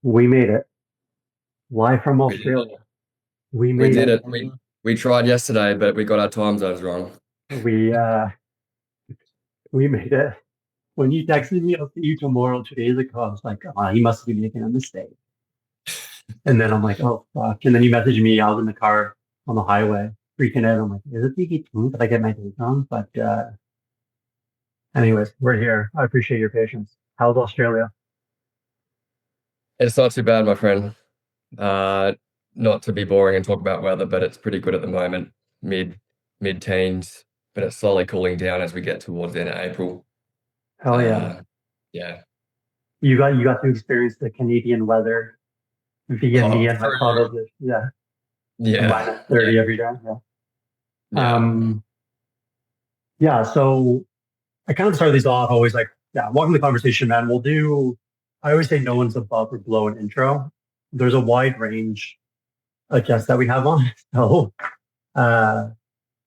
We made it. Live from We did it. Australia. We We made did it. it. We tried yesterday, but we got our time zones wrong. We uh we made it. When you texted me, I'll see you tomorrow, 2 days ago, I was like, oh, he must be making a mistake. And then I'm like, oh fuck. And then you messaged me, I was in the car on the highway, freaking out. I'm like, is it DQ2? Did I get my date wrong? But anyways, we're here. I appreciate your patience. How's Australia? It's not too bad, my friend. Uh, Not to be boring and talk about weather, but it's pretty good at the moment. Mid mid teens, but it's slowly cooling down as we get towards the end of April. Hell yeah. Uh, yeah. You got to experience the Canadian weather via me Oh, and my through. photos. Yeah. The Yeah. minus Yeah. 30 every day. Yeah. Yeah. Um, yeah, so I kind of start these off always like, yeah, welcome to the conversation, man. I always say no one's above or below an intro. There's a wide range of guests that we have on. So uh,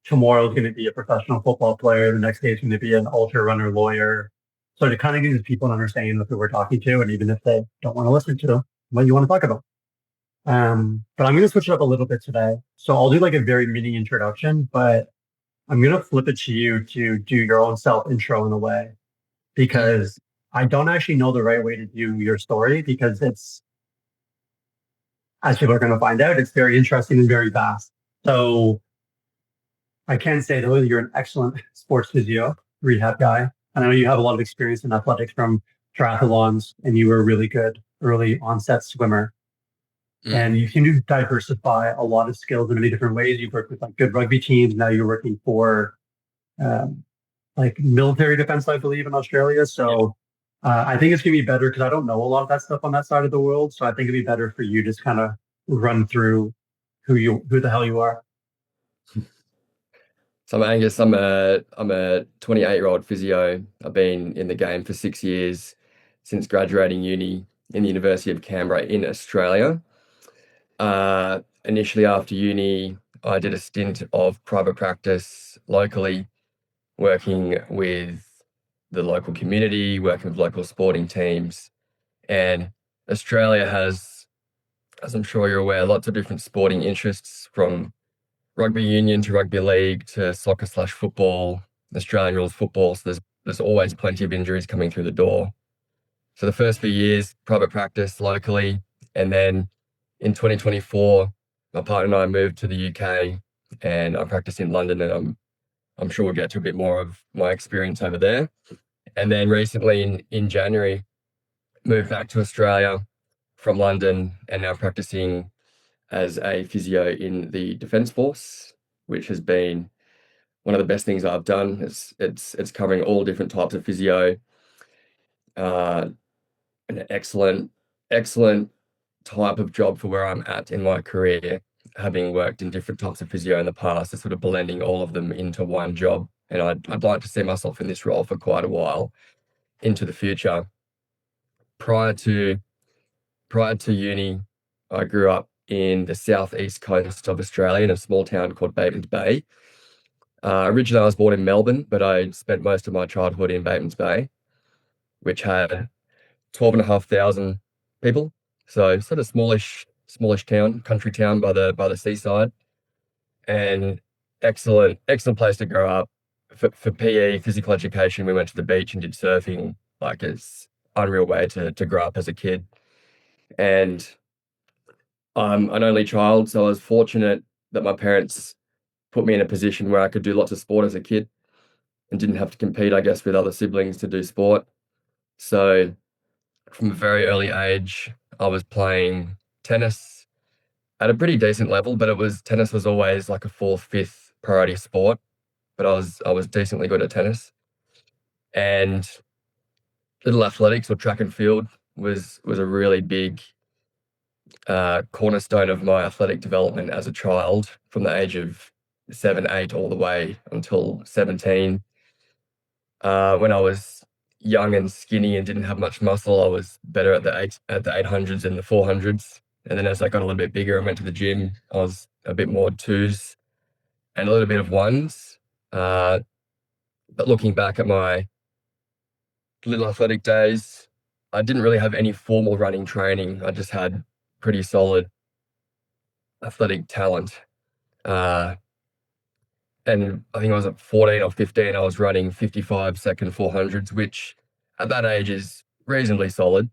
tomorrow's going to be a professional football player. The next day is going to be an ultra runner lawyer. So to kind of give people an understanding of who we're talking to, and even if they don't want to listen to what you want to talk about. But I'm going to switch it up a little bit today. So I'll do like a very mini introduction, but I'm going to flip it to you to do your own self intro in a way Mhm. because I don't actually know the right way to do your story because as people are going to find out, it's very interesting and very vast. So I can say though, you're an excellent sports physio rehab guy. And I know you have a lot of experience in athletics from triathlons and you were a really good early onset swimmer. Mm. And you seem to diversify a lot of skills in many different ways. You've worked with like good rugby teams. Now you're working for um, like military defense, I believe, in Australia. Yeah. So I think it's gonna be better because I don't know a lot of that stuff on that side of the world. So I think it'd be better for you just kind of run through who the hell you are. So I'm Angus. I'm a 28-year-old physio. I've been in the game for 6 years since graduating uni in the University of Canberra in Australia. Initially after uni, I did a stint of private practice locally, working with the local community, working with local sporting teams. And Australia has, as I'm sure you're aware, lots of different sporting interests from rugby union to rugby league to soccer slash football, Australian rules football. So there's always plenty of injuries coming through the door. So the first few years, private practice locally, and then in 2024, my partner and I moved to the UK, and I practice in London, and I'm sure we'll get to a bit more of my experience over there. And then recently in January, moved back to Australia from London, and now practicing as a physio in the Defence Force, which has been one of the best things I've done. It's covering all different types of physio. Uh, an excellent type of job for where I'm at in my career, having worked in different types of physio in the past, is sort of blending all of them into one job. And I'd like to see myself in this role for quite a while into the future. Prior to prior to uni, I grew up in the southeast coast of Australia in a small town called Batemans Bay. Originally, I was born in Melbourne, but I spent most of my childhood in Batemans Bay, which had 12,500 people. So sort of smallish town, country town by the seaside, and excellent place to grow up. For PE, physical education, we went to the beach and did surfing. Like it's unreal way to grow up as a kid. And I'm an only child, so I was fortunate that my parents put me in a position where I could do lots of sport as a kid and didn't have to compete, I guess, with other siblings to do sport. So from a very early age, I was playing tennis at a pretty decent level, but it was tennis was always like a fourth, fifth priority sport. But I was decently good at tennis. And little athletics or track and field was a really big cornerstone of my athletic development as a child from the age of 7, 8, all the way until 17. When I was young and skinny and didn't have much muscle, I was better at the 800s and the 400s. And then as I got a little bit bigger and went to the gym, I was a bit more twos and a little bit of ones. Uh, but looking back at my little athletic days, I didn't really have any formal running training. I just had pretty solid athletic talent. Uh, and I think I was at 14 or 15, I was running 55-second 400s, which at that age is reasonably solid.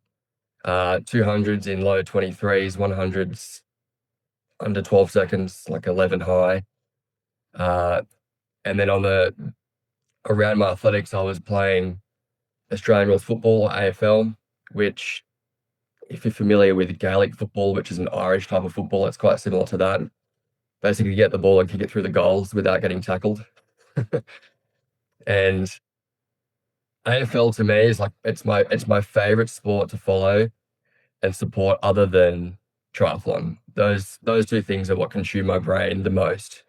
200s in low 23s, 100s under 12 seconds, like 11 high. Uh, and then around my athletics, I was playing Australian rules football, AFL, which, if you're familiar with Gaelic football, which is an Irish type of football, it's quite similar to that. Basically, get the ball and kick it through the goals without getting tackled. And AFL to me is like it's my favorite sport to follow and support other than triathlon. Those two things are what consume my brain the most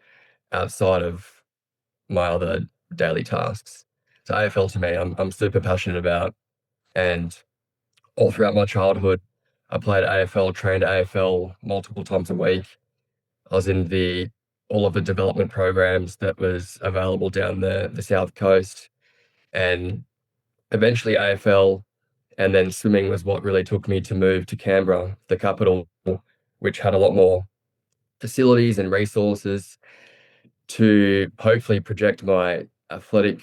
outside of my other daily tasks. So AFL to me, I'm super passionate about, and all throughout my childhood, I played AFL, trained AFL multiple times a week. I was in the all of the development programs that was available down the South Coast, and eventually AFL, and then swimming was what really took me to move to Canberra, the capital, which had a lot more facilities and resources to hopefully project my athletic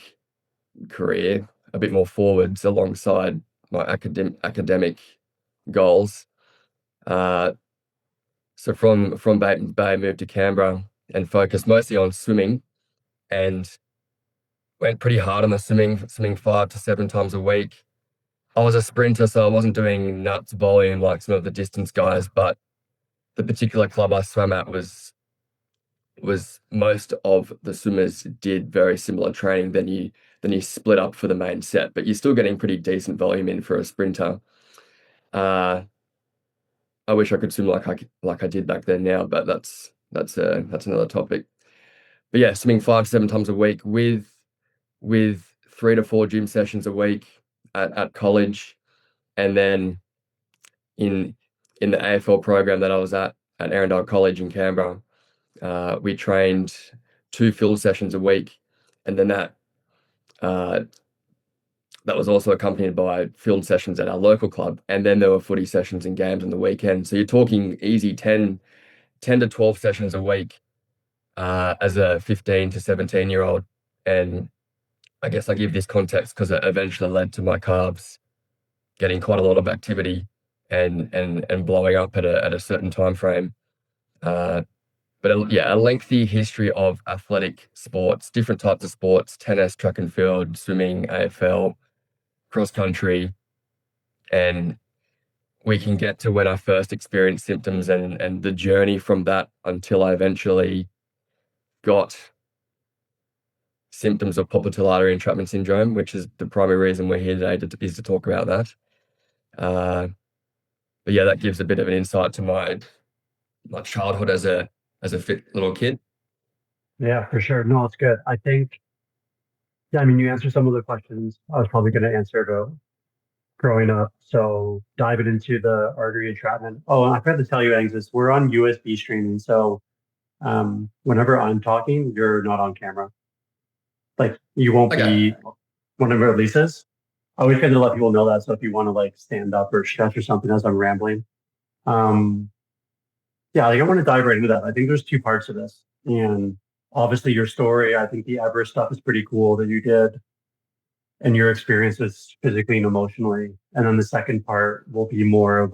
career a bit more forwards alongside my academic goals. Uh, so from Bay, I moved to Canberra and focused mostly on swimming, and went pretty hard on the swimming 5 to 7 times a week. I was a sprinter, so I wasn't doing nuts volume like some of the distance guys, but the particular club I swam at was most of the swimmers did very similar training than you split up for the main set, but you're still getting pretty decent volume in for a sprinter. Uh, I wish I could swim like I did back then now, but that's another topic. But yeah, swimming 5 to 7 times a week with 3 to 4 gym sessions a week at college, and then in in the AFL program that I was at Arundel College in Canberra, we trained 2 field sessions a week, and then uh, that was also accompanied by field sessions at our local club, and then there were footy sessions and games on the weekend. So you're talking easy 10 to 12 sessions a week as a 15 to 17-year-old. And I guess I give this context because it eventually led to my calves getting quite a lot of activity and blowing up at a certain time frame. Uh, but a lengthy history of athletic sports, different types of sports: tennis, track and field, swimming, AFL, cross country, and we can get to when I first experienced symptoms and the journey from that until I eventually got symptoms of popliteal artery entrapment syndrome, which is the primary reason we're here today is to talk about that. Uh, but yeah, that gives a bit of an insight to my childhood as a fit little kid. Yeah, for sure. No, it's good. I think, yeah, I mean, you answered some of the questions I was probably going to answer to growing up. So diving into the artery entrapment. Oh, and I forgot to tell you, Angus, we're on USB streaming. So whenever I'm talking, you're not on camera. Like you won't Okay. be one of our releases. I always kind of let people know that. So if you want to like stand up or stretch or something as I'm rambling, um, yeah, like I want to dive right into that. I think there's two parts of this, and obviously your story. I think the Everest stuff is pretty cool that you did, and your experiences physically and emotionally. And then the second part will be more of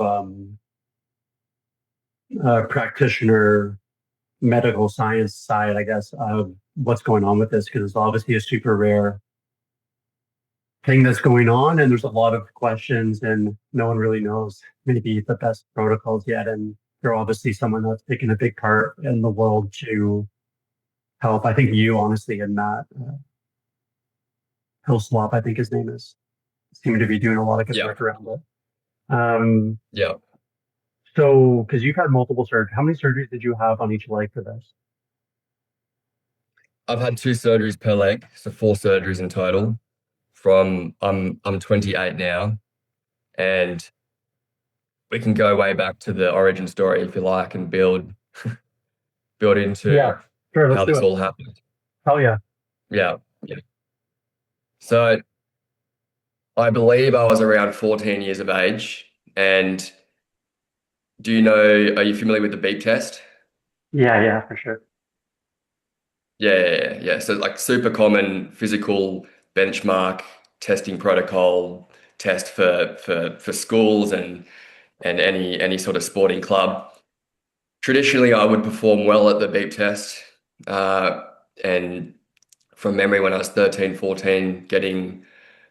practitioner medical science side, I guess, of what's going on with this because it's obviously a super rare thing that's going on, and there's a lot of questions, and no one really knows maybe the best protocols yet. And you're obviously someone that's taken a big part in the world to help. I think you, honestly, and Matt Hillswap, I think his name is, seem to be doing a lot of good Yeah. work around it. Um, Yeah. so, because you've had multiple surgeries, how many surgeries did you have on each leg for this? I've had 2 surgeries per leg, so 4 surgeries in total. I'm 28 now, and we can go way back to the origin story if you like and build into Yeah, sure, let's how do this it. all happened. Hell yeah. Yeah. Yeah. So I believe I was around 14 years of age. And are you familiar with the beep test? Yeah, yeah, for sure. Yeah. So like super common physical benchmark testing protocol test for schools and any sort of sporting club. Traditionally, I would perform well at the beep test. Uh, and from memory, when I was 13, 14, getting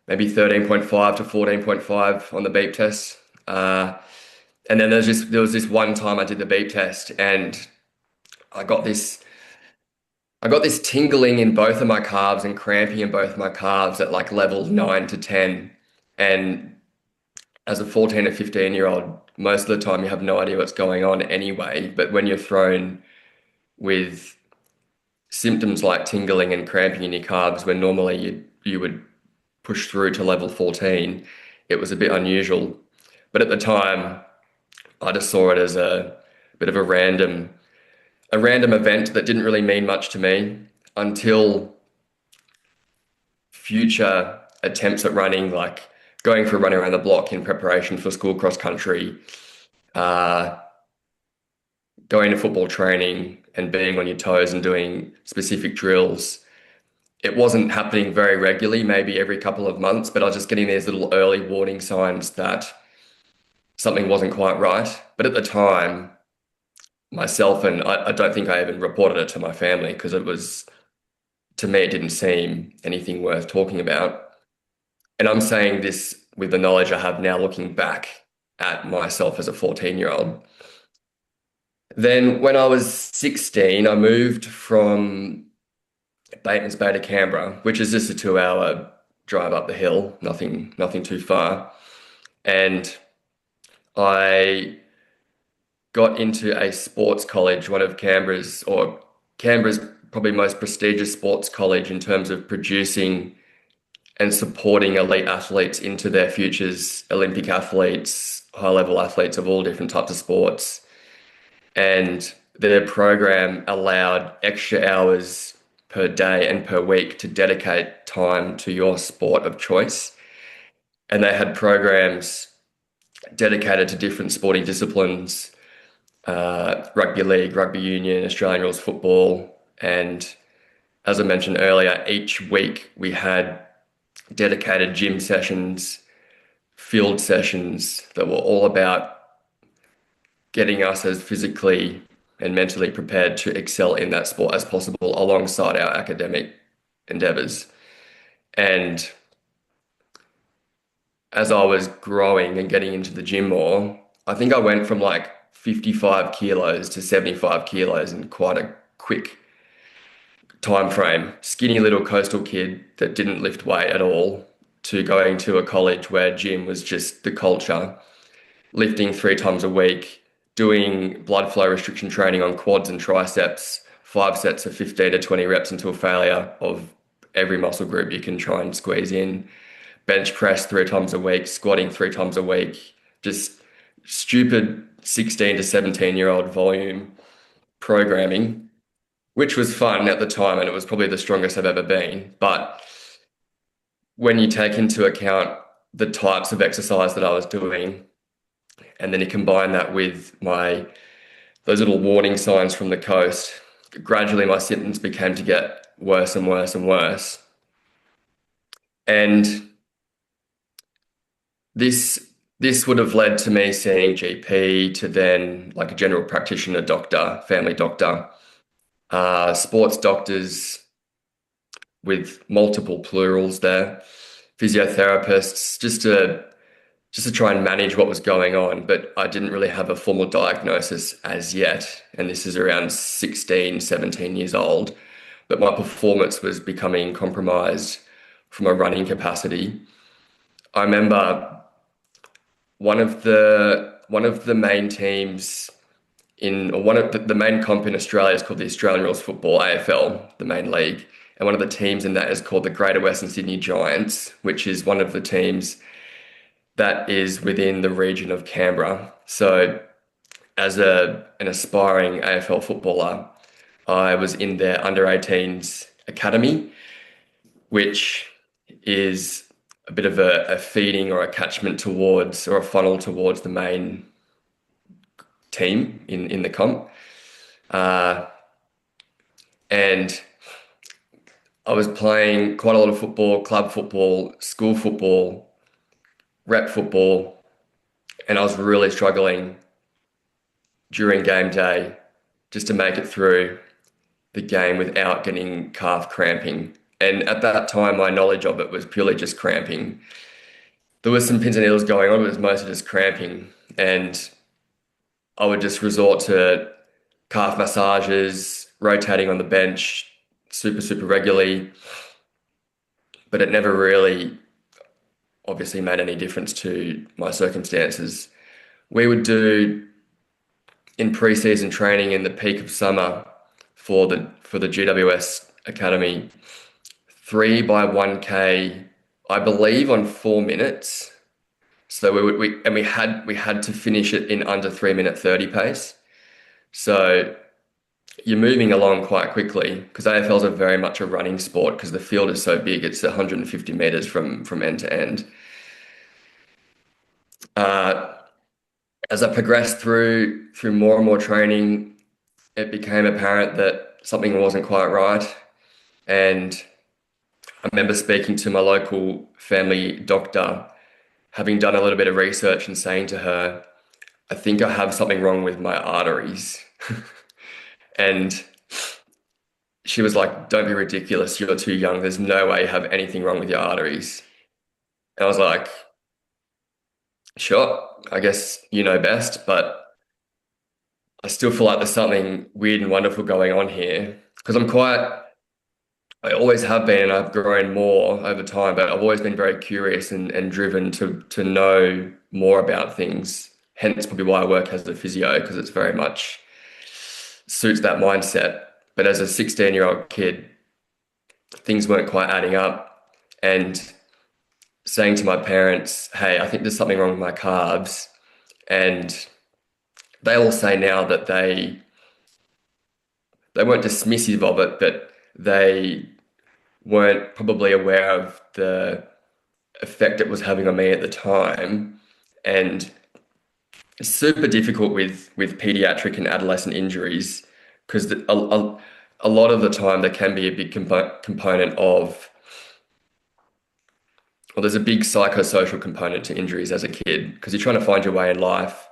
maybe 13.5 to 14.5 on the beep test. And then there was this one time I did the beep test and I got this I got this tingling in both of my calves and cramping in both my calves at like level 9 to 10. And as a 14 or 15-year-old, most of the time you have no idea what's going on anyway. But when you're thrown with symptoms like tingling and cramping in your calves, when normally you would push through to level 14, it was a bit unusual. But at the time, I just saw it as a bit of a random event that didn't really mean much to me until future attempts at running, like going for a run around the block in preparation for school cross country, uh, going to football training and being on your toes and doing specific drills. It wasn't happening very regularly, maybe every couple of months, but I was just getting these little early warning signs that something wasn't quite right. But at the time, myself and I don't think I even reported it to my family because to me, it didn't seem anything worth talking about. And I'm saying this with the knowledge I have now looking back at myself as a 14-year-old. Then when I was 16, I moved from Batemans Bay to Canberra, which is just a 2-hour drive up the hill, nothing too far. And I got into a sports college, one of Canberra's probably most prestigious sports college in terms of producing and supporting elite athletes into their futures, Olympic athletes, high level athletes of all different types of sports. And their program allowed extra hours per day and per week to dedicate time to your sport of choice. And they had programs dedicated to different sporting disciplines, rugby league, rugby union, Australian rules football. And as I mentioned earlier, each week we had dedicated gym sessions, field sessions that were all about getting us as physically and mentally prepared to excel in that sport as possible alongside our academic endeavors. And as I was growing and getting into the gym more, I think I went from like 55 kilos to 75 kilos in quite a quick time frame. Skinny little coastal kid that didn't lift weight at all to going to a college where gym was just the culture, lifting 3 times a week, doing blood flow restriction training on quads and triceps, 5 sets of 15 to 20 reps until failure of every muscle group you can try and squeeze in, bench press 3 times a week, squatting 3 times a week, just stupid 16 to 17-year-old volume programming, which was fun at the time and it was probably the strongest I've ever been. But when you take into account the types of exercise that I was doing, and then you combine that with those little warning signs from the coast, gradually my symptoms began to get worse and worse and worse. And this would have led to me seeing GP to then like a general practitioner doctor, family doctor, sports doctors with multiple plurals there, physiotherapists, just to try and manage what was going on. But I didn't really have a formal diagnosis as yet. And this is around 16, 17 years old. But my performance was becoming compromised from a running capacity. I remember one of the main teams or one of the main comp in Australia is called the Australian Rules Football, AFL, the main league. And one of the teams in that is called the Greater Western Sydney Giants, which is one of the teams that is within the region of Canberra. So as an aspiring AFL footballer, I was in their under 18s academy, which is a bit of a feeding or a catchment towards, or a funnel towards the main team in the comp. Uh, and I was playing quite a lot of football, club football, school football, rep football, and I was really struggling during game day just to make it through the game without getting calf cramping. And at that time, my knowledge of it was purely just cramping. There was some pins and needles going on, but it was mostly just cramping. And I would just resort to calf massages, rotating on the bench super, super regularly. But it never really obviously made any difference to my circumstances. We would do in pre-season training in the peak of summer for the GWS Academy, 3 by 1K, I believe on 4 minutes. So we had to finish it in under 3 minute 30 pace. So you're moving along quite quickly because AFLs are very much a running sport because the field is so big. It's 150 meters from end to end. As I progressed through more and more training, it became apparent that something wasn't quite right. And I remember speaking to my local family doctor, having done a little bit of research and saying to her, I think I have something wrong with my arteries. And she was like, don't be ridiculous. You're too young. There's no way you have anything wrong with your arteries. And I was like, sure, I guess you know best, but I still feel like there's something weird and wonderful going on here because I always have been, and I've grown more over time, but I've always been very curious and driven to know more about things. Hence, probably why I work as a physio, because it's very much suits that mindset. But as a 16-year-old kid, things weren't quite adding up. And saying to my parents, hey, I think there's something wrong with my calves. And they all say now that they weren't dismissive of it, but they weren't probably aware of the effect it was having on me at the time. And it's super difficult with pediatric and adolescent injuries because a lot of the time there can be a big component of, well, there's a big psychosocial component to injuries as a kid because you're trying to find your way in life.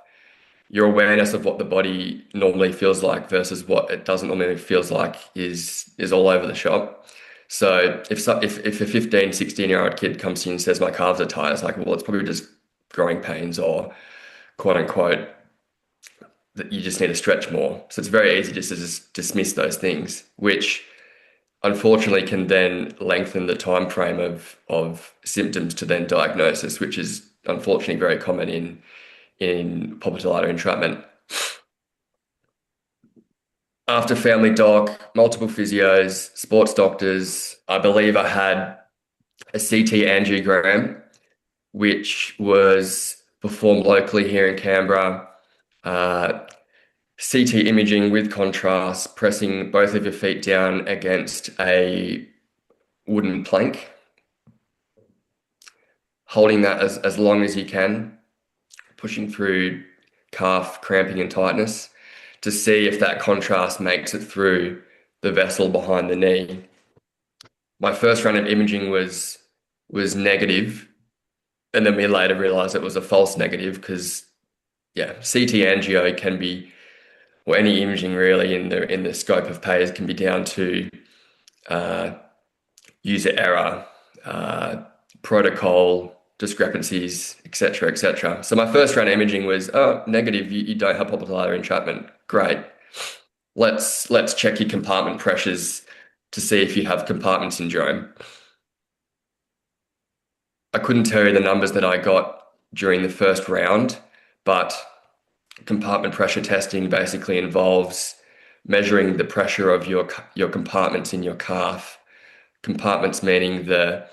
Your awareness of what the body normally feels like versus what it doesn't normally feels like is all over the shop. So if a 15, 16-year-old kid comes to you and says my calves are tight, it's like, well, it's probably just growing pains or quote unquote that you just need to stretch more. So it's very easy just to just dismiss those things, which unfortunately can then lengthen the time frame of symptoms to then diagnosis, which is unfortunately very common in popliteal artery entrapment. After family doc, multiple physios, sports doctors, I believe I had a CT angiogram, which was performed locally here in Canberra. CT imaging with contrast, pressing both of your feet down against a wooden plank, holding that as long as you can, pushing through calf cramping and tightness to see if that contrast makes it through the vessel behind the knee. My first run of imaging was negative, and then we later realized it was a false negative because, yeah, CT angio can be, or any imaging really in the scope of PAES can be down to user error, protocol discrepancies, etc., etc. So my first round of imaging was, oh, negative, you don't have popliteal artery entrapment. Great. Let's check your compartment pressures to see if you have compartment syndrome. I couldn't tell you the numbers that I got during the first round, but compartment pressure testing basically involves measuring the pressure of your compartments in your calf. Compartments meaning the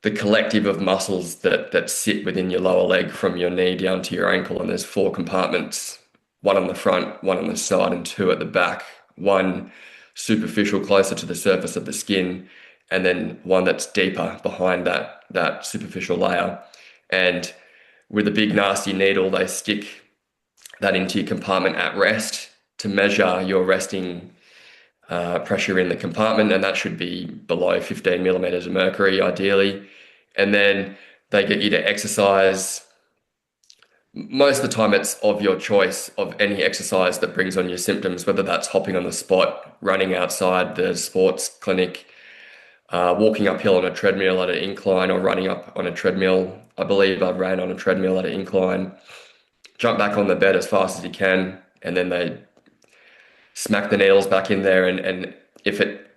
collective of muscles that sit within your lower leg from your knee down to your ankle. And there's 4 compartments, 1 on the front, 1 on the side, and 2 at the back. 1 superficial closer to the surface of the skin, and then one that's deeper behind that superficial layer. And with a big nasty needle, they stick that into your compartment at rest to measure your resting pressure in the compartment, and that should be below 15 millimeters of mercury, ideally. And then they get you to exercise. Most of the time, it's of your choice of any exercise that brings on your symptoms, whether that's hopping on the spot, running outside the sports clinic, walking uphill on a treadmill at an incline, or running up on a treadmill. I believe I ran on a treadmill at an incline. Jump back on the bed as fast as you can, and then they smack the needles back in there. And if it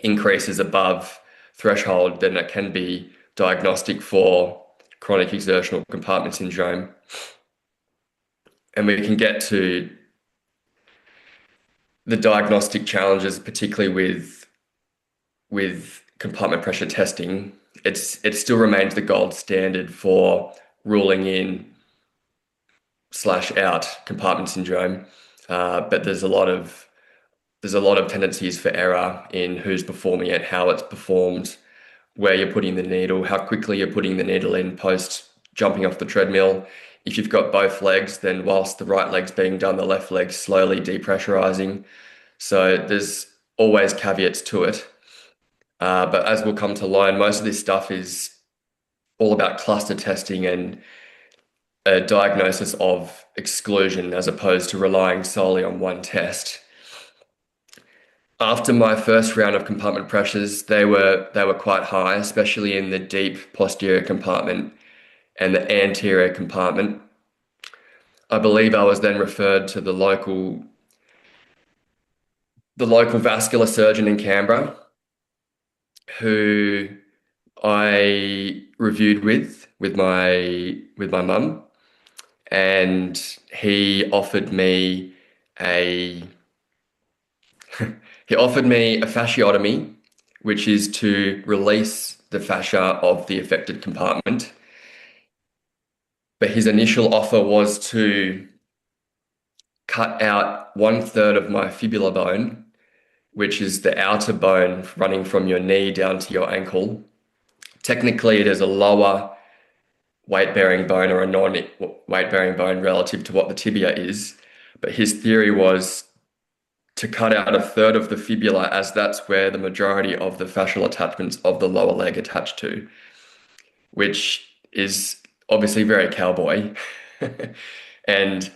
increases above threshold, then it can be diagnostic for chronic exertional compartment syndrome. And we can get to the diagnostic challenges, particularly with compartment pressure testing. It still remains the gold standard for ruling in / out compartment syndrome, but there's a lot of tendencies for error in who's performing it, how it's performed, where you're putting the needle, how quickly you're putting the needle in post jumping off the treadmill. If you've got both legs, then whilst the right leg's being done, the left leg's slowly depressurizing. So there's always caveats to it. But as we'll come to learn, most of this stuff is all about cluster testing and a diagnosis of exclusion as opposed to relying solely on one test. After my first round of compartment pressures, they were quite high, especially in the deep posterior compartment and the anterior compartment. I believe I was then referred to the local vascular surgeon in Canberra, who I reviewed with my mum, and he offered me a fasciotomy, which is to release the fascia of the affected compartment. But his initial offer was to cut out 1/3 of my fibula bone, which is the outer bone running from your knee down to your ankle. Technically, it is a lower weight-bearing bone or a non-weight-bearing bone relative to what the tibia is. But his theory was to cut out 1/3 of the fibula, as that's where the majority of the fascial attachments of the lower leg attach to, which is obviously very cowboy. And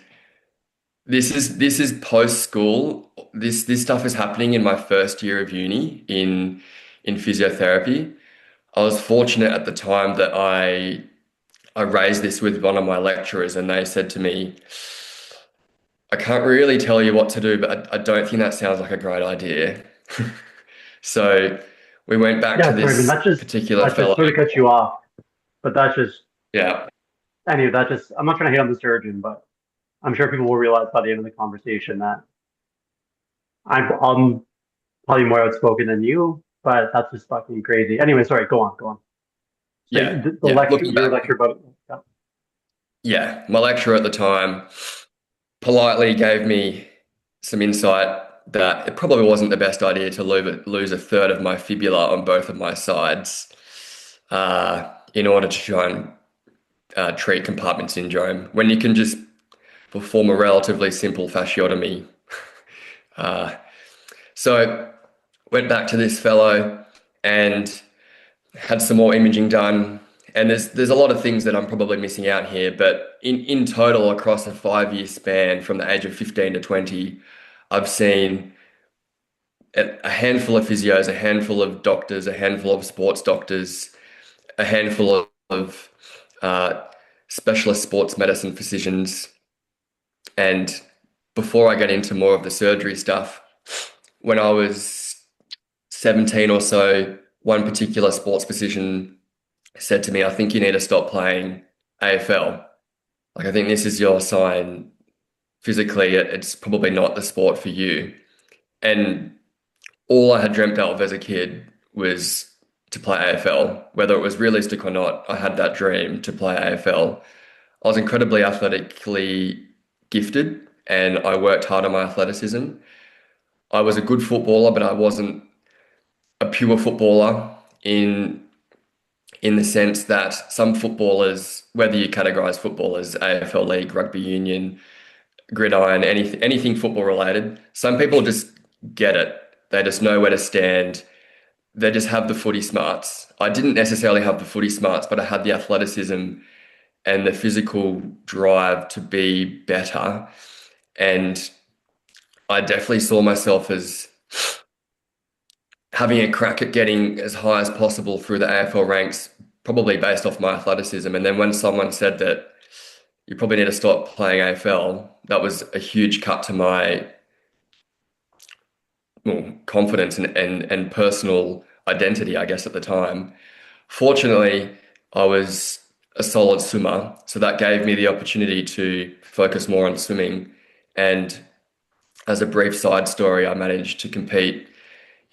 this is post school. This stuff is happening in my first year of uni in physiotherapy. I was fortunate at the time that I raised this with one of my lecturers, and they said to me, "I can't really tell you what to do, but I don't think that sounds like a great idea." So we went back to Yeah, sorry, I mean, this particular that's just fellow. sort of cut you off, but that's just, Yeah, anyway, that just, I'm not trying to hate on the surgeon, but I'm sure people will realize by the end of the conversation that I'm probably more outspoken than you, but that's just fucking crazy. Anyway, sorry, go on, go on. So yeah, the yeah. lecture, Looking your back, lecture about, yeah. yeah, my lecturer at the time politely gave me some insight that it probably wasn't the best idea to lose 1/3 of my fibula on both of my sides in order to try and treat compartment syndrome, when you can just perform a relatively simple fasciotomy. So went back to this fellow and had some more imaging done. And there's a lot of things that I'm probably missing out here, but in total, across a 5-year span from the age of 15 to 20, I've seen a handful of physios, a handful of doctors, a handful of sports doctors, a handful of specialist sports medicine physicians. And before I get into more of the surgery stuff, when I was 17 or so, one particular sports physician said to me, "I think you need to stop playing AFL. Like, I think this is your sign. Physically, it's probably not the sport for you." And all I had dreamt of as a kid was to play AFL. Whether it was realistic or not, I had that dream to play AFL. I was incredibly athletically gifted, and I worked hard on my athleticism. I was a good footballer, but I wasn't a pure footballer. in in the sense that some footballers, whether you categorize football as AFL League, rugby union, gridiron, anything football related, some people just get it. They just know where to stand. They just have the footy smarts. I didn't necessarily have the footy smarts, but I had the athleticism and the physical drive to be better. And I definitely saw myself as having a crack at getting as high as possible through the AFL ranks, probably based off my athleticism. And then when someone said that you probably need to stop playing AFL, that was a huge cut to my confidence and personal identity, I guess, at the time. Fortunately, I was a solid swimmer, so that gave me the opportunity to focus more on swimming. And as a brief side story, I managed to compete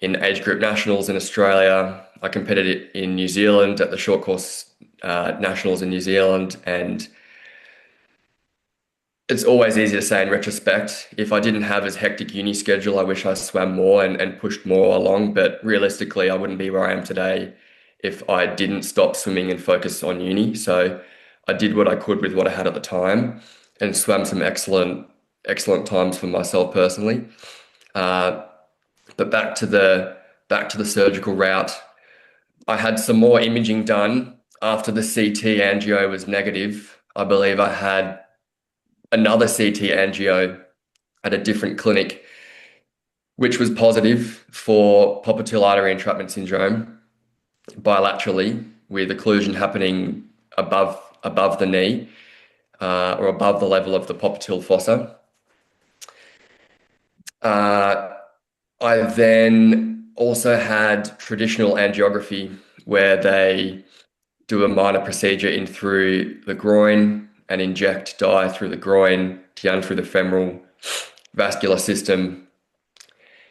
in age group nationals in Australia. I competed in New Zealand at the short course nationals in New Zealand, and it's always easy to say in retrospect. If I didn't have as hectic uni schedule, I wish I swam more and pushed more along. But realistically, I wouldn't be where I am today if I didn't stop swimming and focus on uni. So I did what I could with what I had at the time and swam some excellent times for myself personally. Uh, but back to the surgical route. I had some more imaging done after the CT angio was negative. I believe I had another CT angio at a different clinic, which was positive for popliteal artery entrapment syndrome bilaterally, with occlusion happening above the knee or above the level of the popliteal fossa. I then also had traditional angiography, where they do a minor procedure in through the groin and inject dye through the groin down through the femoral vascular system.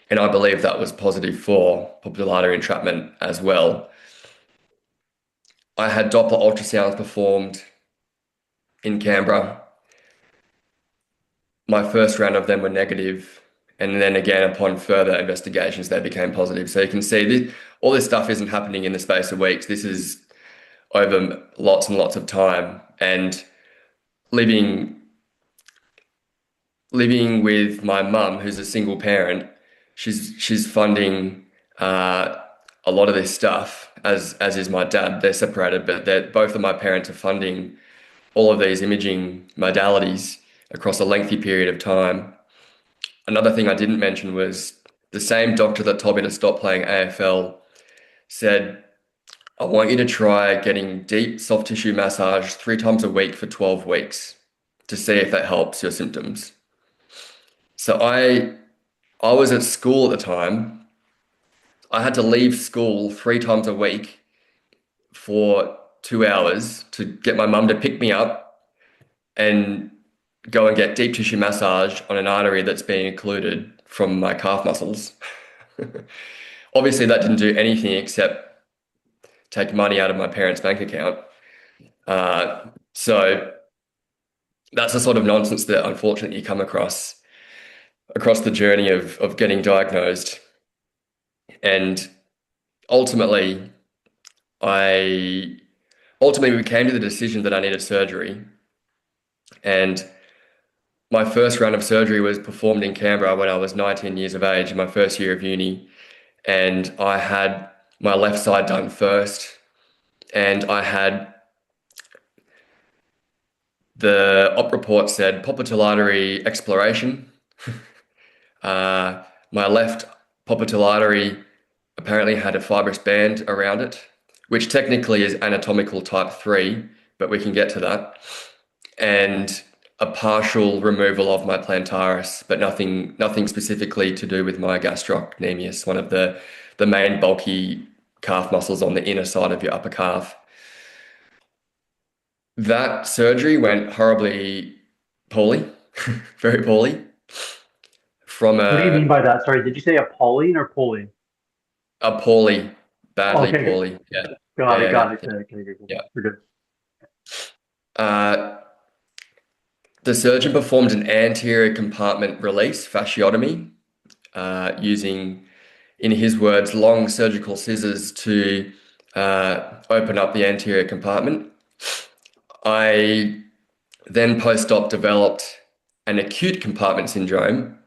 And I believe that was positive for popliteal artery entrapment as well. I had Doppler ultrasounds performed in Canberra. My first round of them were negative, and then again, upon further investigations, they became positive. So you can see all this stuff isn't happening in the space of weeks. This is over lots and lots of time, and living with my mum, who's a single parent. She's funding a lot of this stuff, as is my dad. They're separated, but both of my parents are funding all of these imaging modalities across a lengthy period of time. Another thing I didn't mention was the same doctor that told me to stop playing AFL said, I want you to try getting deep soft tissue massage 3 times a week for 12 weeks to see if that helps your symptoms. So I was at school at the time. I had to leave school 3 times a week for 2 hours to get my mum to pick me up and go and get deep tissue massage on an artery that's being occluded from my calf muscles. Obviously, that didn't do anything except take money out of my parents' bank account. So that's the sort of nonsense that unfortunately you come across the journey of getting diagnosed. And ultimately, we came to the decision that I needed surgery. And my first round of surgery was performed in Canberra when I was 19 years of age, in my first year of uni. And I had my left side done first. And I had the op report said popliteal artery exploration. My left popliteal artery apparently had a fibrous band around it, which technically is anatomical type 3, but we can get to that. And a partial removal of my plantaris, but nothing specifically to do with my gastrocnemius, one of the main bulky calf muscles on the inner side of your upper calf. That surgery went horribly poorly, very poorly. What do you mean by that? Sorry, did you say a Pauline or Poli? Poorly, badly Okay, poorly. Yeah. got it, Yeah. got it. Okay, Yeah. we're good. The surgeon performed an anterior compartment release fasciotomy, using, in his words, long surgical scissors to open up the anterior compartment. I then post-op developed an acute compartment syndrome,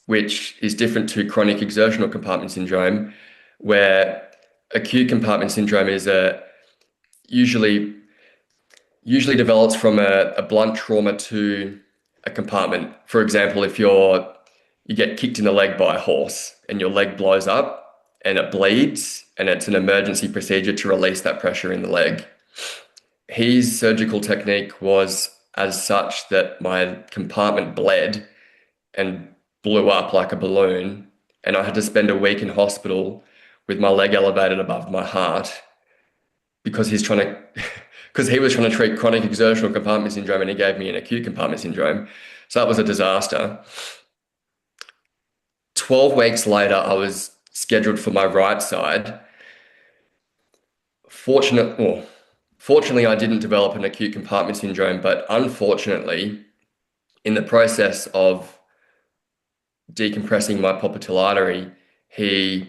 which is different to chronic exertional compartment syndrome, where acute compartment syndrome is usually usually develops from a blunt trauma to a compartment. For example, if you get kicked in the leg by a horse and your leg blows up and it bleeds, and it's an emergency procedure to release that pressure in the leg. His surgical technique was as such that my compartment bled and blew up like a balloon, and I had to spend a week in hospital with my leg elevated above my heart because because he was trying to treat chronic exertional compartment syndrome and he gave me an acute compartment syndrome. So that was a disaster. 12 weeks later, I was scheduled for my right side. Fortunately, I didn't develop an acute compartment syndrome, but unfortunately, in the process of decompressing my popliteal artery, he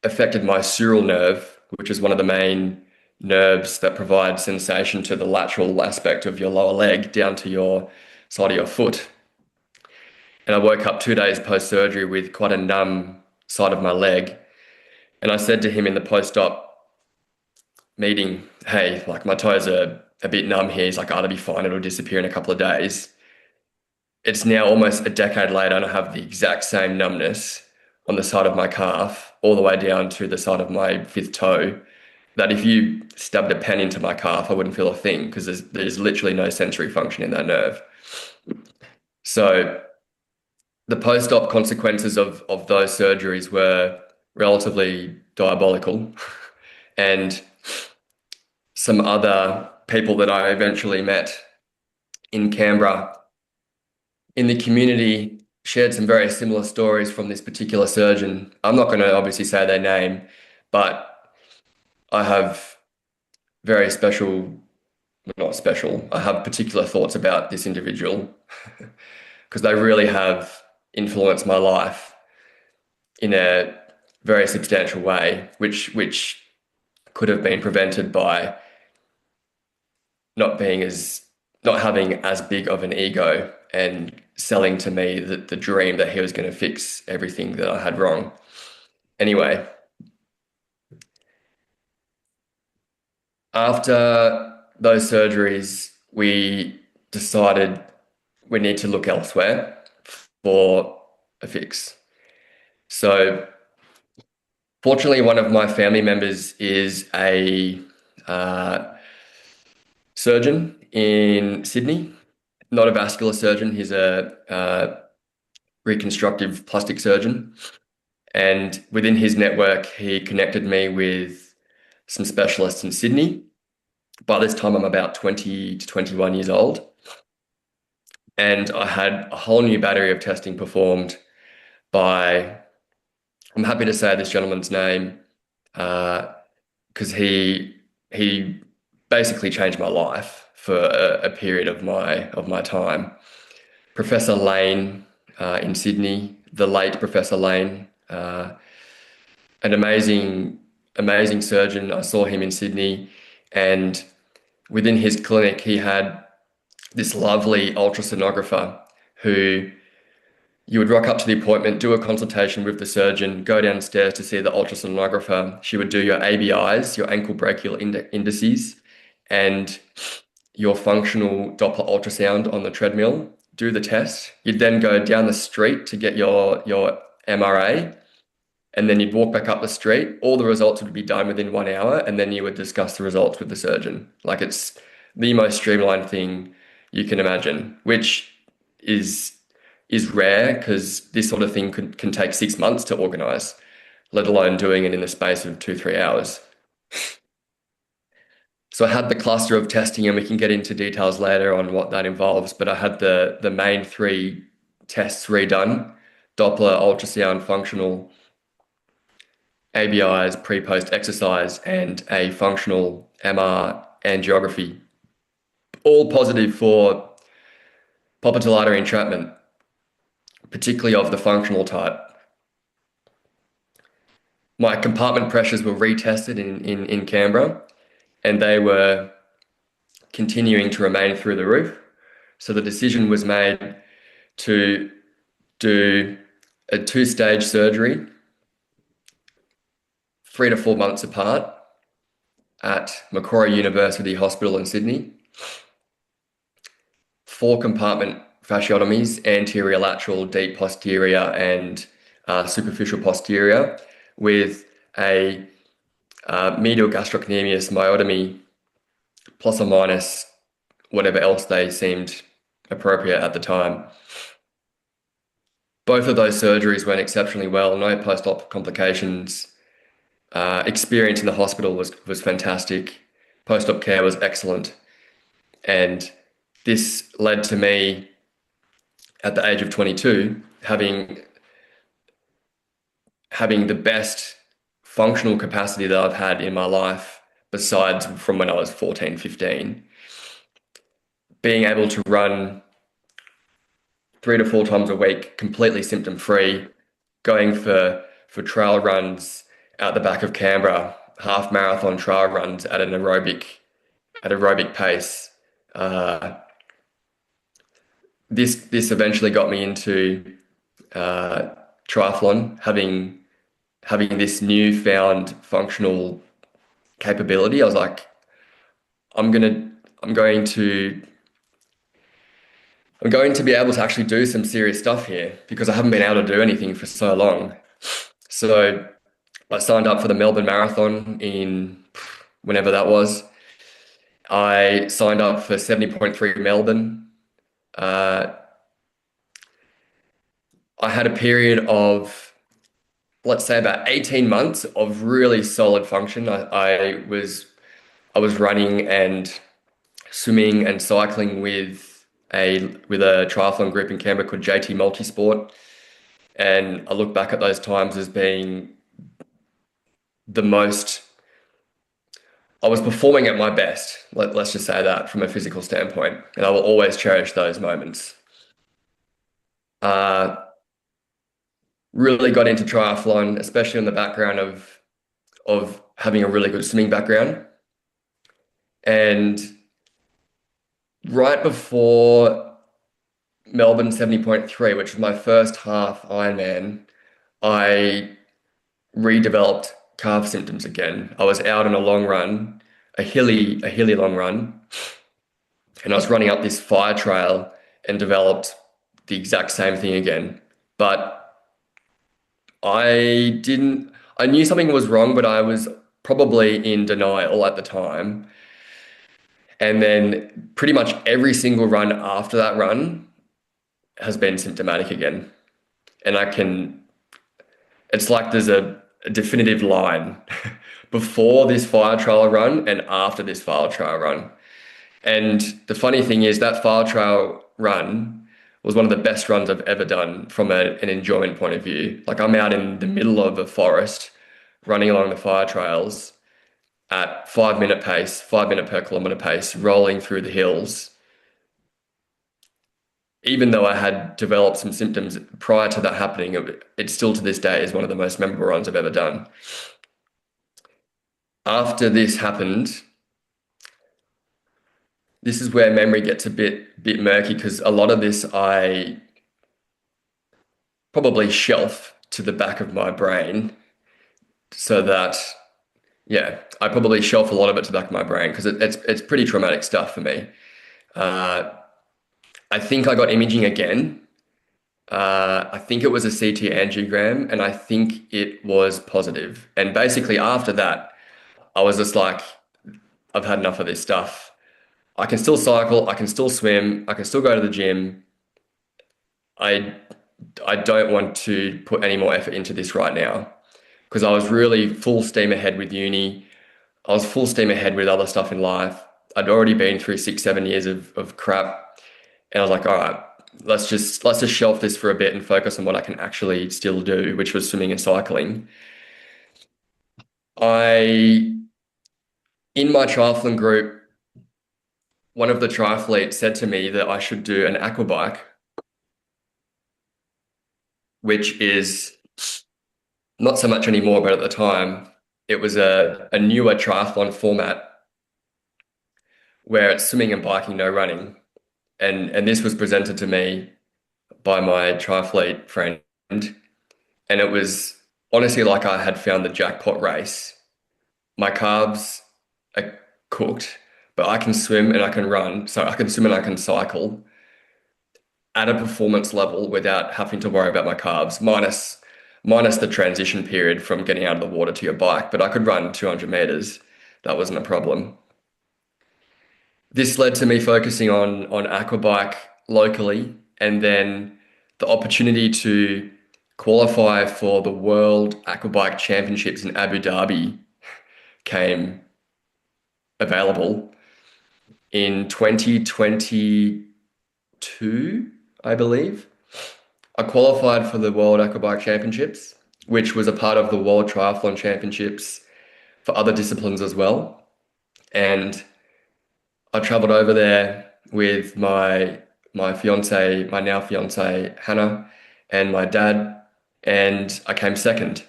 affected my sural nerve, which is one of the main nerves that provide sensation to the lateral aspect of your lower leg down to your side of your foot. And I woke up 2 days post-surgery with quite a numb side of my leg. And I said to him in the post-op meeting, hey, like my toes are a bit numb here. He's like, oh, it'll be fine. It'll disappear in a couple of days. It's now almost a decade later and I have the exact same numbness on the side of my calf, all the way down to the side of my fifth toe, that if you stabbed a pen into my calf, I wouldn't feel a thing because there's literally no sensory function in that nerve. So the post-op consequences of those surgeries were relatively diabolical. And some other people that I eventually met in Canberra in the community shared some very similar stories from this particular surgeon. I'm not going to obviously say their name, but I have very special, not special, I have particular thoughts about this individual because they really have influenced my life in a very substantial way, which could have been prevented by not having as big of an ego and selling to me the dream that he was going to fix everything that I had wrong. Anyway, after those surgeries, we decided we need to look elsewhere for a fix. So fortunately, one of my family members is a surgeon in Sydney, not a vascular surgeon. He's a reconstructive plastic surgeon. And within his network, he connected me with some specialists in Sydney. By this time, I'm about 20 to 21 years old. And I had a whole new battery of testing performed by, I'm happy to say this gentleman's name, because he basically changed my life for a period of my time. Professor Lane in Sydney, the late Professor Lane, an amazing surgeon. I saw him in Sydney, and within his clinic, he had this lovely ultrasonographer who you would rock up to the appointment, do a consultation with the surgeon, go downstairs to see the ultrasonographer. She would do your ABIs, your ankle brachial indices, and your functional Doppler ultrasound on the treadmill, do the test. You'd then go down the street to get your MRA, and then you'd walk back up the street. All the results would be done within 1 hour, and then you would discuss the results with the surgeon. Like, it's the most streamlined thing you can imagine, which is rare because this sort of thing can take 6 months to organize, let alone doing it in the space of 2-3 hours. So I had the cluster of testing, and we can get into details later on what that involves, but I had the main 3 tests redone: Doppler, ultrasound, functional, ABIs, pre-post exercise, and a functional MR angiography, all positive for popliteal artery entrapment, particularly of the functional type. my compartment pressures were retested in Canberra, and they were continuing to remain through the roof. So the decision was made to do a two-stage surgery, 3 to 4 months apart, at Macquarie University Hospital in Sydney. 4 compartment fasciotomies, anterior, lateral, deep posterior, and superficial posterior, with a medial gastrocnemius myotomy, plus or minus whatever else they seemed appropriate at the time. Both of those surgeries went exceptionally well, no post-op complications. Experience in the hospital was fantastic. Post-op care was excellent. And this led to me, at the age of 22, having the best functional capacity that I've had in my life, besides from when I was 14, 15. Being able to run 3 to 4 times a week, completely symptom-free, going for trail runs out the back of Canberra, half marathon trail runs at an aerobic pace. This eventually got me into triathlon, having this newfound functional capability. I was like, I'm going to be able to actually do some serious stuff here, because I haven't been able to do anything for so long. So I signed up for the Melbourne Marathon in whenever that was. I signed up for 70.3 Melbourne. I had a period of, let's say, about 18 months of really solid function. I was running and swimming and cycling with a triathlon group in Canberra called JT Multisport. And I look back at those times as being I was performing at my best. Let's just say that, from a physical standpoint. And I will always cherish those moments. Really got into triathlon, especially on the background of having a really good swimming background. And right before Melbourne 70.3, which was my first half Ironman, I redeveloped calf symptoms again. I was out on a long run, a hilly long run, and I was running up this fire trail and developed the exact same thing again. But I knew something was wrong, but I was probably in denial at the time. And then pretty much every single run after that run has been symptomatic again. And it's like there's a definitive line before this fire trial run and after this fire trial run. And the funny thing is, that fire trial run was one of the best runs I've ever done from an enjoyment point of view. Like, I'm out in the middle of a forest running along the fire trails at 5-minute pace, 5 minute per kilometer pace, rolling through the hills. Even though I had developed some symptoms prior to that happening, it still to this day is one of the most memorable runs I've ever done. After this happened, this is where memory gets a bit murky, because a lot of this I probably shelf to the back of my brain, so that, yeah, I probably shelf a lot of it to the back of my brain, because it's pretty traumatic stuff for me. I think I got imaging again. I think it was a CT angiogram, and I think it was positive. And basically after that, I was just like, I've had enough of this stuff. I can still cycle, I can still swim, I can still go to the gym. I don't want to put any more effort into this right now, because I was really full steam ahead with uni. I was full steam ahead with other stuff in life. I'd already been through 6-7 years of crap. And I was like, all right, let's just shelf this for a bit and focus on what I can actually still do, which was swimming and cycling. In my triathlon group, one of the triathletes said to me that I should do an aquabike, which is not so much anymore, but at the time, it was a newer triathlon format where it's swimming and biking, no running. And this was presented to me by my triathlete friend. And it was honestly like I had found the jackpot race. My carbs are cooked, but I can swim and I can run. So I can swim and I can cycle at a performance level without having to worry about my carbs, minus the transition period from getting out of the water to your bike. But I could run 200 meters. That wasn't a problem. This led to me focusing on Aquabike locally, and then the opportunity to qualify for the World Aquabike Championships in Abu Dhabi came available in 2022, I believe. I qualified for the World Aquabike Championships, which was a part of the World Triathlon Championships for other disciplines as well. And I traveled over there with my fiance, my now fiance Hannah, and my dad, and I came second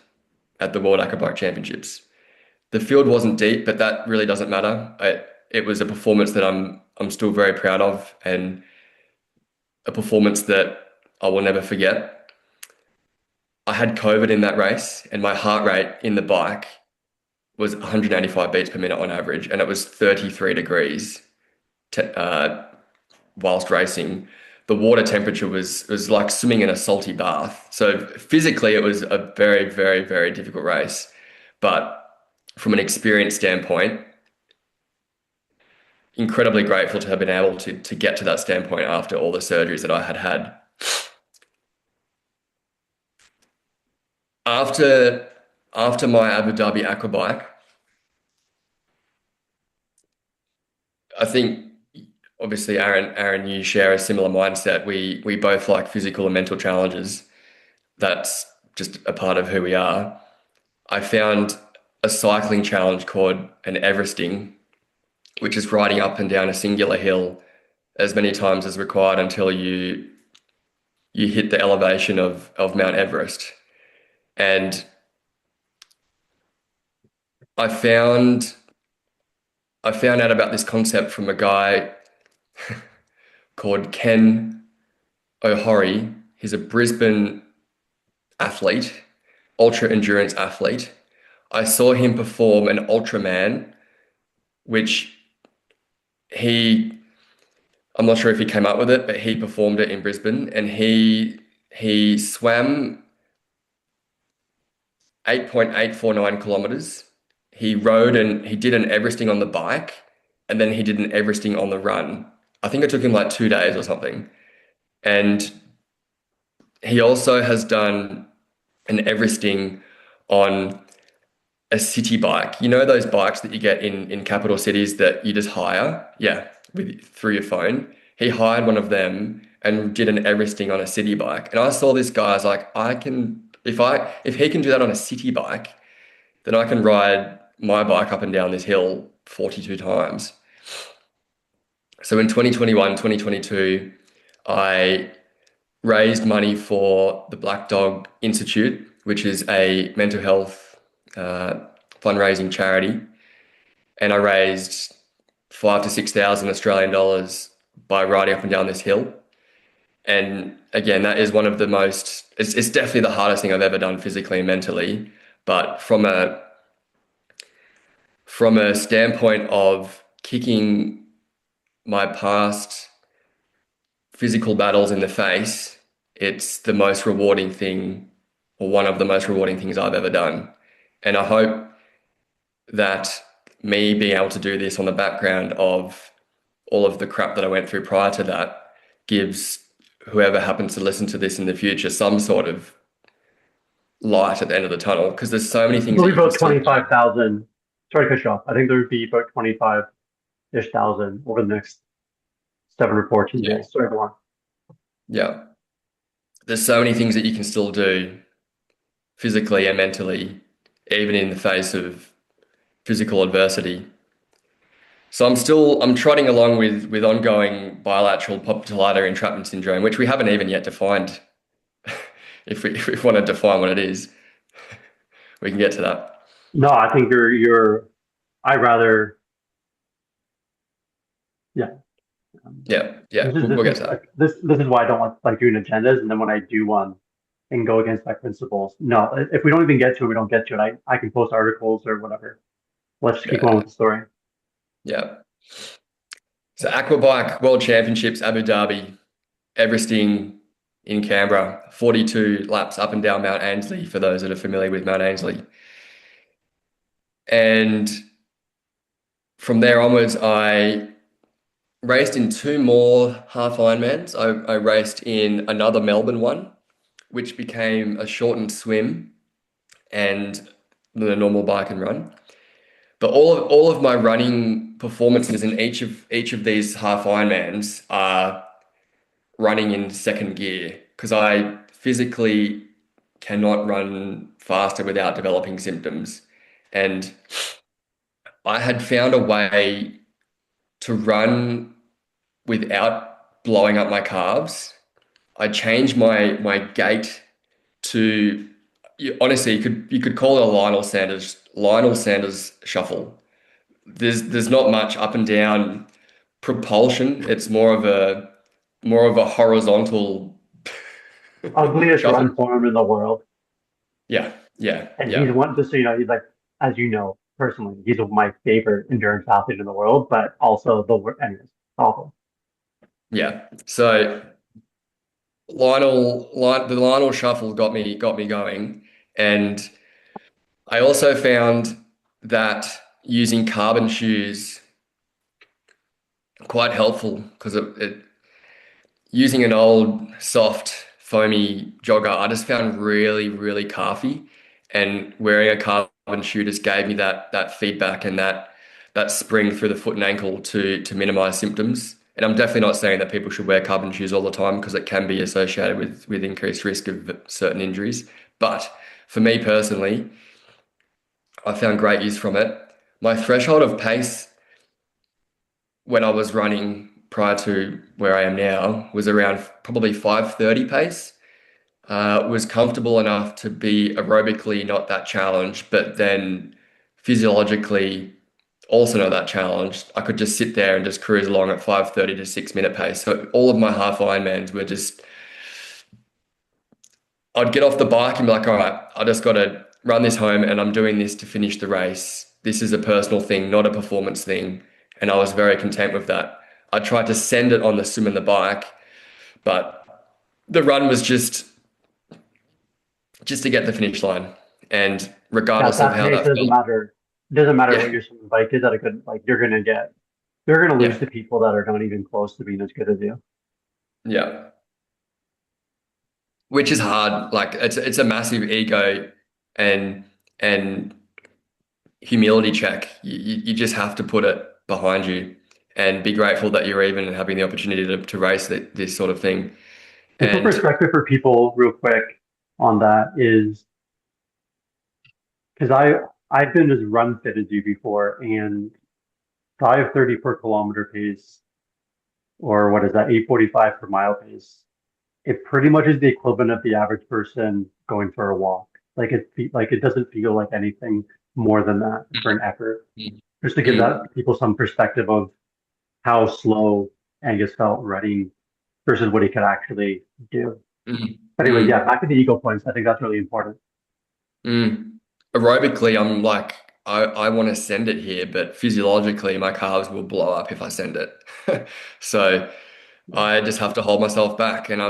at the World Aquabike Championships. The field wasn't deep, but that really doesn't matter. It was a performance that I'm still very proud of, and a performance that I will never forget. I had COVID in that race, and my heart rate in the bike was 185 beats per minute on average, and it was 33 degrees whilst racing. The water temperature was like swimming in a salty bath. So physically, it was a very, very, very difficult race. But from an experience standpoint, incredibly grateful to have been able to get to that standpoint after all the surgeries that I had had. After my Abu Dhabi Aquabike, I think obviously Aaron, you share a similar mindset. We both like physical and mental challenges. That's just a part of who we are. I found a cycling challenge called an Everesting, which is riding up and down a singular hill as many times as required until you hit the elevation of Mount Everest. And I found I found out about this concept from a guy called Ken O'Horry. He's a Brisbane athlete, ultra endurance athlete. I saw him perform an Ultraman, which I'm not sure if he came up with it, but he performed it in Brisbane, and he swam 8.849 kilometers. He rode and he did an Everesting on the bike, and then he did an Everesting on the run. I think it took him like 2 days or something. And he also has done an Everesting on a city bike. You know those bikes that you get in capital cities that you just hire? Yeah, through your phone. He hired one of them and did an Everesting on a city bike. And I saw this guy, I was like, if he can do that on a city bike, then I can ride my bike up and down this hill 42 times. So in 2021, 2022, I raised money for the Black Dog Institute, which is a mental health fundraising charity. And I raised 5,000 to 6,000 Australian dollars by riding up and down this hill. And again, that is one of the it's definitely the hardest thing I've ever done physically and mentally. But from a standpoint of kicking my past physical battles in the face, it's the most rewarding thing, or one of the most rewarding things I've ever done. And I hope that me being able to do this on the background of all of the crap that I went through prior to that gives whoever happens to listen to this in the future some sort of light at the end of the tunnel, because there's so many things that Probably you can about still do. 25,000. Sorry to cut you off. I think there would be about 25-ish thousand over the next 7 or 14 Yeah. days. Sorry, go on. Yeah. There's so many things that you can still do physically and mentally, even in the face of physical adversity. So I'm trotting along with ongoing bilateral popliteal artery entrapment syndrome, which we haven't even yet defined, if we want to define what it is. we can get to that. No, I think I rather, yeah. Um, Yeah, yeah, this is this we'll get is to that. like this is why I don't like doing agendas, and then when I do one and go against my principles, no, if we don't even get to it, we don't get to it. I can post articles or whatever. Let's just keep going Yeah, with the story. yeah. So Aquabike World Championships, Abu Dhabi, Everesting in Canberra, 42 laps up and down Mount Ainslie for those that are familiar with Mount Ainslie. And from there onwards, I raced in two more half Ironmans. I raced in another Melbourne one, which became a shortened swim and the normal bike and run. But all of my running performances in each of these half Ironmans are running in second gear because I physically cannot run faster without developing symptoms. And I had found a way to run without blowing up my calves. I changed my gait to honestly you could call it a Lionel Sanders shuffle. There's not much up and down propulsion. It's more of a horizontal Ugliest shuffle. run form in the world, Yeah, yeah, and he's yeah, one. Just so you know, he's like, as you know personally, he's my favorite endurance athlete in the world, but also the worst. Anyways, awful. yeah. So the Lionel shuffle got me going, and I also found that using carbon shoes quite helpful because using an old soft foamy jogger I just found really really calfy, and wearing a carbon shoe just gave me that feedback and that spring through the foot and ankle to minimize symptoms. And I'm definitely not saying that people should wear carbon shoes all the time because it can be associated with increased risk of certain injuries. But for me personally, I found great use from it. My threshold of pace when I was running prior to where I am now was around probably 5:30 pace. Was comfortable enough to be aerobically not that challenged, but then physiologically also not that challenged. I could just sit there and just cruise along at 5:30 to 6 minute pace. So all of my half Ironmans were just, I'd get off the bike and be like, all right, I just got to run this home and I'm doing this to finish the race. This is a personal thing, not a performance thing. And I was very content with that. I tried to send it on the swim and the bike, but the run was just to get the finish line. And That regardless of that how pace that doesn't felt, matter. It doesn't matter what yeah, your swim bike is at a good like. You're gonna lose yeah, to people that are not even close to being as good as you. yeah. Which is hard. Like it's a massive ego and and humility check. You just have to put it behind you and be grateful that you're even having the opportunity to race this sort of thing. And for And perspective for people, real quick on that is because I've been as run fit as you before, and 5:30 per kilometer pace, or what is that, 8:45 per mile pace. It pretty much is the equivalent of the average person going for a walk. Like it doesn't feel like anything more than that for an effort. mm, Just to give mm, that people some perspective of how slow Angus felt running versus what he could actually do. mm, But anyways, yeah, mm, back to the ego points. I think that's really important. mm. Aerobically, I'm like, I want to send it here, but physiologically, my calves will blow up if I send it. So Yeah. I just have to hold myself back, and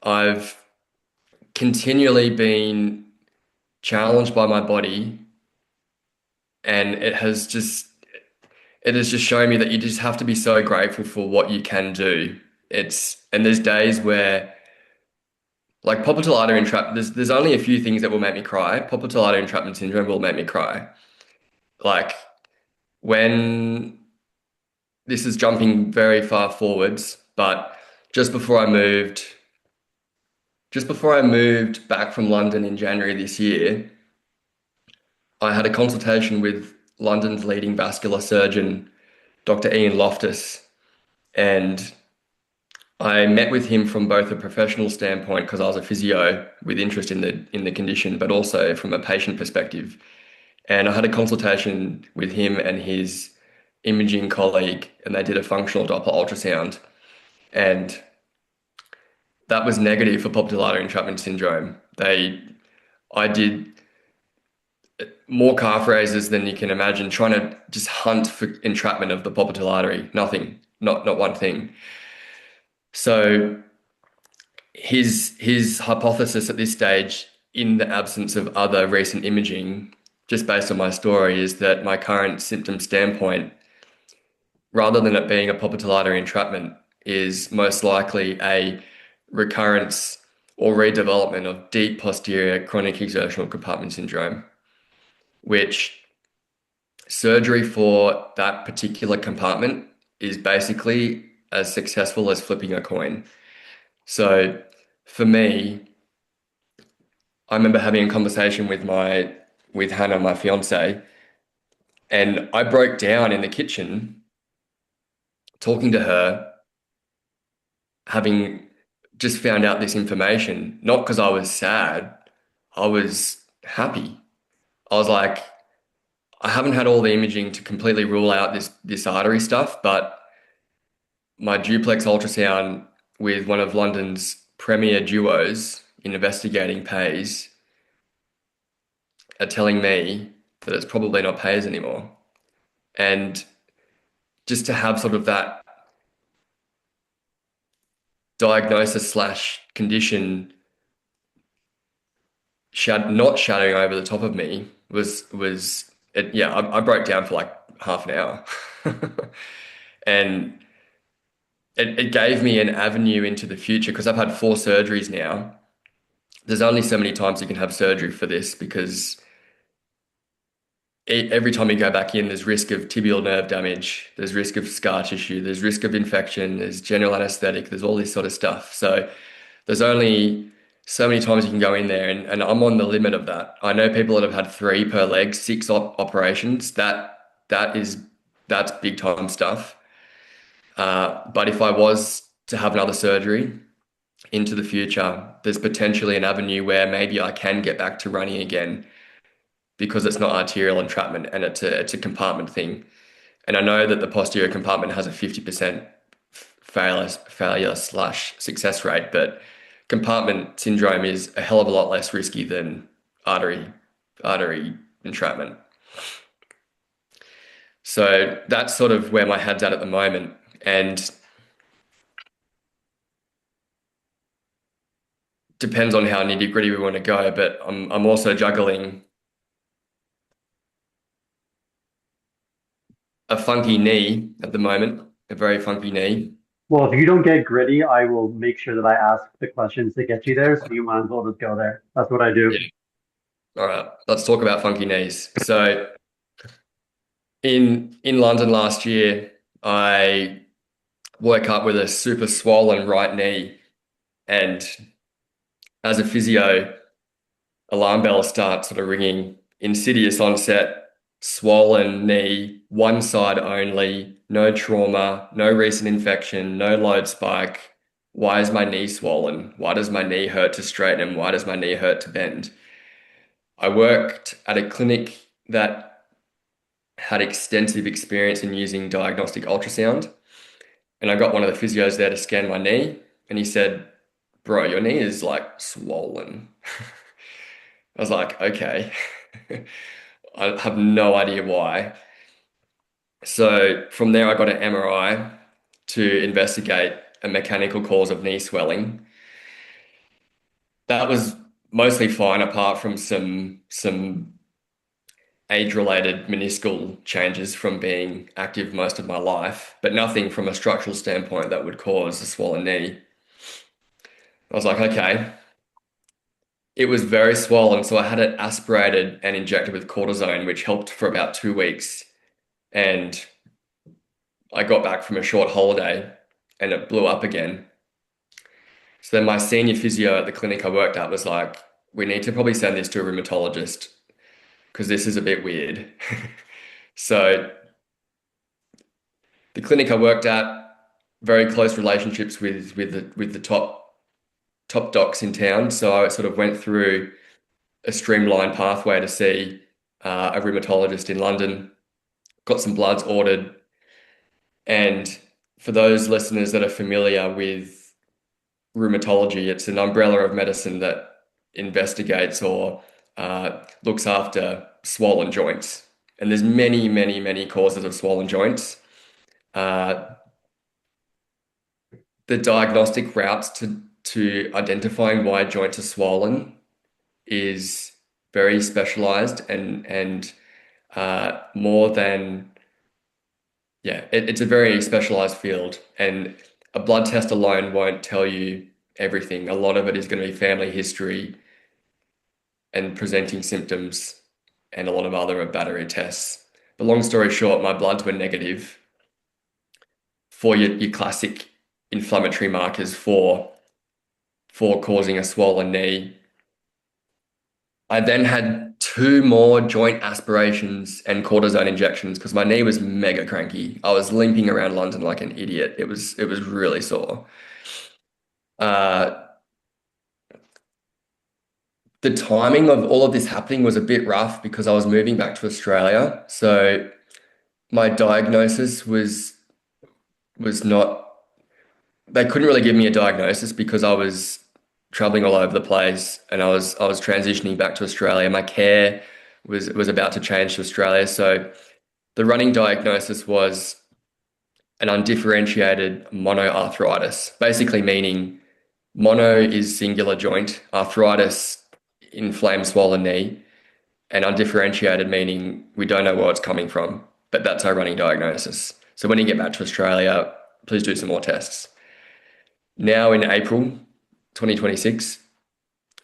I've continually been challenged by my body, and it has just shown me that you just have to be so grateful for what you can do. And there's days where like popliteal artery entrapment, there's only a few things that will make me cry. Popliteal artery entrapment syndrome will make me cry. Like when this is jumping very far forwards, but just before I moved, just before I moved back from London in January this year, I had a consultation with London's leading vascular surgeon, Dr. Ian Loftus, and I met with him from both a professional standpoint because I was a physio with interest in the condition, but also from a patient perspective. And I had a consultation with him and his imaging colleague, and they did a functional Doppler ultrasound, and that was negative for popliteal artery entrapment syndrome. I did more calf raises than you can imagine, trying to just hunt for entrapment of the popliteal artery. Nothing, not one thing. So his hypothesis at this stage, in the absence of other recent imaging, just based on my story, is that my current symptom standpoint, rather than it being a popliteal artery entrapment, is most likely a recurrence or redevelopment of deep posterior chronic exertional compartment syndrome, which surgery for that particular compartment is basically as successful as flipping a coin. So for me, I remember having a conversation with Hannah, my fiance, and I broke down in the kitchen talking to her, having just found out this information, not because I was sad, I was happy. I was like, I haven't had all the imaging to completely rule out this artery stuff, but my duplex ultrasound with one of London's premier duos in investigating PAES are telling me that it's probably not PAES anymore. And just to have sort of that diagnosis slash condition not shadowing over the top of me was it, yeah, I broke down for like half an hour. And it gave me an avenue into the future because I've had 4 surgeries now. There's only so many times you can have surgery for this because every time you go back in, there's risk of tibial nerve damage, there's risk of scar tissue, there's risk of infection, there's general anesthetic, there's all this sort of stuff. So there's only so many times you can go in there, and I'm on the limit of that. I know people that have had 3 per leg, 6 operations. That is that's big time stuff. But if I was to have another surgery into the future, there's potentially an avenue where maybe I can get back to running again because it's not arterial entrapment and it's a compartment thing. And I know that the posterior compartment has a 50% failure slash success rate, but compartment syndrome is a hell of a lot less risky than artery entrapment. So that's sort of where my head's at the moment. And depends on how nitty gritty we want to go, but I'm also juggling a funky knee at the moment, a very funky knee. Well, if you don't get gritty, I will make sure that I ask the questions to get you there. So you might as well just go there. That's what I do. Yeah. All right, let's talk about funky knees. So in London last year, I woke up with a super swollen right knee, and as a physio, alarm bells start sort of ringing. Insidious onset, swollen knee, one side only, no trauma, no recent infection, no load spike. Why is my knee swollen? Why does my knee hurt to straighten? Why does my knee hurt to bend? I worked at a clinic that had extensive experience in using diagnostic ultrasound. And I got one of the physios there to scan my knee. And he said, bro, your knee is like swollen. I was like, okay. I have no idea why. So from there, I got an MRI to investigate a mechanical cause of knee swelling. That was mostly fine, apart from some age-related meniscal changes from being active most of my life, but nothing from a structural standpoint that would cause a swollen knee. I was like, okay. It was very swollen, so I had it aspirated and injected with cortisone, which helped for about 2 weeks. And I got back from a short holiday and it blew up again. So then my senior physio at the clinic I worked at was like, we need to probably send this to a rheumatologist because this is a bit weird. So the clinic I worked at very close relationships with the top docs in town. So I sort of went through a streamlined pathway to see a rheumatologist in London, got some bloods ordered. And for those listeners that are familiar with rheumatology, it's an umbrella of medicine that investigates or looks after swollen joints. And there's many, many, many causes of swollen joints. Uh, the diagnostic routes to identifying why joints are swollen is very specialized and more than it's a very specialized field, and a blood test alone won't tell you everything. A lot of it is going to be family history and presenting symptoms and a lot of other battery tests. But long story short, my bloods were negative for your classic inflammatory markers for causing a swollen knee. I then had two more joint aspirations and cortisone injections because my knee was mega cranky. I was limping around London like an idiot. It was really sore. Uh, the timing of all of this happening was a bit rough because I was moving back to Australia. So my diagnosis was not, they couldn't really give me a diagnosis because I was traveling all over the place and I was transitioning back to Australia. My care was about to change to Australia. So the running diagnosis was an undifferentiated monoarthritis, basically meaning mono is singular joint, arthritis, inflamed swollen knee, and undifferentiated meaning we don't know where it's coming from, but that's our running diagnosis. So when you get back to Australia, please do some more tests. Now in April 2026,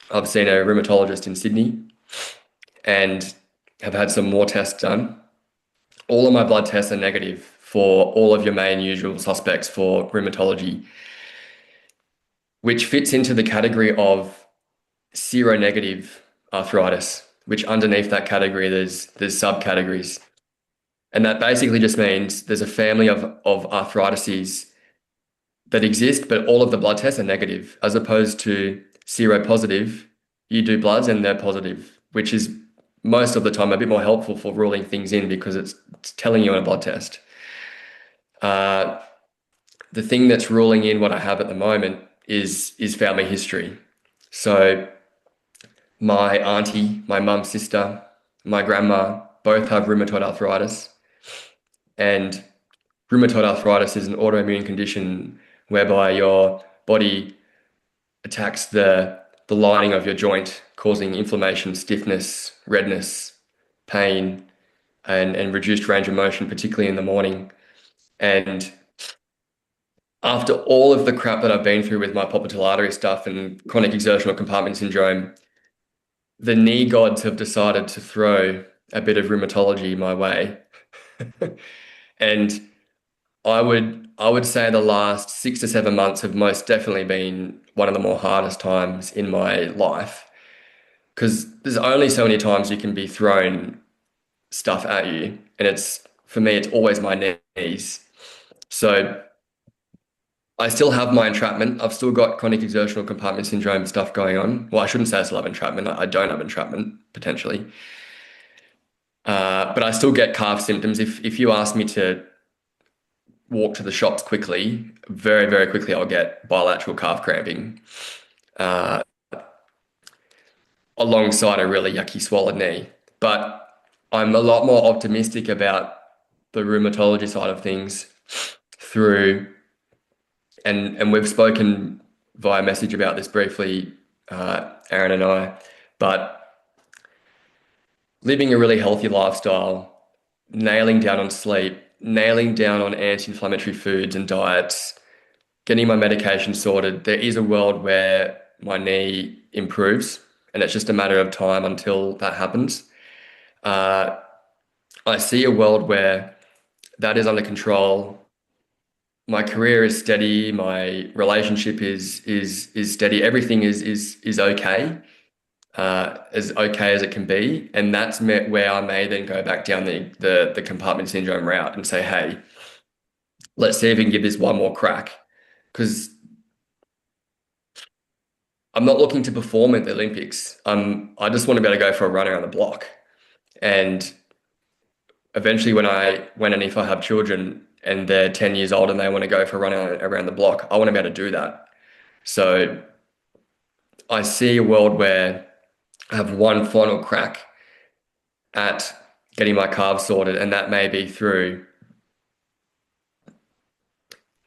I've seen a rheumatologist in Sydney and have had some more tests done. All of my blood tests are negative for all of your main usual suspects for rheumatology, which fits into the category of seronegative arthritis, which underneath that category, there's subcategories. And that basically just means there's a family of arthritises that exist, but all of the blood tests are negative, as opposed to seropositive. You do bloods and they're positive, which is most of the time a bit more helpful for ruling things in because it's telling you on a blood test. The thing that's ruling in what I have at the moment is family history. So my auntie, my mum's sister, my grandma both have rheumatoid arthritis. And rheumatoid arthritis is an autoimmune condition whereby your body attacks the lining of your joint, causing inflammation, stiffness, redness, pain, and reduced range of motion, particularly in the morning. And after all of the crap that I've been through with my popliteal artery stuff and chronic exertional compartment syndrome, the knee gods have decided to throw a bit of rheumatology my way. And I would say the last 6 to 7 months have most definitely been one of the more hardest times in my life because there's only so many times you can be thrown stuff at you, and it's for me it's always my knees. So I still have my entrapment. I've still got chronic exertional compartment syndrome stuff going on. Well, I shouldn't say I still have entrapment. I don't have entrapment potentially, but I still get calf symptoms. If you ask me to walk to the shops quickly, very, very quickly, I'll get bilateral calf cramping uh, alongside a really yucky swollen knee. But I'm a lot more optimistic about the rheumatology side of things through, and we've spoken via message about this briefly, Aaron and I, but living a really healthy lifestyle, nailing down on sleep, nailing down on anti-inflammatory foods and diets, getting my medication sorted, there is a world where my knee improves, and it's just a matter of time until that happens. I see a world where that is under control. My career is steady. My relationship is steady. Everything is okay, as okay as it can be, and that's where I may then go back down the compartment syndrome route and say, hey, let's see if we can give this one more crack. Because I'm not looking to perform at the Olympics. I just want to be able to go for a run around the block. And eventually when and if I have children and they're 10 years old and they want to go for a run around the block, I want to be able to do that. So I see a world where I have one final crack at getting my calves sorted, and that may be through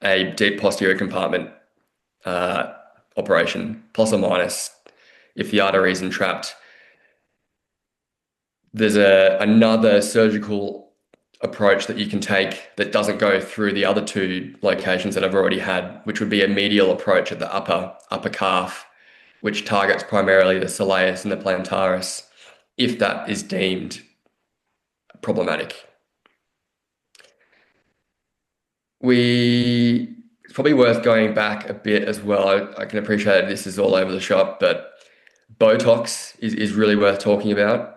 a deep posterior compartment operation, plus or minus. If the artery is entrapped, there's another surgical approach that you can take that doesn't go through the other two locations that I've already had, which would be a medial approach at the upper calf, which targets primarily the soleus and the plantaris, if that is deemed problematic. It's probably worth going back a bit as well. I can appreciate this is all over the shop, but Botox is really worth talking about.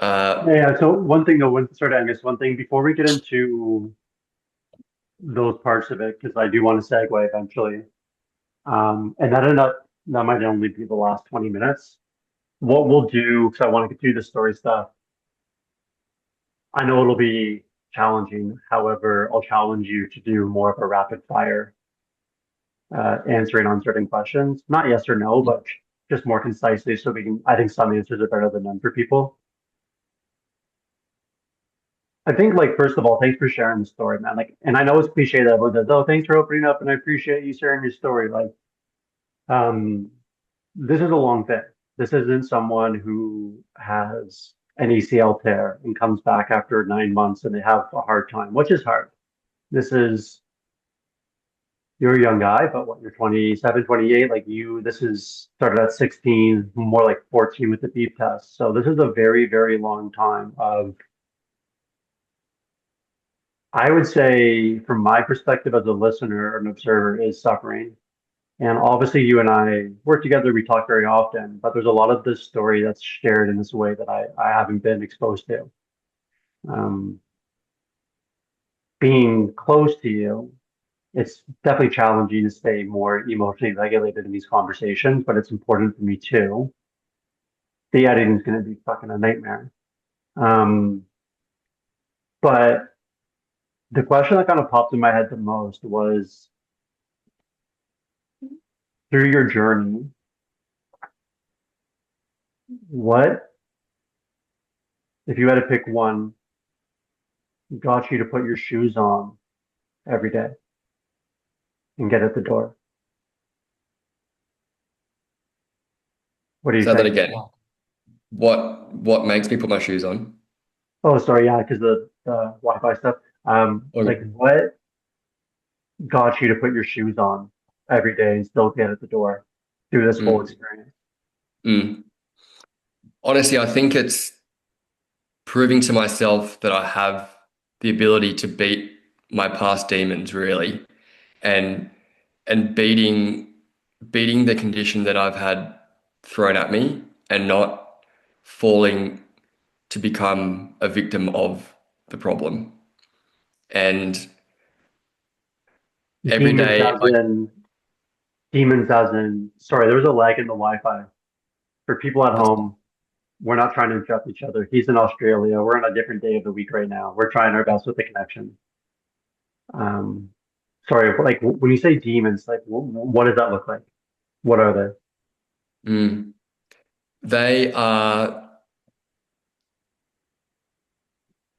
Yeah. So one thing though, sorry, Angus, one thing before we get into those parts of it, because I do want to segue eventually. And that might only be the last 20 minutes. What we'll do, because I want to get through the story stuff, I know it'll be challenging. However, I'll challenge you to do more of a rapid fire answering on certain questions. Not yes or no, but just more concisely so we can, I think some answers are better than none for people. I think like first of all, thanks for sharing the story, man. Like, and I know it's cliche that everyone says, "Oh, thanks for opening up," and I appreciate you sharing your story. Like, um, this is a long thing. This isn't someone who has an ACL tear and comes back after 9 months and they have a hard time, which is hard. This is you're a young guy, but what, you're 27, 28, like this is started at 16, more like 14 with the beep test. So this is a very, very long time of, I would say, from my perspective as a listener or an observer, is suffering. And obviously, you and I work together, we talk very often, but there's a lot of this story that's shared in this way that I haven't been exposed to. Um, Being close to you, it's definitely challenging to stay more emotionally regulated in these conversations, but it's important for me too. The editing is going to be fucking a nightmare. Um, but the question that kind of popped in my head the most was through your journey, what, if you had to pick one, got you to put your shoes on every day and get at the door? What do you Say that think? again. What makes me put my shoes on? Oh, sorry, yeah, because the Wi-Fi stuff. Like Okay. what got you to put your shoes on every day and still get at the door through this whole Mm, experience? mm. Honestly, I think it's proving to myself that I have the ability to beat my past demons, really, and beating the condition that I've had thrown at me and not falling to become a victim of the problem. And every Demons day, as in demons as in sorry, there was a lag in the Wi-Fi. For people at that's home, we're not trying to interrupt each other. He's in Australia. We're on a different day of the week right now. We're trying our best with the connection. Um, Sorry, like when you say demons, like what does that look like? What are they? mm, they are,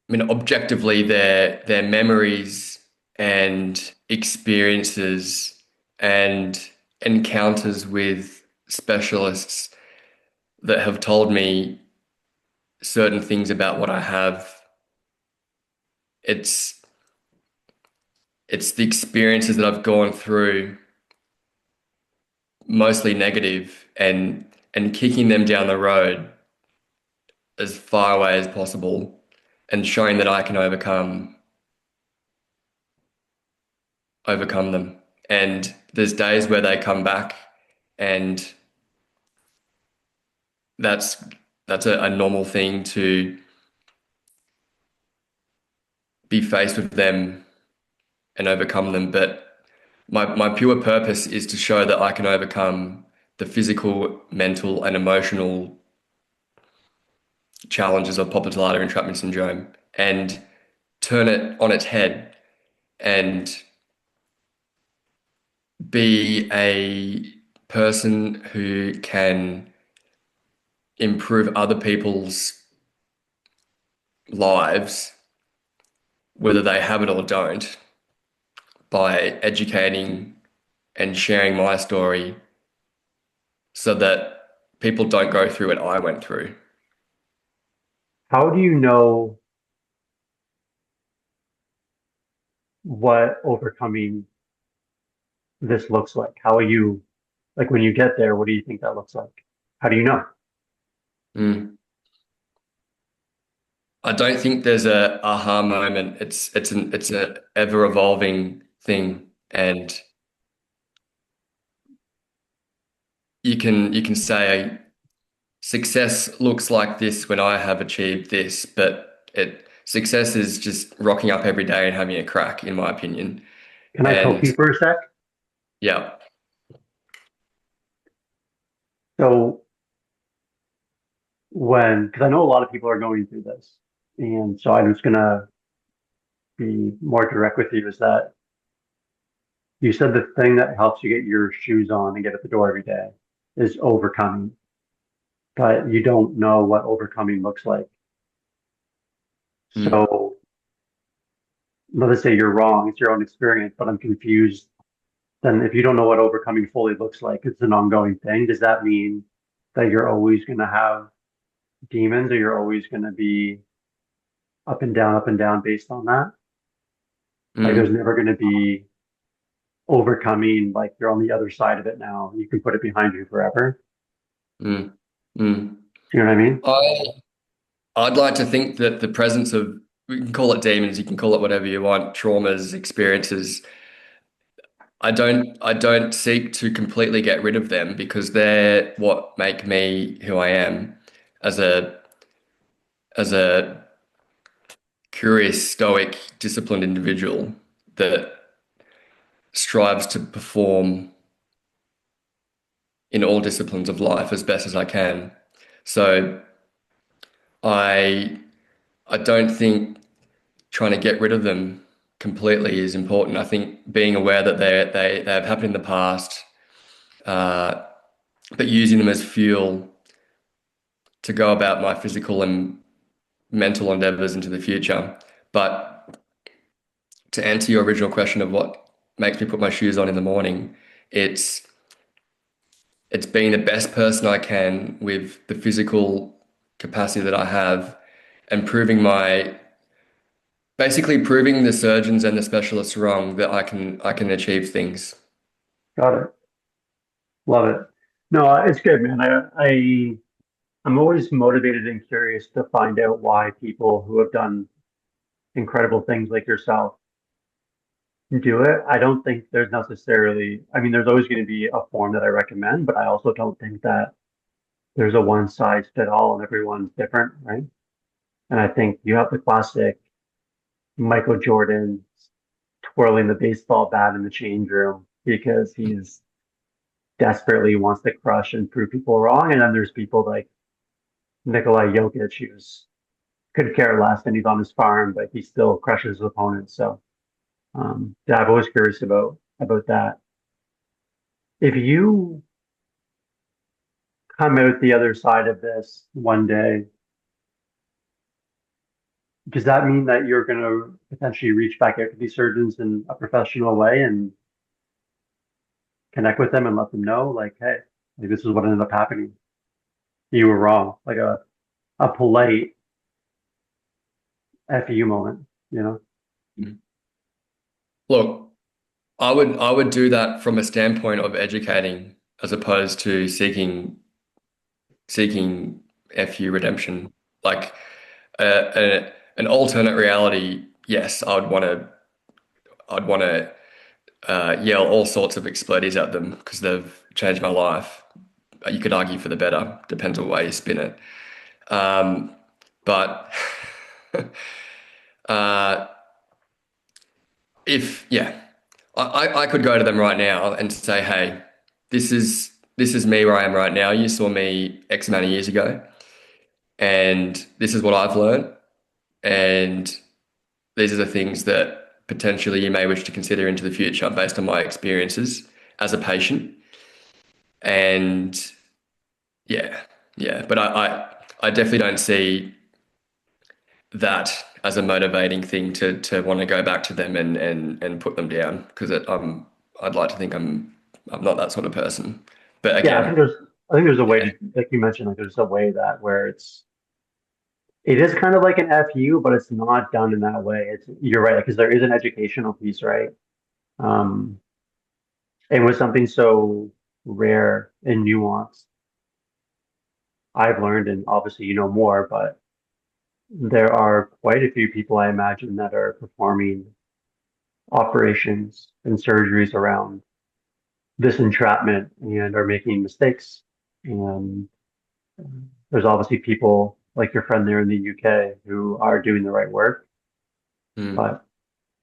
I mean, objectively, their memories and experiences and encounters with specialists that have told me certain things about what I have. It's it's the experiences that I've gone through, mostly negative, and kicking them down the road as far away as possible and showing that I can overcome them. And there's days where they come back, and that's that's a normal thing to be faced with them and overcome them, but my pure purpose is to show that I can overcome the physical, mental, and emotional challenges of popliteal artery entrapment syndrome and turn it on its head and be a person who can improve other people's lives, whether they have it or don't, by educating and sharing my story so that people don't go through what I went through. How do you know what overcoming this looks like? How are you, like when you get there, what do you think that looks like? How do you know? Mm. I don't think there's a aha moment. It's a ever evolving thing, and you can say success looks like this when I have achieved this, but success is just rocking up every day and having a crack, in my opinion. Can I poke you And for a sec? yeah, So because I know a lot of people are going through this, and so I'm just gonna be more direct with you, is that you said the thing that helps you get your shoes on and get at the door every day is overcoming, but you don't know what overcoming looks like. mm, So let's say you're wrong, it's your own experience, but I'm confused. Then if you don't know what overcoming fully looks like, it's an ongoing thing. Does that mean that you're always going to have demons, or you're always going to be up and down based on that? Like there's mm, never going to be overcoming, like you're on the other side of it now. You can put it behind you forever. mm, mm. You know what I mean? I I'd like to think that the presence of, we can call it demons, you can call it whatever you want, traumas, experiences. I don't seek to completely get rid of them because they're what make me who I am as a curious, stoic, disciplined individual that strives to perform in all disciplines of life as best as I can. So I I don't think trying to get rid of them completely is important. I think being aware that they have happened in the past, uh, but using them as fuel to go about my physical and mental endeavors into the future. But to answer your original question of what makes me put my shoes on in the morning, it's it's being the best person I can with the physical capacity that I have and basically proving the surgeons and the specialists wrong that I can achieve things. Got it. Love it. No, it's good, man. I'm always motivated and curious to find out why people who have done incredible things like yourself do it. I don't think there's necessarily, I mean, there's always going to be a form that I recommend, but I also don't think that there's a one size fit all and everyone's different, right? And I think you have the classic Michael Jordan twirling the baseball bat in the change room because he's desperately wants to crush and prove people wrong. And then there's people like Nikolai Jokic, who's could care less and he's on his farm, but he still crushes his opponents. So yeah, I'm always curious about that. If you come out the other side of this one day, does that mean that you're going to potentially reach back out to these surgeons in a professional way and connect with them and let them know, like, hey, like this is what ended up happening. You were wrong, like a polite FU moment, you know? Look, I would do that from a standpoint of educating as opposed to seeking FU redemption. Like an alternate reality, yes, I'd want to yell all sorts of expletives at them because they've changed my life. You could argue for the better, depends on the way you spin it. But uh, if yeah, I could go to them right now and say, hey, this is me where I am right now. You saw me X amount of years ago, and this is what I've learned, and these are the things that potentially you may wish to consider into the future based on my experiences as a patient. And yeah, yeah, but I definitely don't see that as a motivating thing to want to go back to them and put them down because I'd like to think I'm not that sort of person. But Yeah, again, I think there's a way yeah, to, like you mentioned, like there's a way that where it is kind of like an FU, but it's not done in that way. You're right, because there is an educational piece, right? Um, and with something so rare and nuanced, I've learned, and obviously you know more, but there are quite a few people I imagine that are performing operations and surgeries around this entrapment and are making mistakes. And there's obviously people like your friend there in the UK who are doing the right work. mm, But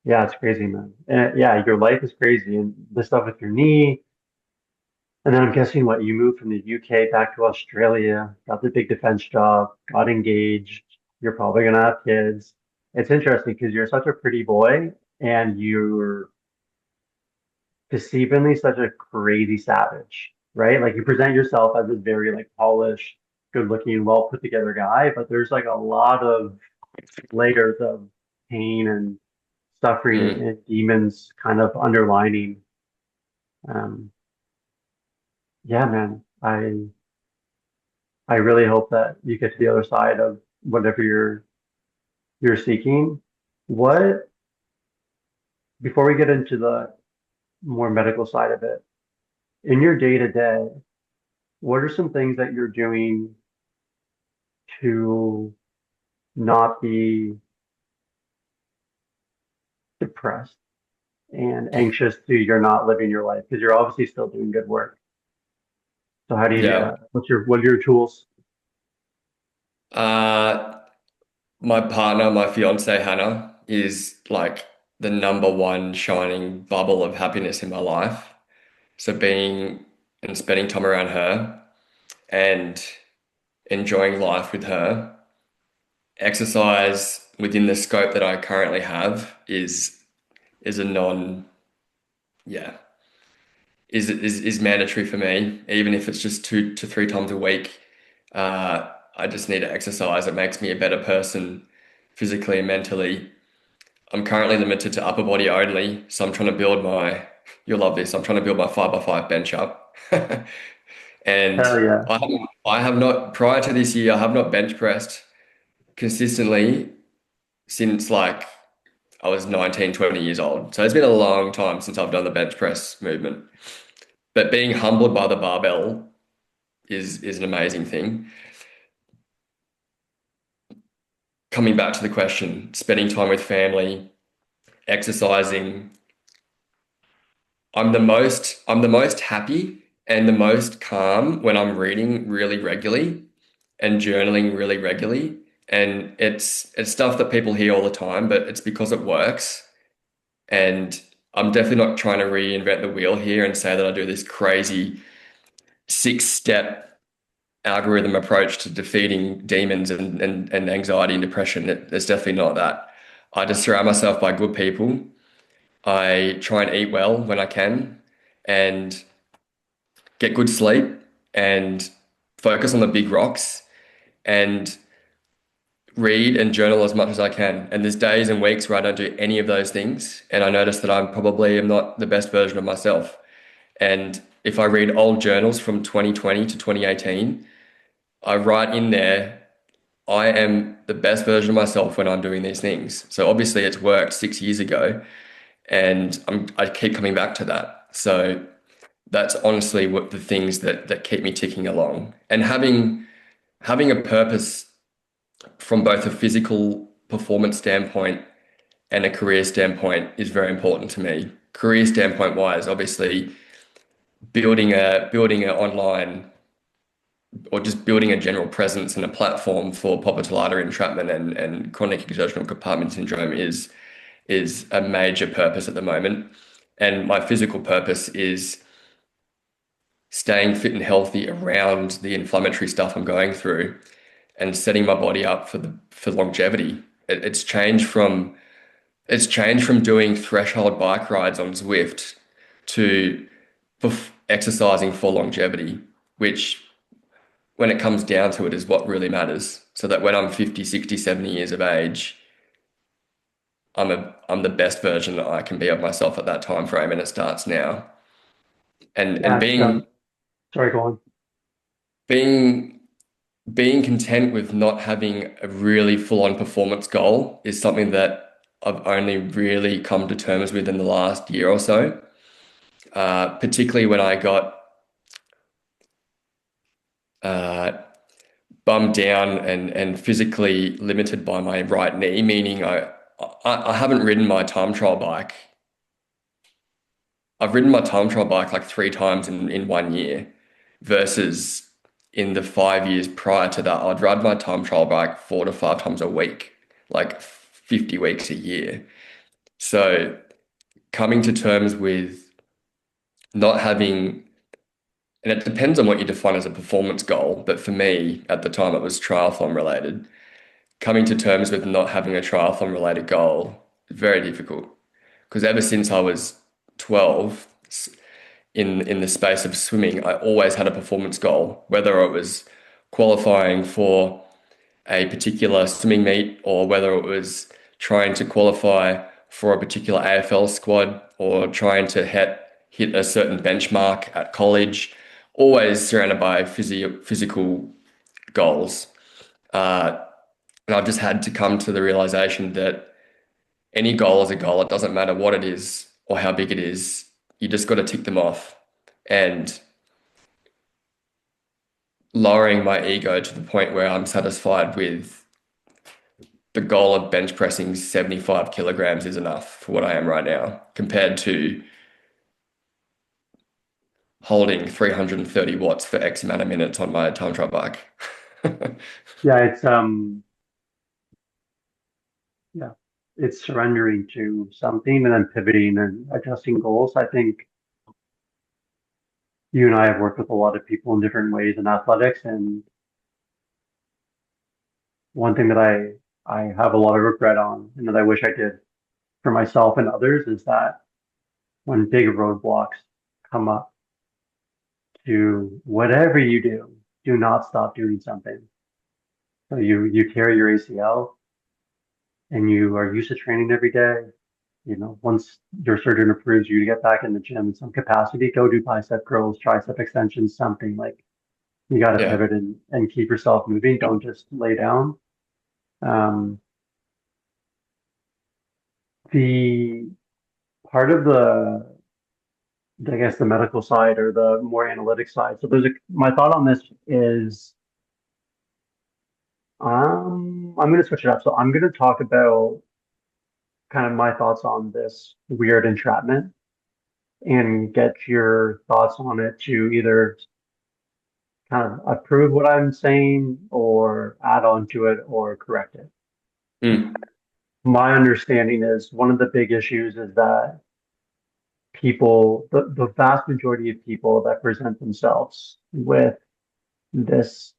yeah, it's crazy, man. And yeah, your life is crazy. And the stuff with your knee, and then I'm guessing what you moved from the UK back to Australia, got the big defense job, got engaged. You're probably gonna have kids. It's interesting because you're such a pretty boy and you're deceivingly such a crazy savage, right? Like you present yourself as a very like polished, good looking, well put together guy, but there's like a lot of layers of pain and suffering mm, and demons kind of underlining. Um, yeah, man, I really hope that you get to the other side of whatever you're seeking. What before we get into the more medical side of it, in your day to day, what are some things that you're doing to not be depressed and anxious to you're not living your life because you're obviously still doing good work. So how do you do yeah. that? What are your tools? Uh, my partner, my fiance Hannah, is like the number one shining bubble of happiness in my life. So being and spending time around her and enjoying life with her, exercise within the scope that I currently have is a non, yeah, is mandatory for me, even if it's just 2 to 3 times a week. I just need to exercise. It makes me a better person physically and mentally. I'm currently limited to upper body only, so I'm trying to build my, you'll love this, I'm trying to build my 5x5 bench up. And Hell yeah. I have not, prior to this year, I have not bench pressed consistently since like I was 19, 20 years old. So it's been a long time since I've done the bench press movement. But being humbled by the barbell is an amazing thing. Coming back to the question, spending time with family, exercising, I'm the most happy and the most calm when I'm reading really regularly and journaling really regularly. And it's stuff that people hear all the time, but it's because it works. And I'm definitely not trying to reinvent the wheel here and say that I do this crazy 6 step algorithm approach to defeating demons and anxiety and depression. It's definitely not that. I just surround myself by good people. I try and eat well when I can and get good sleep and focus on the big rocks and read and journal as much as I can. And there's days and weeks where I don't do any of those things. And I notice that I probably am not the best version of myself. And if I read old journals from 2020 to 2018, I write in there, I am the best version of myself when I'm doing these things. So obviously it's worked 6 years ago and I keep coming back to that. So that's honestly what the things that keep me ticking along. And having a purpose from both a physical performance standpoint and a career standpoint is very important to me. Career standpoint wise, obviously building a online or just building a general presence and a platform for popliteal artery entrapment and chronic exertional compartment syndrome is a major purpose at the moment. And my physical purpose is staying fit and healthy around the inflammatory stuff I'm going through and setting my body up for longevity. It's changed from doing threshold bike rides on Zwift to exercising for longevity, which when it comes down to it is what really matters. So that when I'm 50, 60, 70 years of age, I'm the best version that I can be of myself at that time frame, and it starts now. And Yeah, being sorry, go on. being being content with not having a really full-on performance goal is something that I've only really come to terms with in the last year or so. Particularly when I got uh, bummed down and physically limited by my right knee, meaning I haven't ridden my time trial bike. I've ridden my time trial bike like 3 times in 1 year, versus in the 5 years prior to that, I'd ride my time trial bike 4 to 5 times a week, like 50 weeks a year. So coming to terms with not having, and it depends on what you define as a performance goal, but for me at the time it was triathlon related. Coming to terms with not having a triathlon related goal is very difficult, because ever since I was 12, in the space of swimming, I always had a performance goal, whether it was qualifying for a particular swimming meet or whether it was trying to qualify for a particular AFL squad or trying to hit a certain benchmark at college, always surrounded by physical goals. Uh, and I've just had to come to the realization that any goal is a goal. It doesn't matter what it is or how big it is. You just got to tick them off. And lowering my ego to the point where I'm satisfied with the goal of bench pressing 75 kilograms is enough for what I am right now, compared to holding 330 watts for X amount of minutes on my time trial bike. Yeah, yeah, it's surrendering to something and then pivoting and adjusting goals. I think you and I have worked with a lot of people in different ways in athletics, and one thing that I have a lot of regret on, and that I wish I did for myself and others, is that when big roadblocks come up to whatever you do not stop doing something. So you tear your ACL and you are used to training every day. You know, once your surgeon approves you to get back in the gym in some capacity, go do bicep curls, tricep extensions, something. Like, you got to Yeah. pivot and keep yourself moving. Don't just lay down. Um, the part of I guess the medical side or the more analytic side. So my thought on this is, I'm going to switch it up. So I'm going to talk about kind of my thoughts on this weird entrapment and get your thoughts on it to either kind of approve what I'm saying or add on to it or correct it. Mm. My understanding is one of the big issues is that the vast majority of people that present themselves with this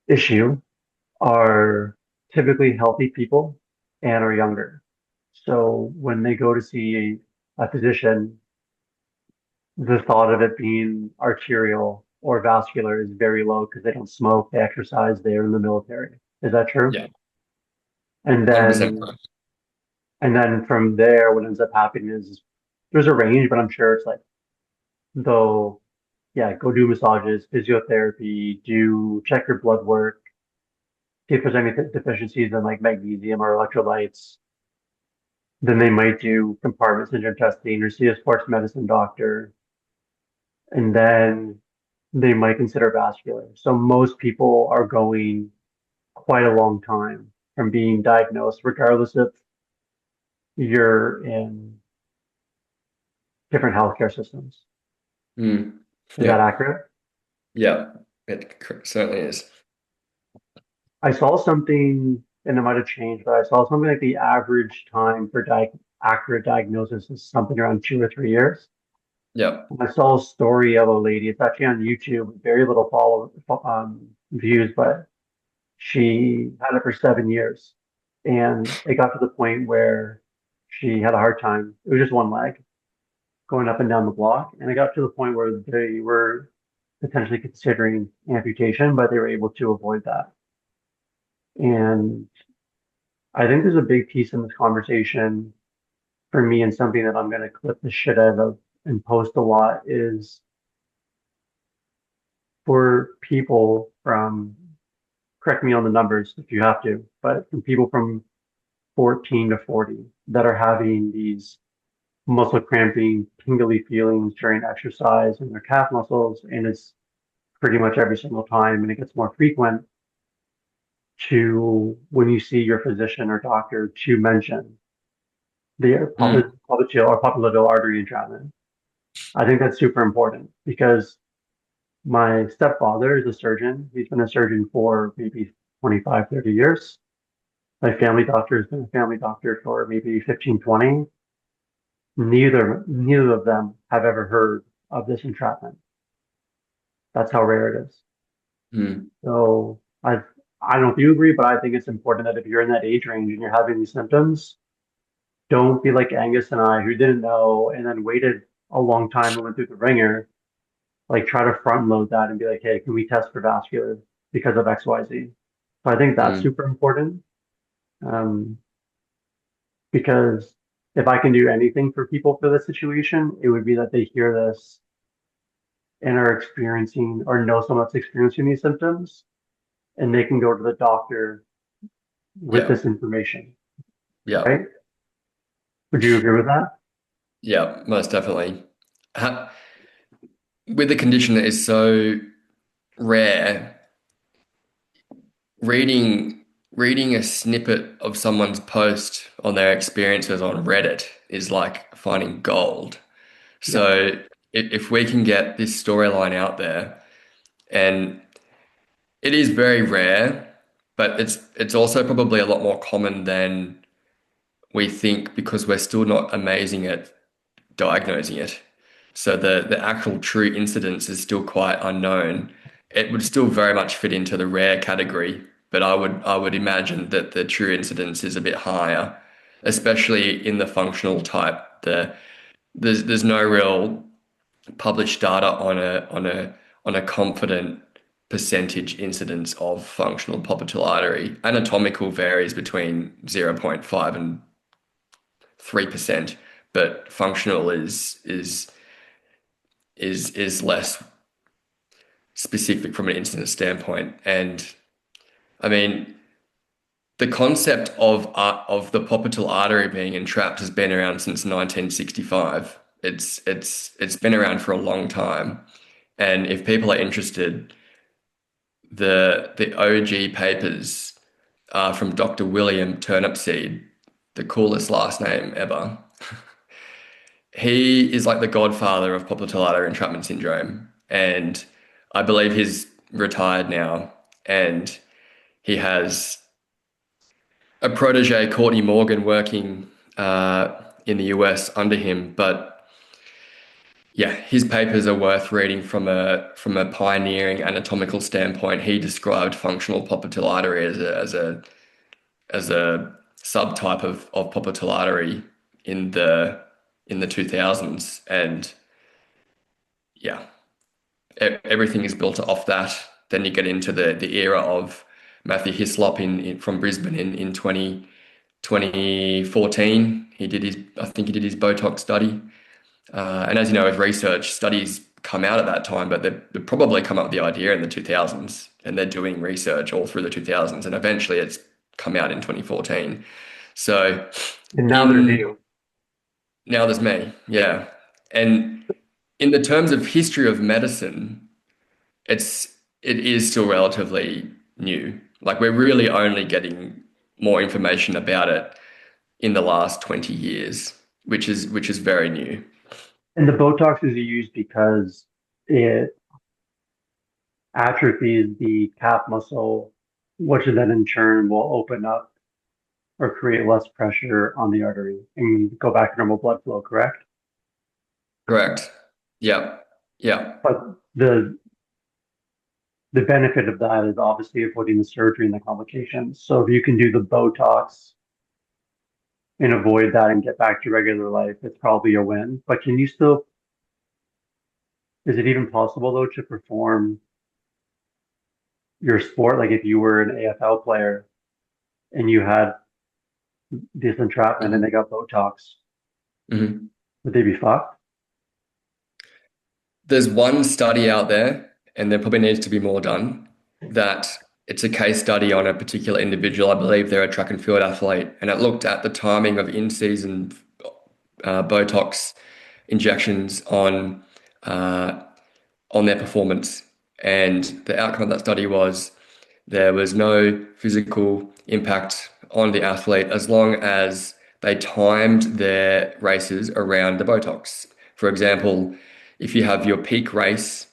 issue are typically healthy people and are younger. So when they go to see a physician, the thought of it being arterial or vascular is very low because they don't smoke, they exercise, they're in the military. Is that true? Yeah. And 100%. then and then from there, what ends up happening is there's a range, but I'm sure it's like they'll, yeah, go do massages, physiotherapy, do check your blood work, see if there's any deficiencies in like magnesium or electrolytes. Then they might do compartment syndrome testing or see a sports medicine doctor, and then they might consider vascular. So most people are going quite a long time from being diagnosed, regardless if you're in different healthcare systems. Mm. Is that Yeah. accurate? Yeah. It certainly is. I saw something. and it might have changed, but I saw something like the average time for accurate diagnosis is something around 2 or 3 years. Yep. And I saw a story of a lady. It's actually on YouTube, very little views, but she had it for 7 years, and it got to the point where she had a hard time. It was just one leg going up and down the block, and it got to the point where they were potentially considering amputation, but they were able to avoid that. And I think there's a big piece in this conversation for me, and something that I'm going to clip the shit out of and post a lot, is for people from, correct me on the numbers if you have to, but from people from 14 to 40 that are having these muscle cramping, tingly feelings during exercise in their calf muscles, and it's pretty much every single time, and it gets more frequent, to when you see your physician or doctor to mention the Mm. popliteal or popliteal artery entrapment. I think that's super important because my stepfather is a surgeon. He's been a surgeon for maybe 25, 30 years. My family doctor has been a family doctor for maybe 15, 20. Neither of them have ever heard of this entrapment. That's how rare it is. Mm. So I don't know if you agree, but I think it's important that if you're in that age range and you're having these symptoms, don't be like Angus and I, who didn't know and then waited a long time and went through the ringer. Like, try to front load that and be like, hey, can we test for vascular because of XYZ? So I think that's Mm. super important. Um, because if I can do anything for people for this situation, it would be that they hear this and are experiencing or know someone that's experiencing these symptoms, and they can go to the doctor with Yeah. this information, Yeah. right? Would you agree with that? Yeah. Most definitely. Ha- with a condition that is so rare, reading a snippet of someone's post on their experiences on Reddit is like finding gold. Yeah. So if we can get this storyline out there, and it is very rare, but it's also probably a lot more common than we think because we're still not amazing at diagnosing it. So the actual true incidence is still quite unknown. It would still very much fit into the rare category, but I would imagine that the true incidence is a bit higher, especially in the functional type. There's no real published data on a confident percentage incidence of functional popliteal artery. Anatomical varies between 0.5 and 3%, but functional is less specific from an incidence standpoint. And I mean, the concept of the popliteal artery being entrapped has been around since 1965. It's been around for a long time. And if people are interested, the OG papers are from Dr. William Turnipseed, the coolest last name ever. He is like the godfather of popliteal artery entrapment syndrome, and I believe he's retired now, and he has a protege, Courtney Morgan, working in the US under him. But yeah, his papers are worth reading from a pioneering anatomical standpoint. He described functional popliteal artery as a subtype of popliteal artery in the 2000s, and yeah, everything is built off that. Then you get into the era of Matthew Hislop from Brisbane in 2014. I think he did his Botox study. And as you know, with research, studies come out at that time, but they probably come up with the idea in the 2000s, and they're doing research all through the 2000s, and eventually it's come out in 2014. So And now there's in you. now there's me, yeah. And in the terms of history of medicine, it is still relatively new. Like we're really only getting more information about it in the last 20 years, which is very new. And the Botox is used because it atrophies the calf muscle, which then in turn will open up or create less pressure on the artery and go back to normal blood flow, correct? Correct. Yeah. Yeah. But the benefit of that is obviously avoiding the surgery and the complications. So if you can do the Botox and avoid that and get back to regular life, it's probably a win. But can you still, is it even possible though to perform your sport? Like if you were an AFL player and you had this entrapment and Mhm. they got Botox, Mhm. would they be fucked? There's one study out there, and there probably needs to be more done, that it's a case study on a particular individual. I believe they're a track and field athlete, and it looked at the timing of in-season Botox injections uh, on their performance. And the outcome of that study was there was no physical impact on the athlete as long as they timed their races around the Botox. For example, if you have your peak race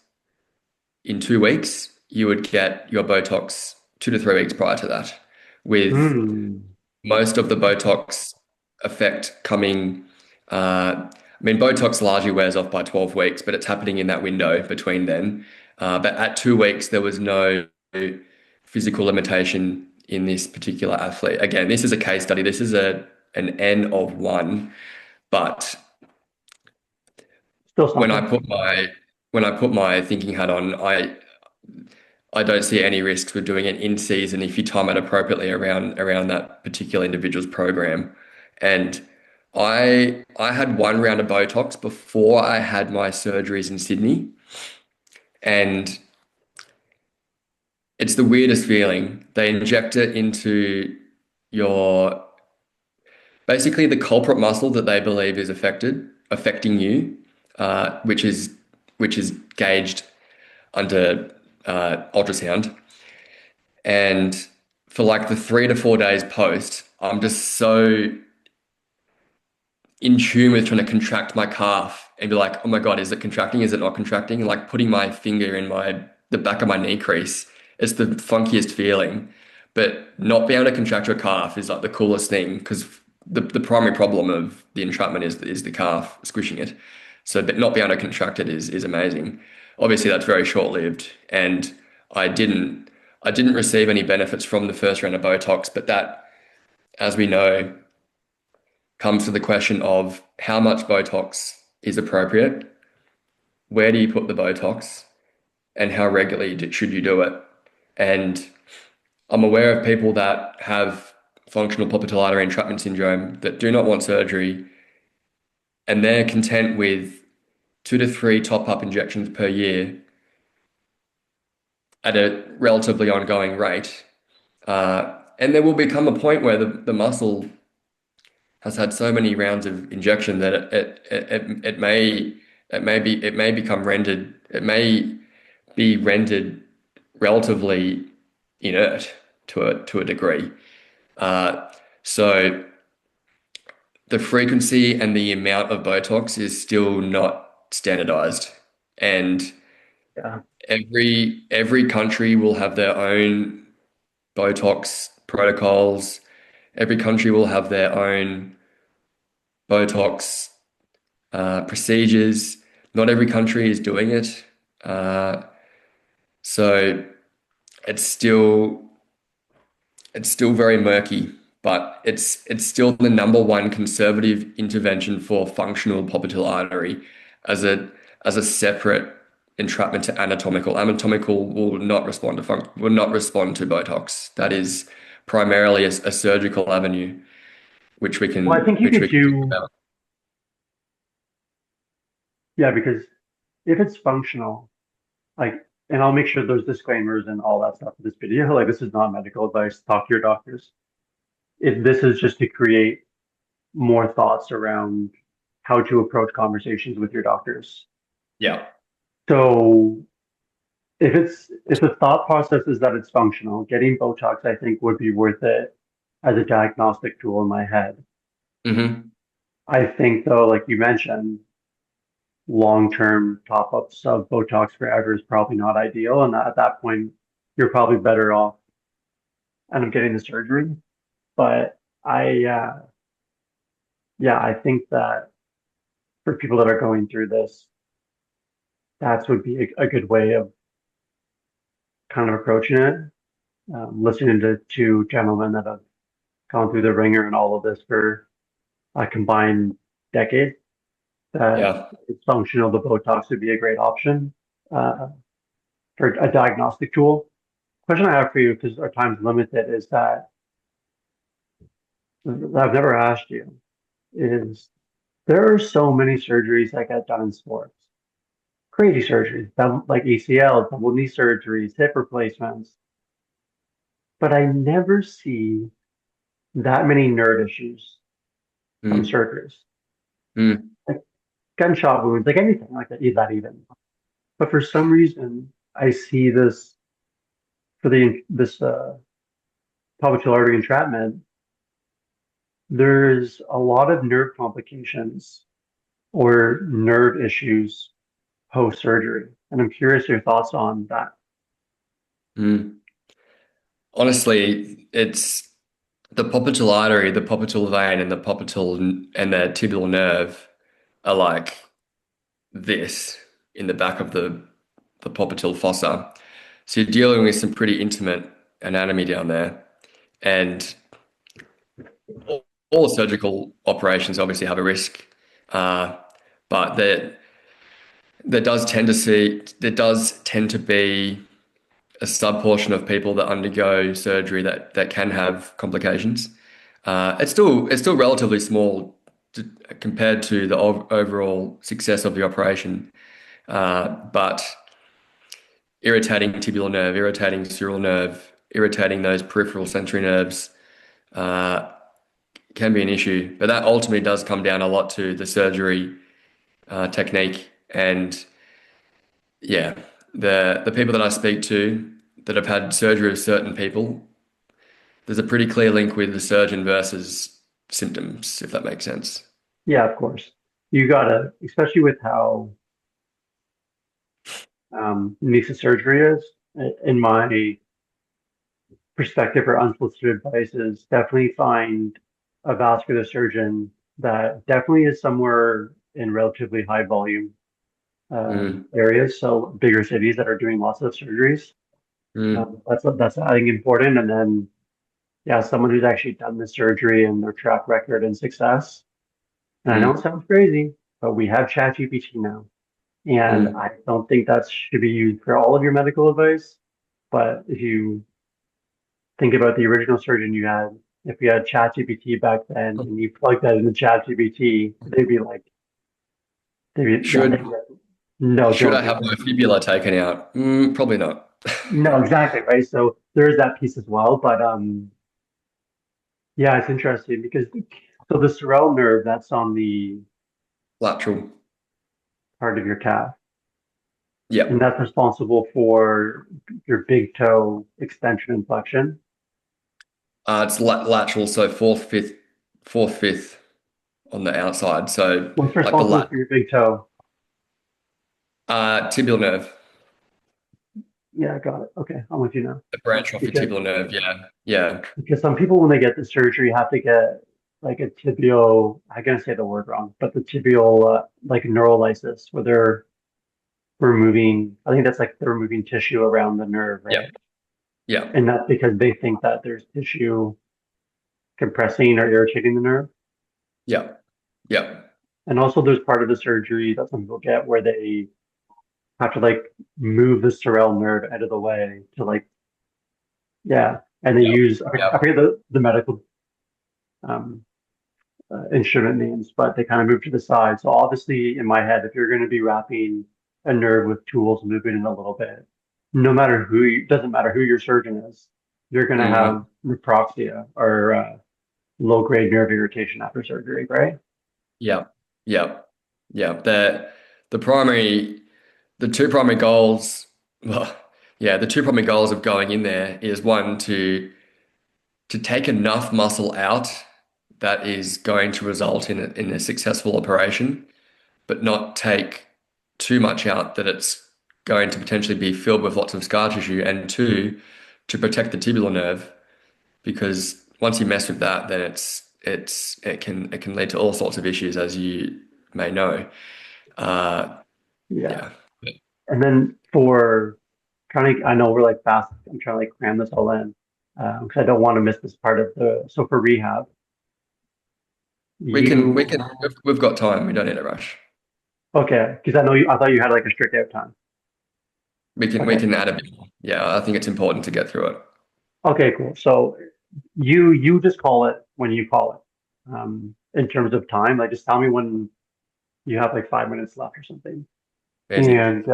in 2 weeks, you would get your Botox 2 to 3 weeks prior to that, with Hmm. most of the Botox effect coming. I mean, Botox largely wears off by 12 weeks, but it's happening in that window between then. But at 2 weeks, there was no physical limitation in this particular athlete. Again, this is a case study. This is an N of one, but Still when I something. put my when I put my thinking hat on, I don't see any risks with doing it in season if you time it appropriately around that particular individual's program. And I had one round of Botox before I had my surgeries in Sydney, and it's the weirdest feeling. They inject it into your basically the culprit muscle that they believe is affecting you, which is gauged under ultrasound. And for like the 3 to 4 days post, I'm just so in tune with trying to contract my calf and be like, oh my God, is it contracting? Is it not contracting? And like putting my finger in the back of my knee crease. It's the funkiest feeling. But not being able to contract your calf is like the coolest thing because the primary problem of the entrapment is the calf squishing it. So but not being able to contract it is amazing. Obviously that's very short-lived. And I didn't I didn't receive any benefits from the first round of Botox, but that, as we know, comes to the question of how much Botox is appropriate, where do you put the Botox, and how regularly should you do it? And I'm aware of people that have functional popliteal artery entrapment syndrome that do not want surgery, and they're content with 2 to 3 top-up injections per year at a relatively ongoing rate. And there will become a point where the muscle has had so many rounds of injection that it may become rendered it may be rendered relatively inert to a degree. So the frequency and the amount of Botox is still not standardized, and Yeah. every country will have their own Botox protocols. Every country will have their own Botox procedures. Not every country is doing it. Uh, so it's still it's still very murky, but it's still the number one conservative intervention for functional popliteal artery as a separate entrapment to anatomical. Anatomical will not respond to will not respond to Botox. That is primarily a surgical avenue, Well, I think you which could we can talk do, about. yeah, because if it's functional, like, and I'll make sure there's disclaimers and all that stuff in this video. Like, this is not medical advice. Talk to your doctors. If this is just to create more thoughts around how to approach conversations with your doctors. Yeah. So if the thought process is that it's functional, getting Botox, I think, would be worth it as a diagnostic tool in my head. Hmm. I think though, like you mentioned, long-term top-ups of Botox forever is probably not ideal. And at that point, you're probably better off end up getting the surgery. But I yeah, I think that for people that are going through this, that would be a good way of kind of approaching it. Listening to two gentlemen that have gone through the ringer and all of this for a combined decade, that Yeah. functional the Botox would be a great option uh, for a diagnostic tool. Question I have for you, because our time's limited, is that I've never asked you is there are so many surgeries that get done in sports. Crazy surgeries, like ACL, double knee surgeries, hip replacements, but I never see that many nerve issues from Mm, surgeries. mm, Like gunshot wounds, like anything like that, even. But for some reason, I see this for this popliteal artery entrapment. There's a lot of nerve complications or nerve issues post surgery, and I'm curious your thoughts on that. mm. Honestly, it's the popliteal artery, the popliteal vein, and and the tibial nerve are like this in the back of the popliteal fossa. So you're dealing with some pretty intimate anatomy down there, and all surgical operations obviously have a risk, uh, but there does tend to be a sub portion of people that undergo surgery that can have complications. It's still relatively small compared to the overall success of the operation, but irritating tibial nerve, irritating sural nerve, irritating those peripheral sensory nerves uh, can be an issue. But that ultimately does come down a lot to the surgery technique. And yeah, the people that I speak to that have had surgery of certain people, there's a pretty clear link with the surgeon versus symptoms, if that makes sense. Yeah, of course. You gotta, especially with how invasive surgery is, in my perspective or unsolicited advice, is definitely find a vascular surgeon that definitely is somewhere in relatively high volume Mm, areas, so bigger cities that are doing lots of surgeries. mm, That's I think important. And then yeah, someone who's actually done the surgery and their track record and success. And I know it mm, sounds crazy, but we have ChatGPT now. And mm. I don't think that should be used for all of your medical advice. But if you think about the original surgeon you had, if you had ChatGPT back then and you plug that into ChatGPT, they'd be Should like, no, should don't I do have that. my fibula taken out? Probably not. No, exactly, right? So there is that piece as well. But yeah, it's interesting because so the surral nerve, that's on the Lateral. part of your calf, and Yep. that's responsible for your big toe extension and flexion. It's lateral, so fourth, fifth on the outside. So What's like the responsible for your big toe? tibial nerve, Yeah, got it. Okay, I'm with you now. the branch off the Because tibial nerve. Yeah, yeah. because some people when they get the surgery have to get like a tibial, I'm gonna say the word wrong, but the tibial like neurolysis where they're removing, I think that's like they're removing tissue around the nerve, Yeah, right? yeah, And that's because they think that there's tissue compressing or irritating the nerve. yeah, yeah, And also there's part of the surgery that some people get where they have to like move the surral nerve out of the way to like, yeah. And they yeah, use, I yeah. forget the medical um, instrument names, but they kind of move to the side. So obviously in my head, if you're going to be wrapping a nerve with tools, moving it a little bit, no matter doesn't matter who your surgeon is, you're going to Mm, have nephroxia or low grade nerve irritation after surgery, right? yeah, yeah, yeah. The primary, the two primary goals. Well, yeah, the two primary goals of going in there is one to take enough muscle out that is going to result in a successful operation, but not take too much out that it's going to potentially be filled with lots of scar tissue. And two, to protect the tibial nerve, because once you mess with that, then it can lead to all sorts of issues, as you may know. Uh, Yeah. yeah, And then for I know we're like fast. I'm trying to like cram this all in because I don't want to miss this part of the. So for rehab, we can you we've got time. We don't need to rush. okay? Because I know you. I thought you had like a strict out time. We Okay. can add a bit more. Yeah, I think it's important to get through it. Okay. Cool. So you just call it when you call it. In terms of time, like just tell me when you have like 5 minutes left or something. Easy. And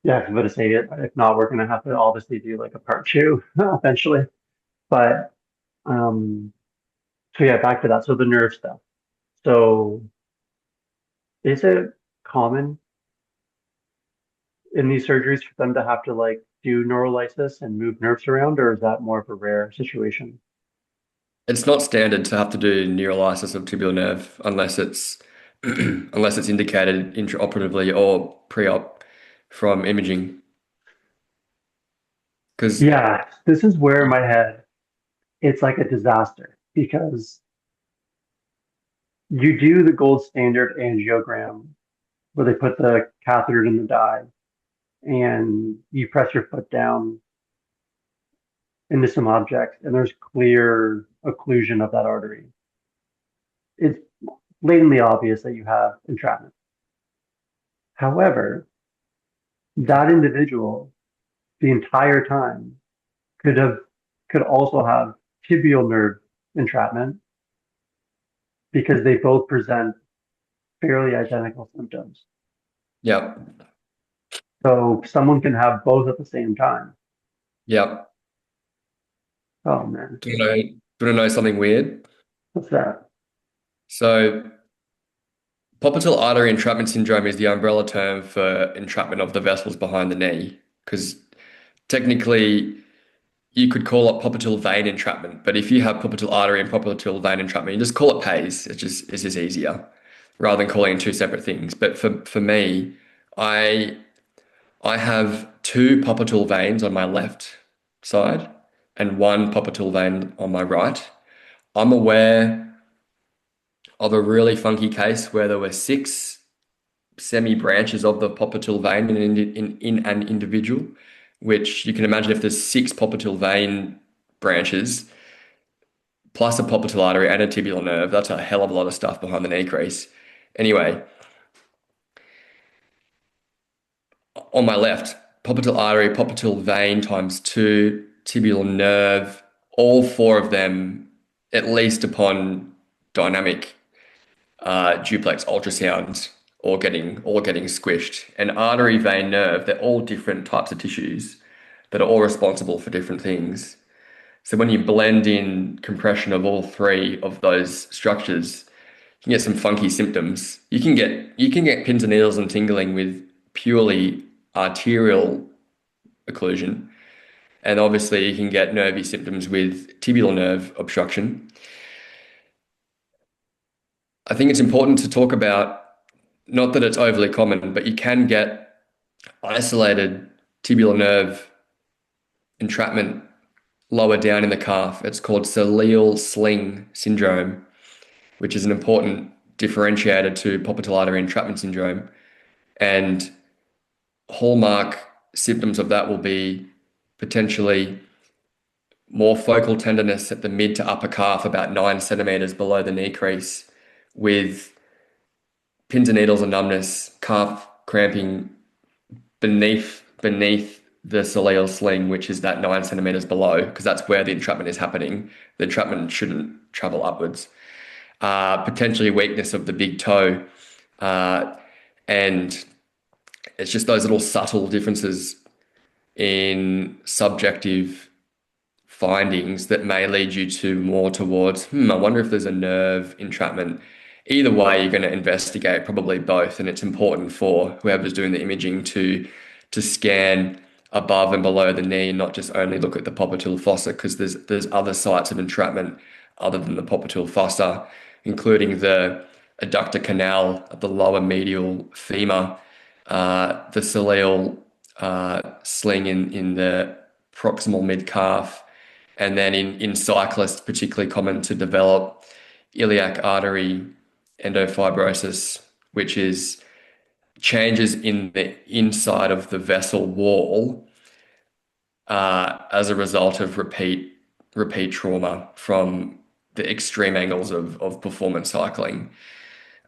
yeah, I'm going to say it. If not, we're going to have to obviously do like a part two eventually. But um, so yeah, back to that. So the nerve stuff. So is it common in these surgeries for them to have to like do neurolysis and move nerves around, or is that more of a rare situation? It's not standard to have to do neurolysis of tibial nerve unless it's unless it's indicated intraoperatively or pre-op from imaging. Because Yeah, this is where in my head it's like a disaster because you do the gold standard angiogram where they put the catheter in the dye and you press your foot down into some object and there's clear occlusion of that artery. It's blatantly obvious that you have entrapment. However, that individual the entire time could have could also have tibial nerve entrapment because they both present fairly identical symptoms. yeah, So someone can have both at the same time. yeah. Oh man, Do you want to know something weird? what's that? So popliteal artery entrapment syndrome is the umbrella term for entrapment of the vessels behind the knee. Because technically, you could call it popliteal vein entrapment, but if you have popliteal artery and popliteal vein entrapment, you just call it PAES. It's just easier rather than calling it two separate things. But for me, I I have two popliteal veins on my left side and one popliteal vein on my right. I'm aware of a really funky case where there were six semi-branches of the popliteal vein in an individual, which you can imagine if there's six popliteal vein branches plus a popliteal artery and a tibial nerve, that's a hell of a lot of stuff behind the knee crease. Anyway, on my left, popliteal artery, popliteal vein times two, tibial nerve, all four of them, at least upon dynamic duplex ultrasound or getting squished. And artery, vein, nerve, they're all different types of tissues that are all responsible for different things. So when you blend in compression of all three of those structures, you can get some funky symptoms. You can get pins and needles and tingling with purely arterial occlusion. And obviously you can get nervy symptoms with tibial nerve obstruction. I think it's important to talk about, not that it's overly common, but you can get isolated tibial nerve entrapment lower down in the calf. It's called cilial sling syndrome, which is an important differentiator to popliteal artery entrapment syndrome. And hallmark symptoms of that will be potentially more focal tenderness at the mid to upper calf, about 9 centimeters below the knee crease, with pins and needles and numbness, calf cramping beneath the soleal sling, which is that 9 centimeters below, because that's where the entrapment is happening. The entrapment shouldn't travel upwards. Potentially weakness of the big toe, uh, and it's just those little subtle differences in subjective findings that may lead you to more towards, I wonder if there's a nerve entrapment. Either way, you're going to investigate probably both, and it's important for whoever's doing the imaging to scan above and below the knee, not just only look at the popliteal fossa, because there's other sites of entrapment other than the popliteal fossa, including the adductor canal at the lower medial femur, the soleal sling in the proximal mid calf, And then in cyclists, particularly common to develop iliac artery endofibrosis, which is changes in the inside of the vessel wall as a result of repeat trauma from the extreme angles of performance cycling.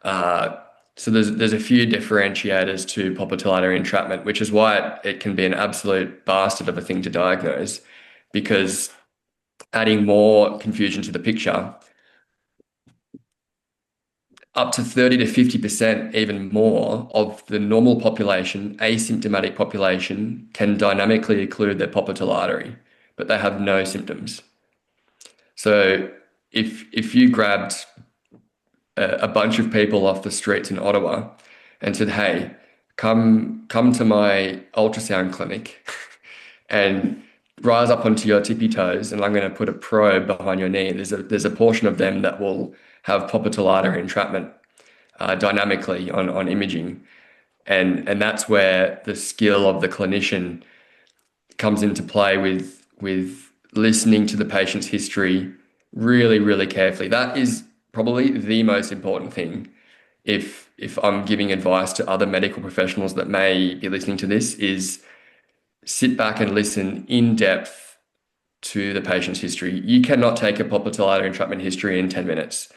So there's a few differentiators to popliteal artery entrapment, which is why it can be an absolute bastard of a thing to diagnose, because adding more confusion to the picture, up to 30 to 50%, even more, of the normal population, asymptomatic population, can dynamically occlude their popliteal artery, but they have no symptoms. So if you grabbed a bunch of people off the streets in Ottawa and said, "Hey, come to my ultrasound clinic and rise up onto your tippy toes, and I'm going to put a probe behind your knee." There's a portion of them that will have popliteal artery entrapment dynamically on imaging, and that's where the skill of the clinician comes into play with listening to the patient's history really, really carefully. That is probably the most important thing. If I'm giving advice to other medical professionals that may be listening to this, is sit back and listen in depth to the patient's history. You cannot take a popliteal artery entrapment history in 10 minutes.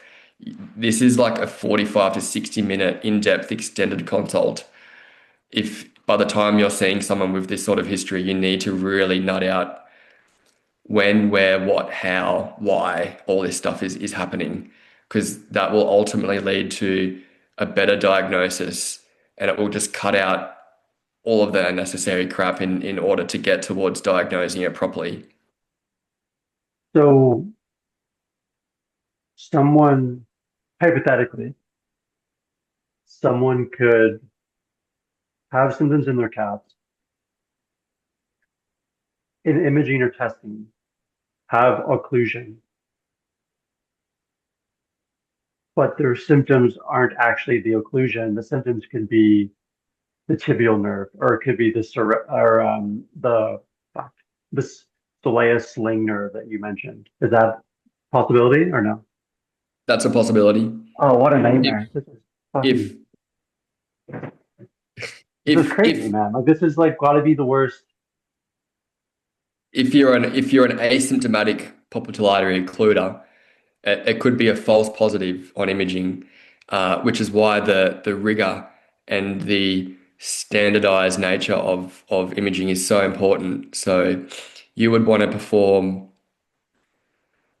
This is like a 45 to 60-minute in-depth extended consult. If by the time you're seeing someone with this sort of history, you need to really nut out when, where, what, how, why all this stuff is happening, because that will ultimately lead to a better diagnosis, and it will just cut out all of the unnecessary crap in order to get towards diagnosing it properly. So someone, hypothetically, someone could have symptoms in their calves, in imaging or testing, have occlusion, but their symptoms aren't actually the occlusion. The symptoms could be the tibial nerve, or it could be the soleus sling nerve that you mentioned. Is that a possibility or no? That's a possibility. Oh, what a If nightmare! This is if fucking. This is if crazy, if man. Like this is like got to be the worst. if you're an asymptomatic popliteal artery occluder, it could be a false positive on imaging, which is why the rigor and the standardized nature of imaging is so important. So you would want to perform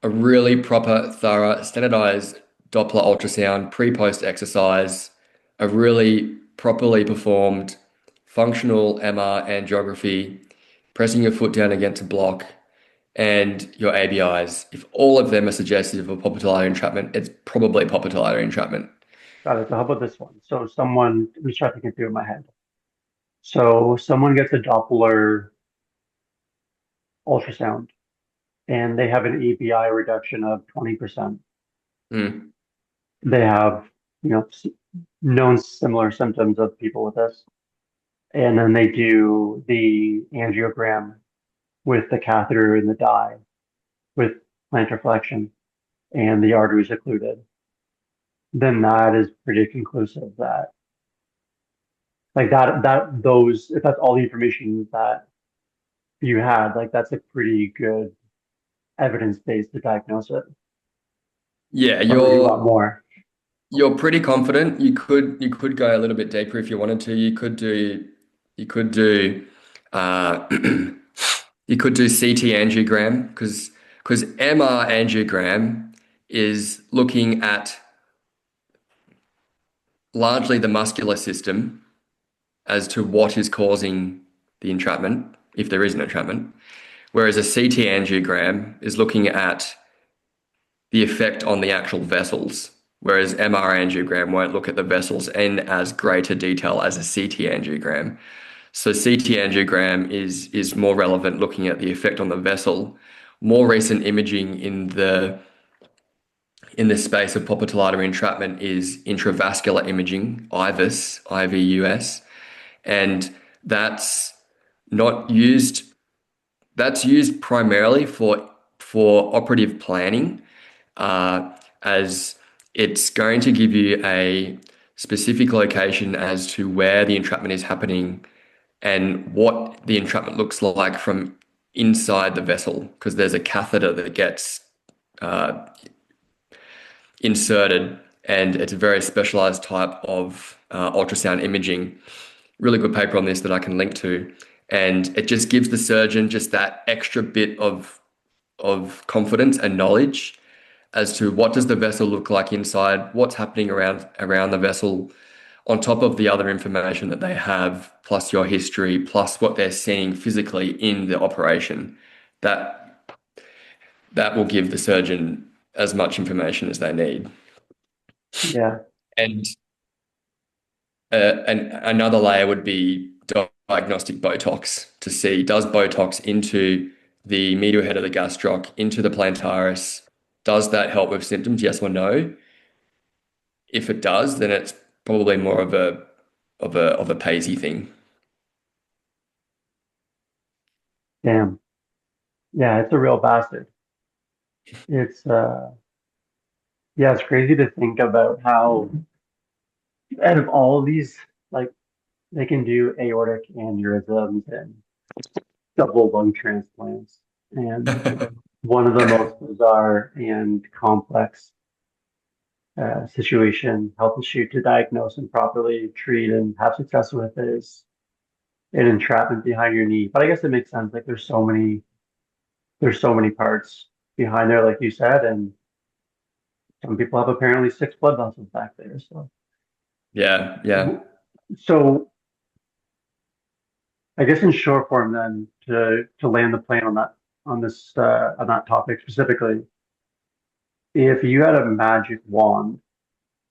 a really proper, thorough, standardized Doppler ultrasound pre-post exercise, a really properly performed functional MR angiography, pressing your foot down against a block, and your ABIs. If all of them are suggestive of popliteal artery entrapment, it's probably popliteal artery entrapment. Got it. So how about this one? So someone, let me try thinking through in my head. So someone gets a Doppler ultrasound and they have an ABI reduction of 20%. Mm. They have, known similar symptoms of people with this. And then they do the angiogram with the catheter in the dye with plantar flexion and the arteries occluded. Then that is pretty conclusive that like those, if that's all the information that you had, like that's a pretty good evidence base to diagnose it. Yeah, Or you want more. you're pretty confident. You could go a little bit deeper if you wanted to. You could do uh, you could do CT angiogram, because MR angiogram is looking at largely the muscular system as to what is causing the entrapment, if there is an entrapment, whereas a CT angiogram is looking at the effect on the actual vessels, whereas MR angiogram won't look at the vessels in as greater detail as a CT angiogram. So CT angiogram is more relevant, looking at the effect on the vessel. More recent imaging in the space of popliteal artery entrapment is intravascular imaging, IVUS, IVUS, and that's not used. That's used primarily for for operative planning, as it's going to give you a specific location as to where the entrapment is happening and what the entrapment looks like from inside the vessel, because there's a catheter that gets inserted, and it's a very specialized type of ultrasound imaging. Really good paper on this that I can link to, and it just gives the surgeon just that extra bit of confidence and knowledge as to what does the vessel look like inside, what's happening around the vessel, on top of the other information that they have, plus your history, plus what they're seeing physically in the operation. That that will give the surgeon as much information as they need. Yeah. And and another layer would be diagnostic Botox to see, does Botox into the medial head of the gastroc, into the plantaris, does that help with symptoms? Yes or no? If it does, then it's probably more of a PAES thing. Damn. Yeah, it's a real bastard. It's yeah, it's crazy to think about how out of all of these, like they can do aortic aneurysms and double lung transplants. And one of the most bizarre and complex health issue to diagnose and properly treat and have success with is an entrapment behind your knee. But I guess it makes sense. Like there's so many parts behind there, like you said, and some people have apparently six blood vessels back there. So, Yeah, yeah. so I guess in short form, then to land the plane on that topic specifically, if you had a magic wand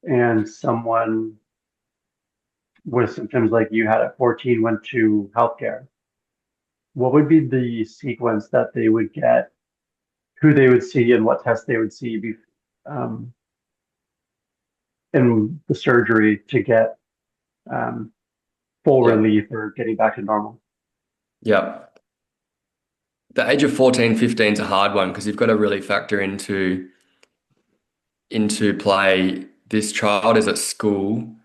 and someone with symptoms like you had at 14 went to healthcare, what would be the sequence that they would get, who they would see, and what tests they would see um, in the surgery to get um, full Yeah, relief or getting back to normal? yeah. The age of 14, 15 is a hard one because you've got to really factor into play. This child is at school.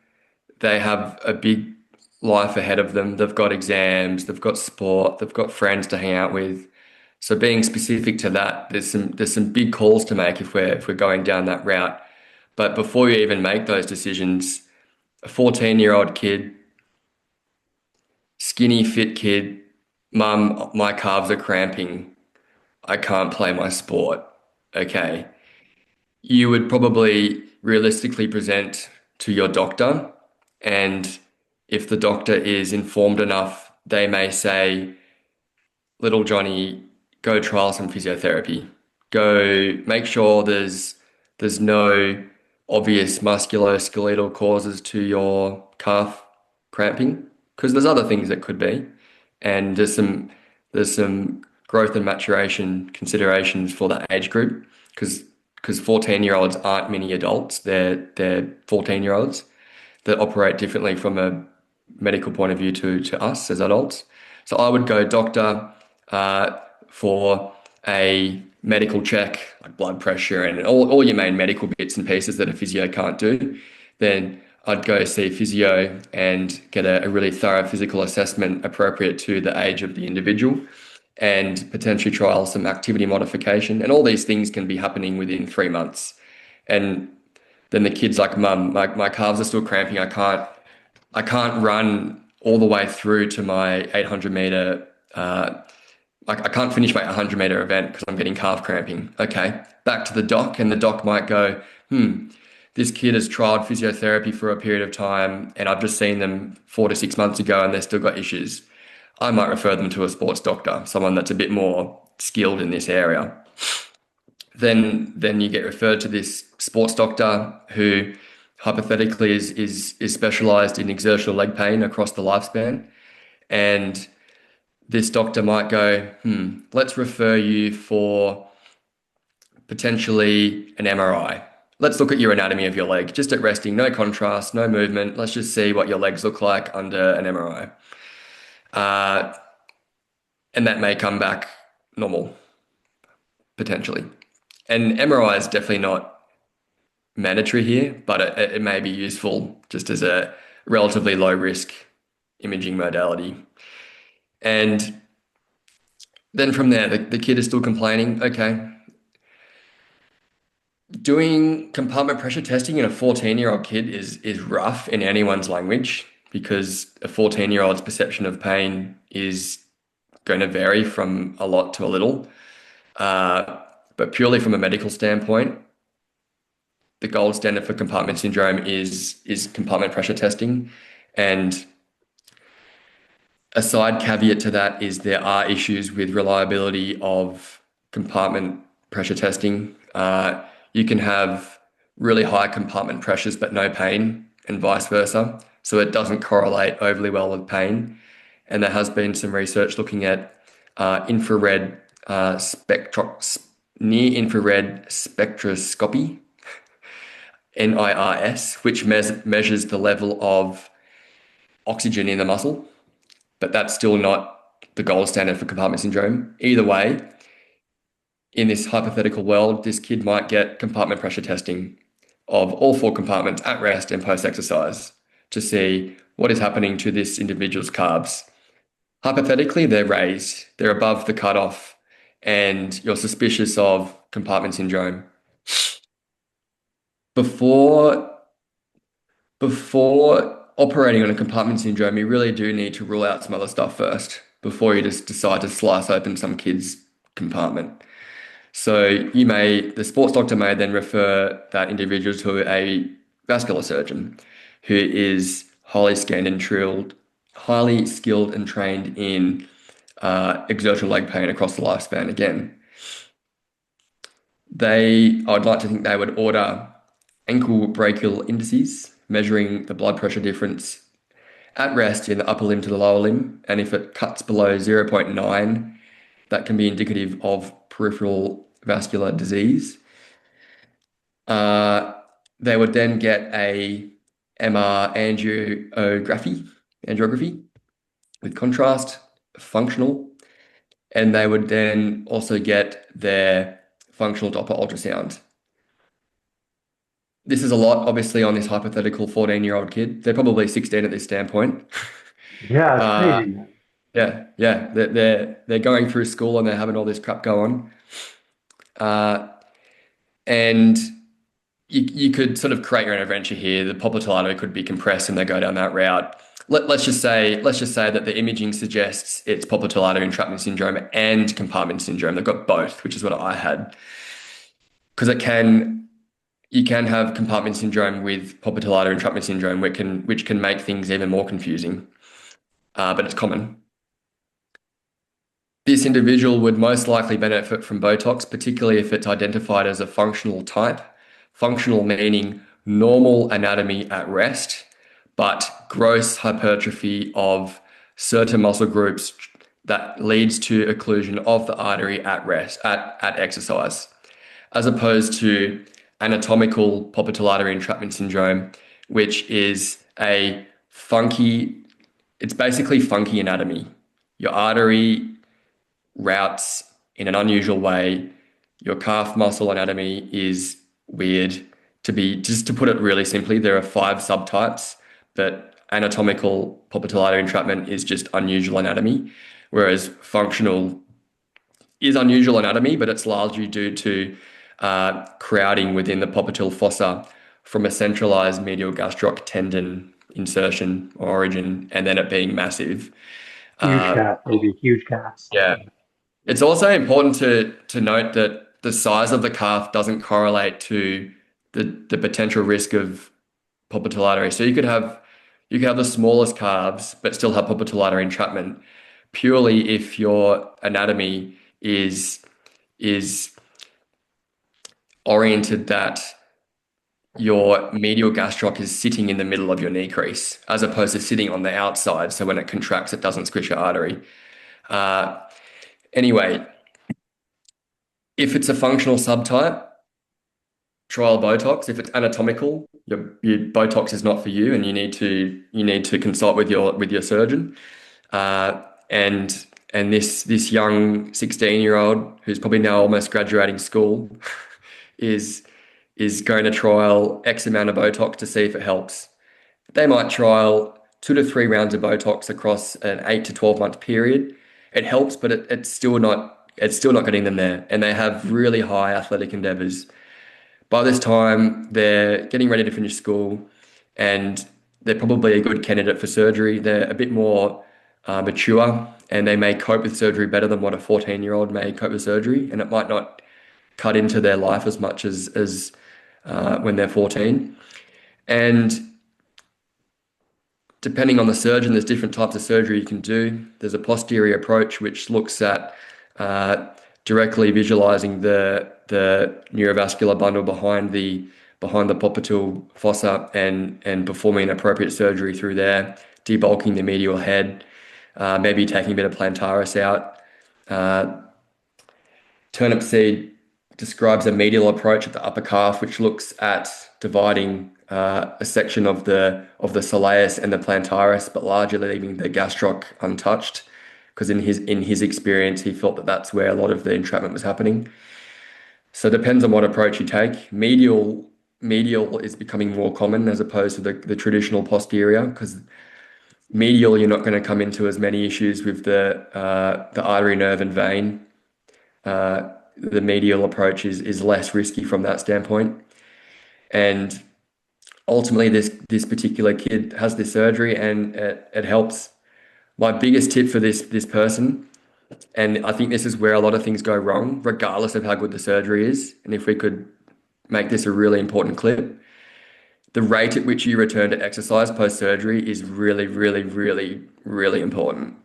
They have a big life ahead of them. They've got exams, they've got sport, they've got friends to hang out with. So being specific to that, there's some big calls to make if we're going down that route. But before you even make those decisions, a 14-year-old kid, skinny, fit kid, mum, my calves are cramping. I can't play my sport. Okay. You would probably realistically present to your doctor, and if the doctor is informed enough, they may say, little Johnny, go trial some physiotherapy. Go make sure there's no obvious musculoskeletal causes to your calf cramping, because there's other things that could be, and there's some growth and maturation considerations for that age group, because 14-year-olds aren't mini adults. They're 14-year-olds that operate differently from a medical point of view to us as adults. So I would go doctor for a medical check, like blood pressure and all your main medical bits and pieces that a physio can't do. Then I'd go see a physio and get a really thorough physical assessment appropriate to the age of the individual, and potentially trial some activity modification. And all these things can be happening within 3 months. And then the kid's like, Mum, my calves are still cramping. I can't run all the way through to my 800 meter. I can't finish my 100-meter event because I'm getting calf cramping. Okay, back to the doc, and the doc might go, this kid has tried physiotherapy for a period of time, and I've just seen them 4 to 6 months ago, and they've still got issues. I might refer them to a sports doctor, someone that's a bit more skilled in this area. Then you get referred to this sports doctor who hypothetically is specialized in exertional leg pain across the lifespan. And this doctor might go, let's refer you for potentially an MRI. Let's look at your anatomy of your leg, just at resting, no contrast, no movement. Let's just see what your legs look like under an MRI. And that may come back normal. potentially. And MRI is definitely not mandatory here, but it may be useful just as a relatively low risk imaging modality. And then from there, the kid is still complaining. Okay, doing compartment pressure testing in a 14-year-old kid is rough in anyone's language because a 14-year-old's perception of pain is going to vary from a lot to a little. But purely from a medical standpoint, the gold standard for compartment syndrome is compartment pressure testing. And a side caveat to that is there are issues with reliability of compartment pressure testing. You can have really high compartment pressures but no pain, and vice versa. So it doesn't correlate overly well with pain. And there has been some research looking at infrared near infrared spectroscopy, NIRS, which measures the level of oxygen in the muscle, but that's still not the gold standard for compartment syndrome. Either way, in this hypothetical world, this kid might get compartment pressure testing of all 4 compartments at rest and post-exercise to see what is happening to this individual's carbs. Hypothetically, they're raised, they're above the cutoff, and you're suspicious of compartment syndrome. Before operating on a compartment syndrome, you really do need to rule out some other stuff first before you just decide to slice open some kid's compartment. So the sports doctor may then refer that individual to a vascular surgeon who is highly skilled and trained in exertional leg pain across the lifespan again. I'd like to think they would order ankle brachial indices, measuring the blood pressure difference at rest in the upper limb to the lower limb. And if it cuts below 0.9, that can be indicative of peripheral vascular disease. They would then get a MR angiography with contrast, functional, and they would then also get their functional Doppler ultrasound. This is a lot, obviously, on this hypothetical 14-year-old kid. They're probably 16 at this standpoint. Yeah, it's crazy, man. Yeah. They're going through school and they're having all this crap go on. And you could sort of create your own adventure here. The popliteal artery could be compressed and they go down that route. Let's just say that the imaging suggests it's popliteal artery entrapment syndrome and compartment syndrome. They've got both, which is what I had. Because you can have compartment syndrome with popliteal artery entrapment syndrome, which can make things even more confusing. But it's common. This individual would most likely benefit from Botox, particularly if it's identified as a functional type. Functional meaning normal anatomy at rest, but gross hypertrophy of certain muscle groups that leads to occlusion of the artery at rest, at exercise, as opposed to anatomical popliteal artery entrapment syndrome, which is it's basically funky anatomy. Your artery routes in an unusual way. Your calf muscle anatomy is weird. Just to put it really simply, there are 5 subtypes, but anatomical popliteal artery entrapment is just unusual anatomy, whereas functional is unusual anatomy, but it's largely due to crowding within the popliteal fossa from a centralized medial gastroc tendon insertion or origin, and then it being massive. Huge calf, maybe huge calves. Yeah. It's also important to note that the size of the calf doesn't correlate to the potential risk of popliteal artery. So you could have the smallest calves but still have popliteal artery entrapment purely if your anatomy is oriented that your medial gastroc is sitting in the middle of your knee crease as opposed to sitting on the outside. So when it contracts, it doesn't squish your artery. Anyway, if it's a functional subtype, trial Botox. If it's anatomical, your Botox is not for you, and you need to consult with your surgeon. And And this young 16-year-old who's probably now almost graduating school is is going to trial X amount of Botox to see if it helps. They might trial 2 to 3 rounds of Botox across an 8 to 12 month period. It helps, but it's still not getting them there. And they have really high athletic endeavors. By this time, they're getting ready to finish school and they're probably a good candidate for surgery. They're a bit more mature and they may cope with surgery better than what a 14-year-old may cope with surgery. And it might not cut into their life as much as when they're 14. And depending on the surgeon, there's different types of surgery you can do. There's a posterior approach, which looks at uh, directly visualizing the neurovascular bundle behind the popliteal fossa and performing appropriate surgery through there, debulking the medial head, maybe taking a bit of plantaris out. Uh, Turnip seed describes a medial approach at the upper calf, which looks at dividing a section of the soleus and the plantaris, but largely leaving the gastroc untouched, because in his experience, he felt that that's where a lot of the entrapment was happening. So it depends on what approach you take. Medial is becoming more common as opposed to the traditional posterior, because medial you're not going to come into as many issues with the artery, nerve, and vein. The medial approach is less risky from that standpoint. And ultimately, this particular kid has this surgery, and it helps. My biggest tip for this person, and I think this is where a lot of things go wrong, regardless of how good the surgery is, and if we could make this a really important clip, the rate at which you return to exercise post-surgery is really, really, really, really important.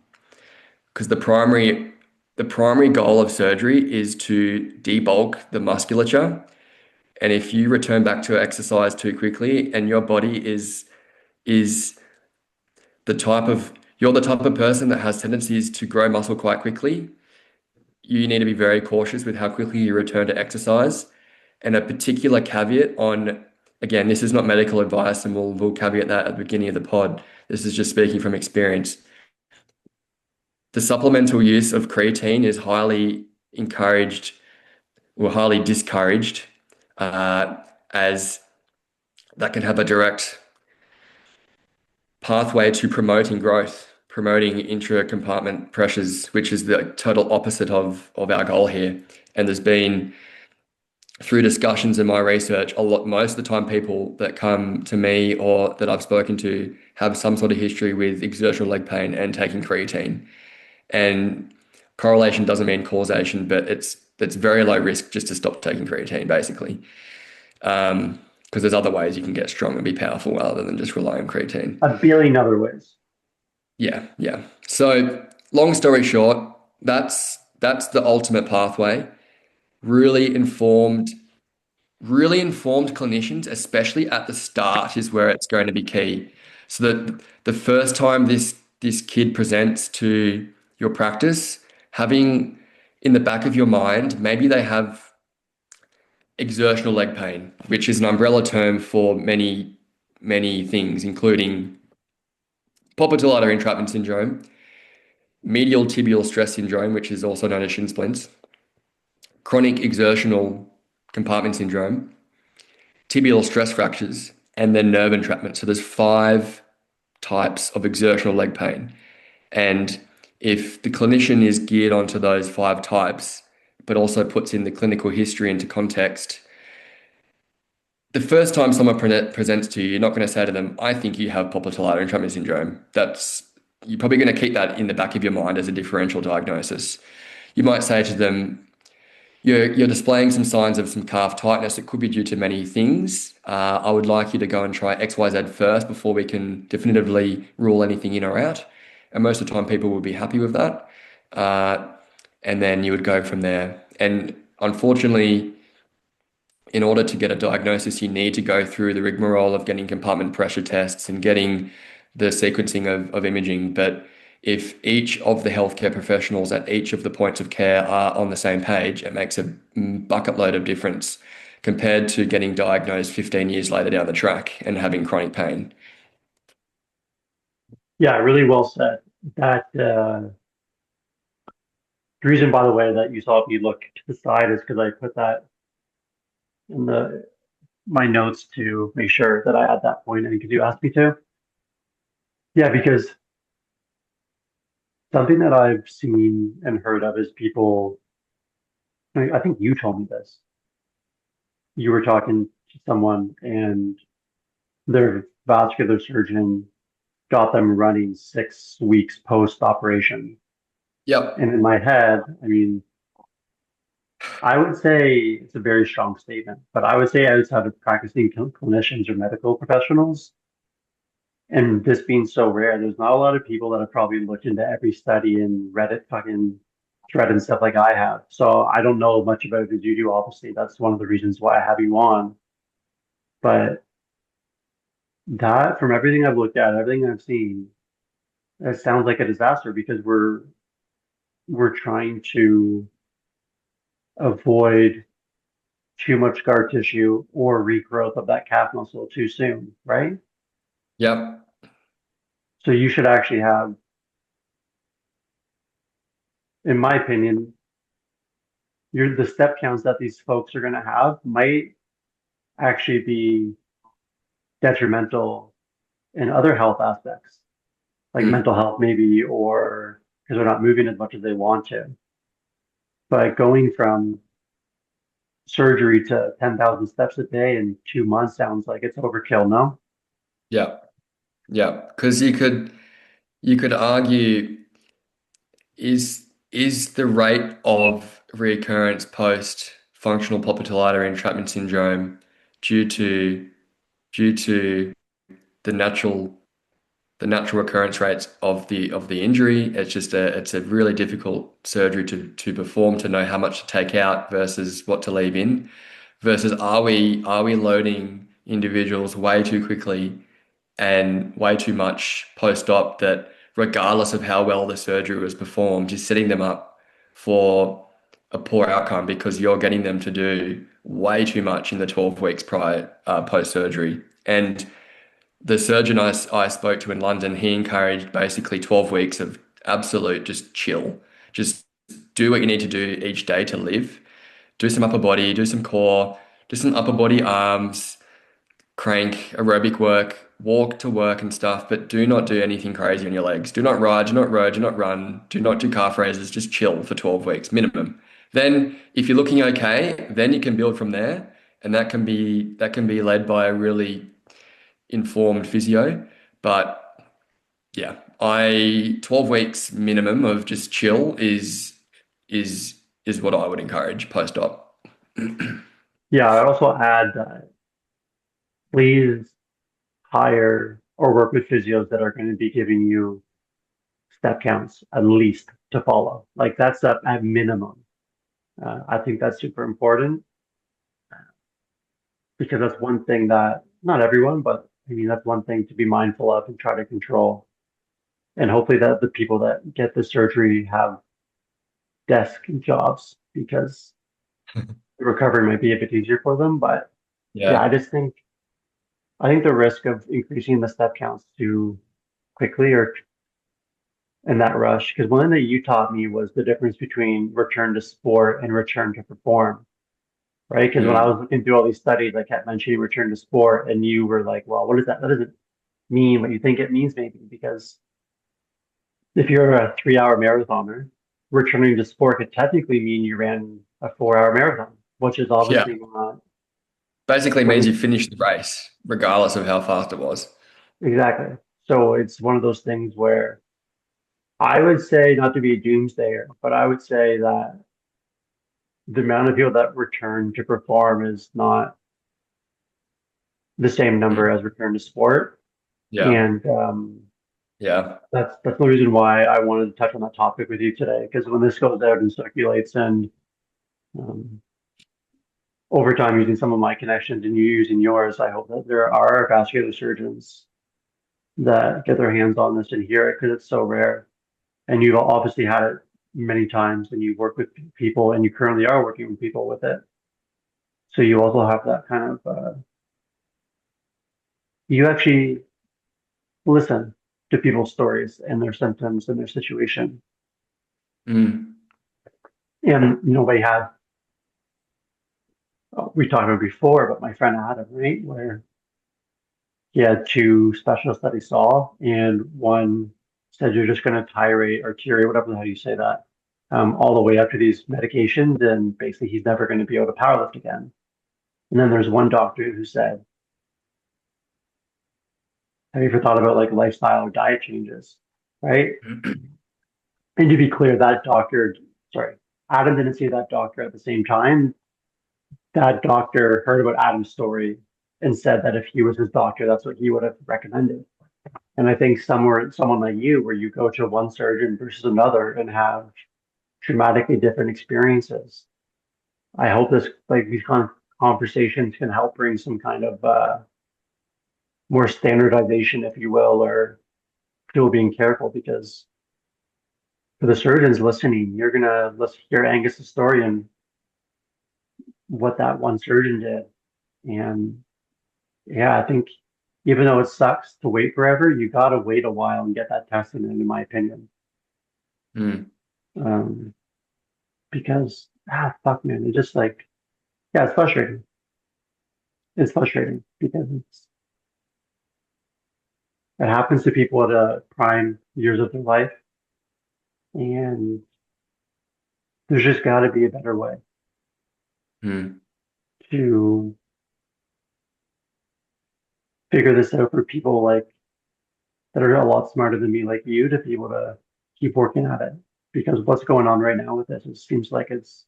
Because the primary goal of surgery is to debulk the musculature. And if you return back to exercise too quickly and your body is you're the type of person that has tendencies to grow muscle quite quickly, you need to be very cautious with how quickly you return to exercise. And a particular caveat on, again, this is not medical advice, and we'll caveat that at the beginning of the pod. This is just speaking from experience. The supplemental use of creatine is highly encouraged or highly discouraged, as that can have a direct pathway to promoting growth, promoting intra-compartment pressures, which is the total opposite of our goal here. And there's been, through discussions in my research, most of the time people that come to me or that I've spoken to have some sort of history with exertional leg pain and taking creatine. And correlation doesn't mean causation, but it's very low risk just to stop taking creatine, basically. Because there's other ways you can get strong and be powerful rather than just rely on creatine. A billion other ways. Yeah, yeah. So long story short, that's the ultimate pathway. Really informed clinicians, especially at the start, is where it's going to be key. So that the first time this kid presents to your practice, having in the back of your mind, maybe they have exertional leg pain, which is an umbrella term for many, many things, including popliteal artery entrapment syndrome, medial tibial stress syndrome, which is also known as Shin Splints, chronic exertional compartment syndrome, tibial stress fractures, and then nerve entrapment. So there's 5 types of exertional leg pain. And if the clinician is geared onto those 5 types, but also puts in the clinical history into context, the first time someone presents to you, you're not going to say to them, I think you have popliteal artery entrapment syndrome. You're probably going to keep that in the back of your mind as a differential diagnosis. You might say to them, you're displaying some signs of some calf tightness. It could be due to many things. I would like you to go and try XYZ first before we can definitively rule anything in or out. And most of the time people will be happy with that. And then you would go from there. And unfortunately, in order to get a diagnosis, you need to go through the rigmarole of getting compartment pressure tests and getting the sequencing of imaging. But if each of the healthcare professionals at each of the points of care are on the same page, it makes a bucket load of difference compared to getting diagnosed 15 years later down the track and having chronic pain. Yeah, really well said. That The reason, by the way, that you saw me look to the side is because I put that in my notes to make sure that I add that point in because you asked me to. Yeah, because something that I've seen and heard of is people, I think you told me this. You were talking to someone and their vascular surgeon got them running 6 weeks post-operation. Yep. And in my head, I mean, I would say it's a very strong statement, but I would say outside of practicing clinicians or medical professionals, and this being so rare, there's not a lot of people that have probably looked into every study and read it fucking thread and stuff like I have. So I don't know much about it as you do, obviously. That's one of the reasons why I have you on. But that, from everything I've looked at, everything I've seen, it sounds like a disaster because we're trying to avoid too much scar tissue or regrowth of that calf muscle too soon, right? Yep. So you should actually have, in my opinion, the step counts that these folks are going to have might actually be detrimental in other health aspects, like Mm. mental health maybe, or because they're not moving as much as they want to. But going from surgery to 10,000 steps a day in 2 months sounds like it's overkill, no? Yep. Yep. Because you could argue, is the rate of recurrence post functional popliteal artery entrapment syndrome due to due to the natural the natural recurrence rates of the injury? It's a really difficult surgery to perform, to know how much to take out versus what to leave in, versus are we loading individuals way too quickly and way too much post-op, that regardless of how well the surgery was performed, just setting them up for a poor outcome because you're getting them to do way too much in the 12 weeks prior, post-surgery. And the surgeon I spoke to in London, he encouraged basically 12 weeks of absolute just chill. Just do what you need to do each day to live. Do some upper body, do some core, do some upper body arms, crank, aerobic work, walk to work and stuff, but do not do anything crazy on your legs. Do not ride, do not row, do not run, do not do calf raises, just chill for 12 weeks minimum. Then if you're looking okay, then you can build from there. And that can be led by a really informed physio. But yeah, I 12 weeks minimum of just chill is is what I would encourage post-op. Yeah, I also add that please hire or work with physios that are going to be giving you step counts at least to follow. Like that's at minimum. I think that's super important because that's one thing that not everyone, but I mean that's one thing to be mindful of and try to control. And hopefully that the people that get the surgery have desk jobs because the recovery might be a bit easier for them. But yeah, Yeah. I think the risk of increasing the step counts too quickly or in that rush, because one thing that you taught me was the difference between return to sport and return to perform, right? Because when I Mm. was looking through all these studies, I kept mentioning return to sport, and you were like, well, what is that? What does it mean? What you think it means, maybe? Because if you're a 3 hour marathoner, returning to sport could technically mean you ran a 4 hour marathon, which is Yeah. obviously not Basically what means you you finished the race, regardless of how fast it was. exactly. So it's one of those things where I would say, not to be a doomsdayer, but I would say that the amount of people that return to perform is not the same Mm. number as return to sport. Yeah. And Yeah. that's the reason why I wanted to touch on that topic with you today. Because when this goes out and circulates and um, over time using some of my connections and you using yours, I hope that there are vascular surgeons that get their hands on this and hear it because it's so rare. And you've obviously had it many times and you've worked with people and you currently are working with people with it. So you also have that kind of, you actually listen to people's stories and their symptoms and their situation. Mm. And, we had, we talked about before, but my friend Adam, right, where he had two specialists that he saw, and one said you're just going to tirate or curate, whatever the hell you say that, all the way up to these medications, and basically he's never going to be able to powerlift again. And then there's one doctor who said, have you ever thought about like lifestyle or diet changes? Right. And to be clear, that doctor, sorry, Adam didn't see that doctor at the same time. That doctor heard about Adam's story and said that if he was his doctor, that's what he would have recommended. And I think someone like you, where you go to one surgeon versus another and have dramatically different experiences, I hope these kind of conversations can help bring some kind of more standardization, if you will, or people being careful, because for the surgeons listening, you're gonna hear Angus's story and what that one surgeon did. And yeah, I think even though it sucks to wait forever, you gotta wait a while and get that tested in my opinion. Mm. Um, because fuck man, it just yeah, it's frustrating. It's frustrating because it happens to people at a prime years of their life, and there's just got to be a better way Mm. to figure this out for people that are a lot smarter than me, like you, to be able to keep working at it. Because what's going on right now with this, it seems like it's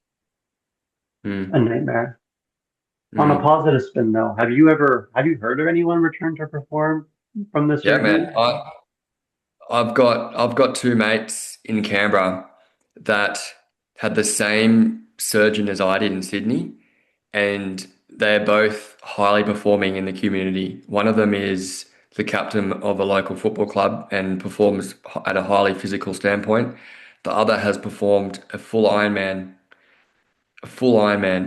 a Mm. nightmare. On a Mm. positive spin, though, have you heard of anyone return to perform from the Yeah, surgery? man. I've got two mates in Canberra that had the same surgeon as I did in Sydney, and they're both highly performing in the community. One of them is the captain of a local football club and performs at a highly physical standpoint. The other has performed a full Ironman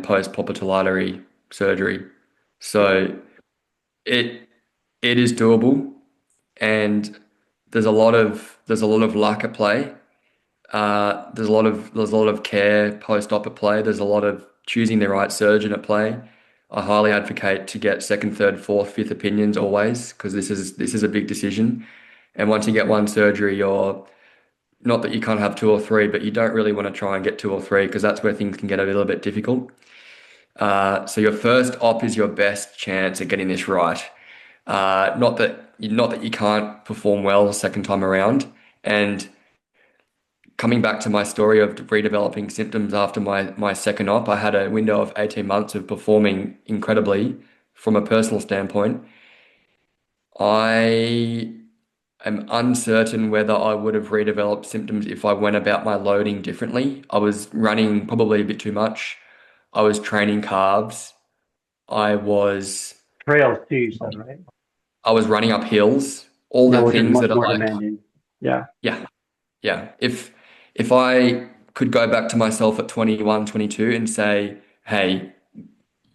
post popliteal artery surgery. Yeah. So it it is doable, and there's a lot of luck at play. There's a lot of care post-op at play. There's a lot of choosing the right surgeon at play. I highly advocate to get second, third, fourth, fifth opinions always, because this is a big decision. And once you get one surgery, you're not that you can't have two or three, but you don't really want to try and get two or three because that's where things can get a little bit difficult. So your first op is your best chance at getting this right. Not that you can't perform well the second time around. And coming back to my story of redeveloping symptoms after my second op, I had a window of 18 months of performing incredibly from a personal standpoint. I am uncertain whether I would have redeveloped symptoms if I went about my loading differently. I was running probably a bit too much. I was training calves. I was Trails too, you said, right? I was running up hills. All Yeah, the which is things much that are more like, demanding. Yeah. yeah, yeah. If I could go back to myself at 21, 22 and say, hey,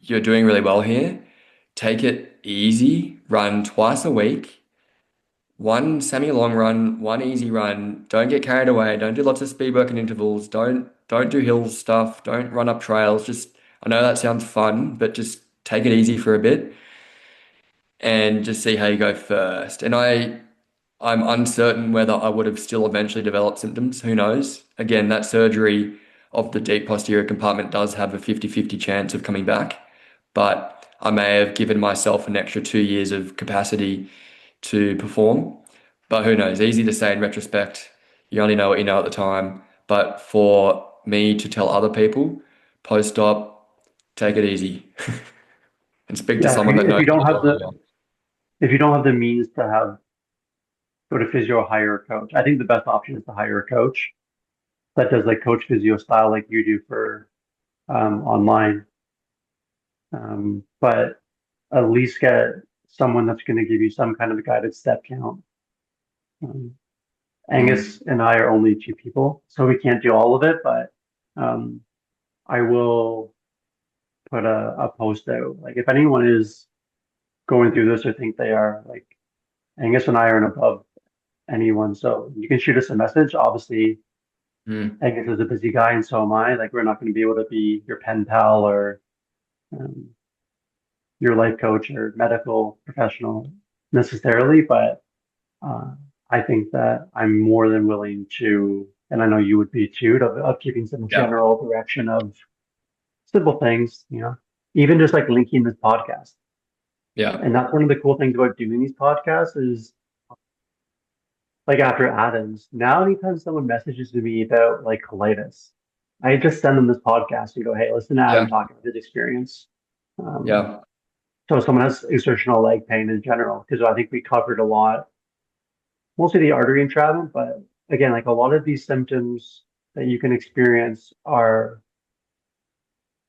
you're doing really well here. Take it easy. Run twice a week. One semi-long run, one easy run. Don't get carried away. Don't do lots of speed work and intervals. Don't do hill stuff. Don't run up trails. Just I know that sounds fun, but just take it easy for a bit and just see how you go first. And I'm uncertain whether I would have still eventually developed symptoms. Who knows? Again, that surgery of the deep posterior compartment does have a 50-50 chance of coming back, but I may have given myself an extra 2 years of capacity to perform. But who knows? Easy to say in retrospect. You only know what you know at the time. But for me to tell other people, post-op, take it easy and speak to Yeah. someone that If knows you don't what have they're the doing. if you don't have the means to go to physio, hire a coach. I think the best option is to hire a coach that does like coach physio style like you do for online. But at least get someone that's going to give you some kind of a guided step count. Um, Mm, Angus and I are only two people, so we can't do all of it, but um, I will put a post out. Like if anyone is going through this or think they are, like Angus and I aren't above anyone, so you can shoot us a message. Obviously, Mm. Angus is a busy guy, and so am I. Like, we're not going to be able to be your pen pal or um, your life coach or medical professional necessarily, but uh, I think that I'm more than willing to, and I know you would be too, of giving some Yeah. general direction of simple things, even just like linking this podcast. Yeah. And that's one of the cool things about doing these podcasts is like after Adams, now anytime someone messages to me about like colitis, I just send them this podcast and go, hey, listen to Adam Yeah. talk about his experience. Um, Yeah. so if someone has exertional leg pain in general, because I think we covered a lot, mostly the artery entrapment, but again, like a lot of these symptoms that you can experience are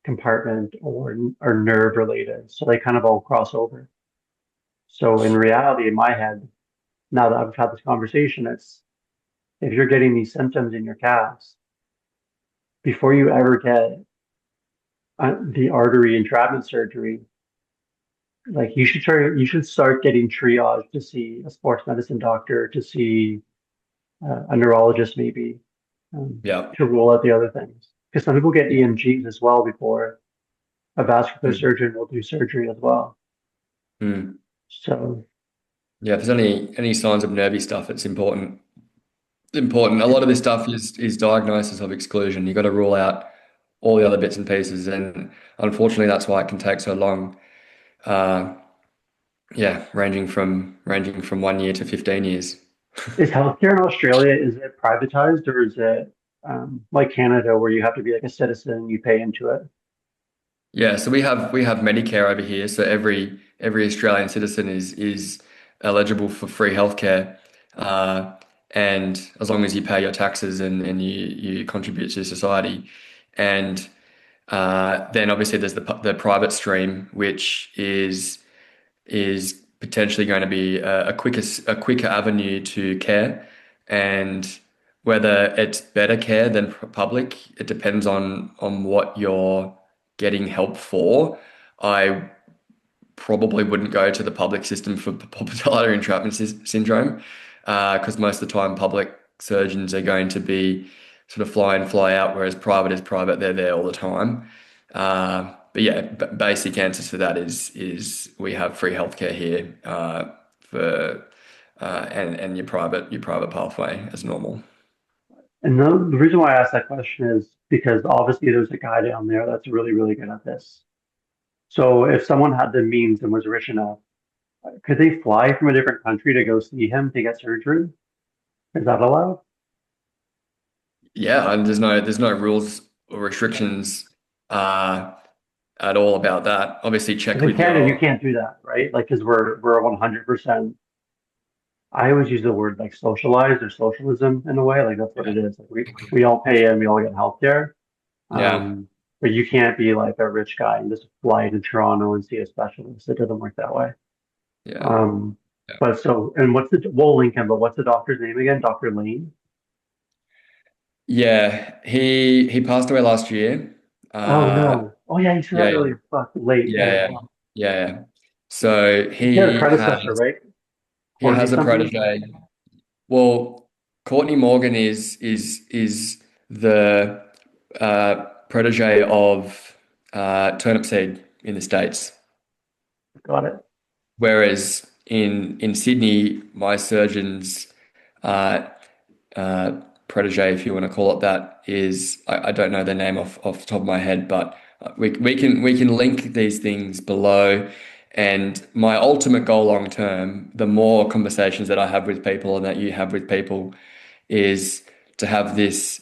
compartment or nerve related. So they kind of all cross over. So in reality, in my head, now that I've had this conversation, it's if you're getting these symptoms in your calves, before you ever get the artery entrapment surgery, like you should start getting triage to see a sports medicine doctor, to see a neurologist maybe, Yeah. to rule out the other things. Because some people get EMGs as well before a vascular Mm. surgeon will do surgery as well. Mm. So Yeah. If there's any signs of nervy stuff, it's important. Important. A lot of this stuff is diagnosis of exclusion. You got to rule out all the other bits and pieces, and unfortunately, that's why it can take so long. Uh, yeah, ranging from 1 year to 15 years. is healthcare in Australia, is it privatized or is it like Canada where you have to be like a citizen, you pay into it? Yeah, so we have Medicare over here. So every Australian citizen is eligible for free healthcare, uh, and as long as you pay your taxes and you contribute to society, and then obviously there's the private stream, which is potentially going to be a quicker avenue to care, and whether it's better care than public, it depends on what you're getting help for. I probably wouldn't go to the public system for popliteal artery entrapment syndrome, because most of the time public surgeons are going to be sort of fly in, fly out, whereas private is private. They're there all the time. But yeah, basic answer to that is we have free healthcare here, for and your private pathway as normal. And the reason why I asked that question is because obviously there's a guy down there that's really, really good at this. So if someone had the means and was rich enough, could they fly from a different country to go see him to get surgery? Is that allowed? Yeah, and there's no rules or restrictions uh, at all about that. Obviously, check Because in with Canada, you your can't do that, right? Like, because we're 100%. I always use the word like socialized or socialism in a way. Like that's what yeah it is. Like we all pay in, we all get healthcare. yeah But you can't be like a rich guy and just fly to Toronto and see a specialist. It doesn't work that way. yeah Um, yeah. but so, and we'll link him, but what's the doctor's name again? Dr. Lane? Yeah, he passed away last year. Oh Uh, no. Oh yeah, you said yeah, that earlier. Fuck, late. Yeah, yeah, yeah. yeah, yeah. So He had a predecessor, right? he Courtney has a something? protege. Well, Courtney Morgan is the protege of Turnip Seed in the States. Got it. Whereas in Sydney, my surgeon's uh, uh, protege, if you want to call it that, is I don't know their name off the top of my head, but we can link these things below. And my ultimate goal long term, the more conversations that I have with people and that you have with people, is to have this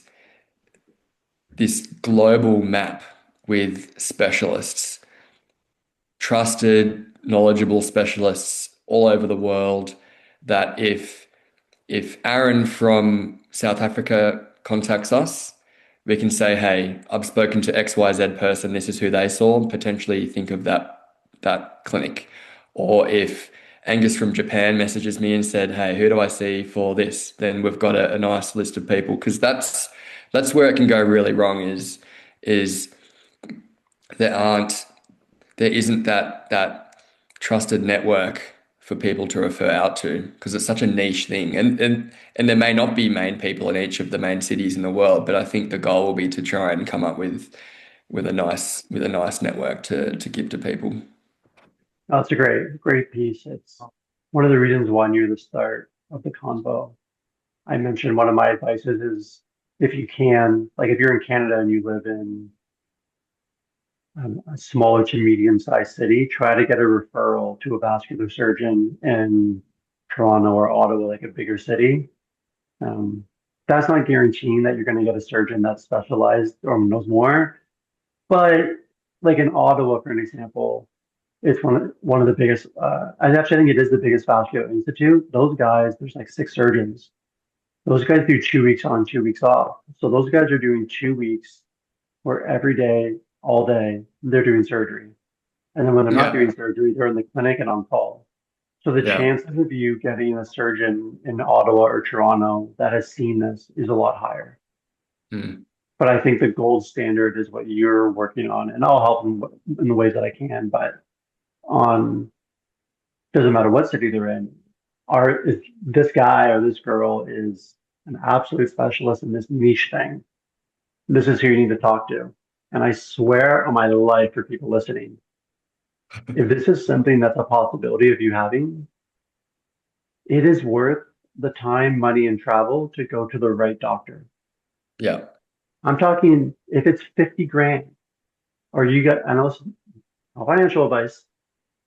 global map with specialists, trusted, knowledgeable specialists all over the world, that if Aaron from South Africa contacts us, we can say, hey, I've spoken to XYZ person, this is who they saw, potentially think of that clinic. Or if Angus from Japan messages me and said, hey, who do I see for this? Then we've got a nice list of people, because that's where it can go really wrong is there isn't that trusted network for people to refer out to because it's such a niche thing. And there may not be main people in each of the main cities in the world, but I think the goal will be to try and come up with a nice network to give to people. That's a great piece. It's one of the reasons why near the start of the convo, I mentioned one of my advices is if you can, like if you're in Canada and you live in a smaller to medium-sized city, try to get a referral to a vascular surgeon in Toronto or Ottawa, like a bigger city. Um, that's not guaranteeing that you're going to get a surgeon that's specialized or knows more, but like in Ottawa, for an example, it's one of the biggest. I actually think it is the biggest vascular institute. Those guys, there's like 6 surgeons. Those guys do 2 weeks on, 2 weeks off. So those guys are doing 2 weeks where every day, all day, they're doing surgery. And then when they're not doing Yeah, surgery, they're in the clinic and on call. So the yeah, chances of you getting a surgeon in Ottawa or Toronto that has seen this is a lot higher. mm, But I think the gold standard is what you're working on, and I'll help in the ways that I can. But on doesn't matter what city they're in, are if this guy or this girl is an absolute specialist in this niche thing, this is who you need to talk to. And I swear on my life for people listening, if this is something that's a possibility of you having, it is worth the time, money, and travel to go to the right doctor. yeah, I'm talking if it's 50 grand or you get, I know it's not financial advice,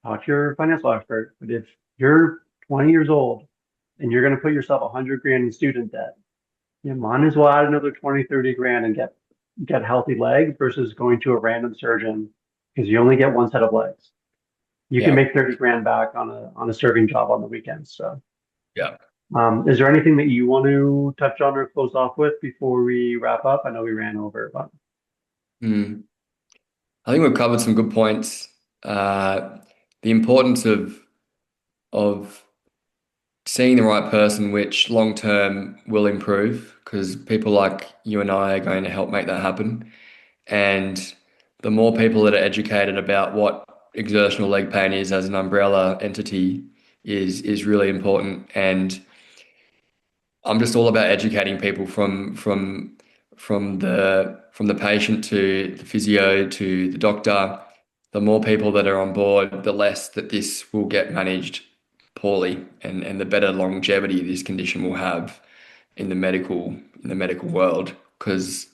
talk to your financial expert, but if you're 20 years old and you're going to put yourself 100 grand in student debt, you might as well add another 20, 30 grand and get healthy legs versus going to a random surgeon because you only get one set of legs. You can yeah, make 30 grand back on a serving job on the weekends. So, yeah. is there anything that you want to touch on or close off with before we wrap up? I know we ran over, but Mm. I think we've covered some good points. Uh, the importance of seeing the right person, which long term will improve because people like you and I are going to help make that happen. And the more people that are educated about what exertional leg pain is as an umbrella entity is really important. And I'm just all about educating people from the patient to the physio to the doctor. The more people that are on board, the less that this will get managed poorly, and the better longevity this condition will have in the medical world. Because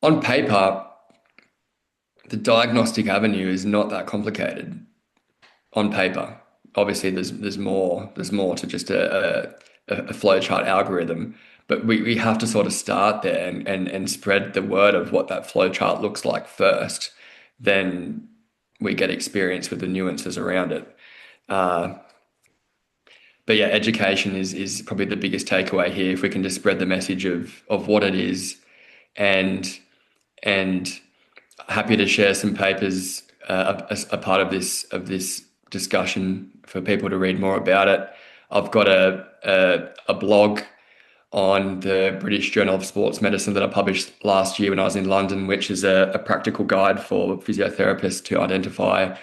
on paper, the diagnostic avenue is not that complicated on paper. Obviously, there's more to just a flowchart algorithm, but we have to sort of start there and spread the word of what that flowchart looks like first. Then we get experience with the nuances around it. Uh, but yeah, education is probably the biggest takeaway here. If we can just spread the message of what it is, and and happy to share some papers a part of this discussion for people to read more about it. I've got a blog on the British Journal of Sports Medicine that I published last year when I was in London, which is a practical guide for physiotherapists to identify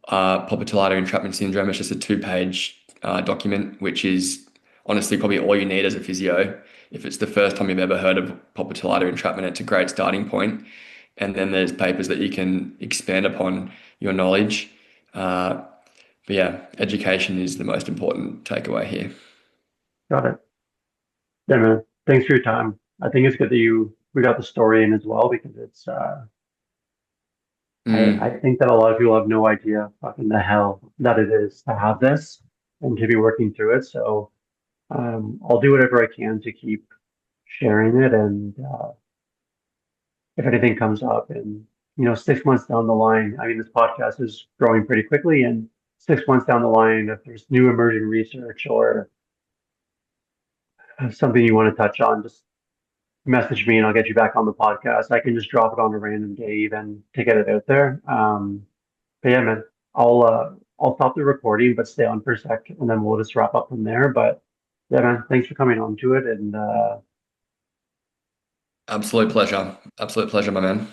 Popliteal Artery Entrapment Syndrome. It's just a 2-page document, which is honestly probably all you need as a physio. If it's the first time you've ever heard of Popliteal Artery Entrapment, it's a great starting point. And then there's papers that you can expand upon your knowledge. But yeah, education is the most important takeaway here. got it. Yeah, man. Thanks for your time. I think it's good that we got the story in as well because it's I Mm, think that a lot of people have no idea fucking the hell that it is to have this and to be working through it. So I'll do whatever I can to keep sharing it. And if anything comes up and, 6 months down the line, I mean, this podcast is growing pretty quickly. And 6 months down the line, if there's new emerging research or something you want to touch on, just message me and I'll get you back on the podcast. I can just drop it on a random day even to get it out there. But yeah, man, I'll stop the recording, but stay on for a sec, and then we'll just wrap up from there. But yeah, man, thanks for coming on to it, and absolute pleasure. Absolute pleasure, my man.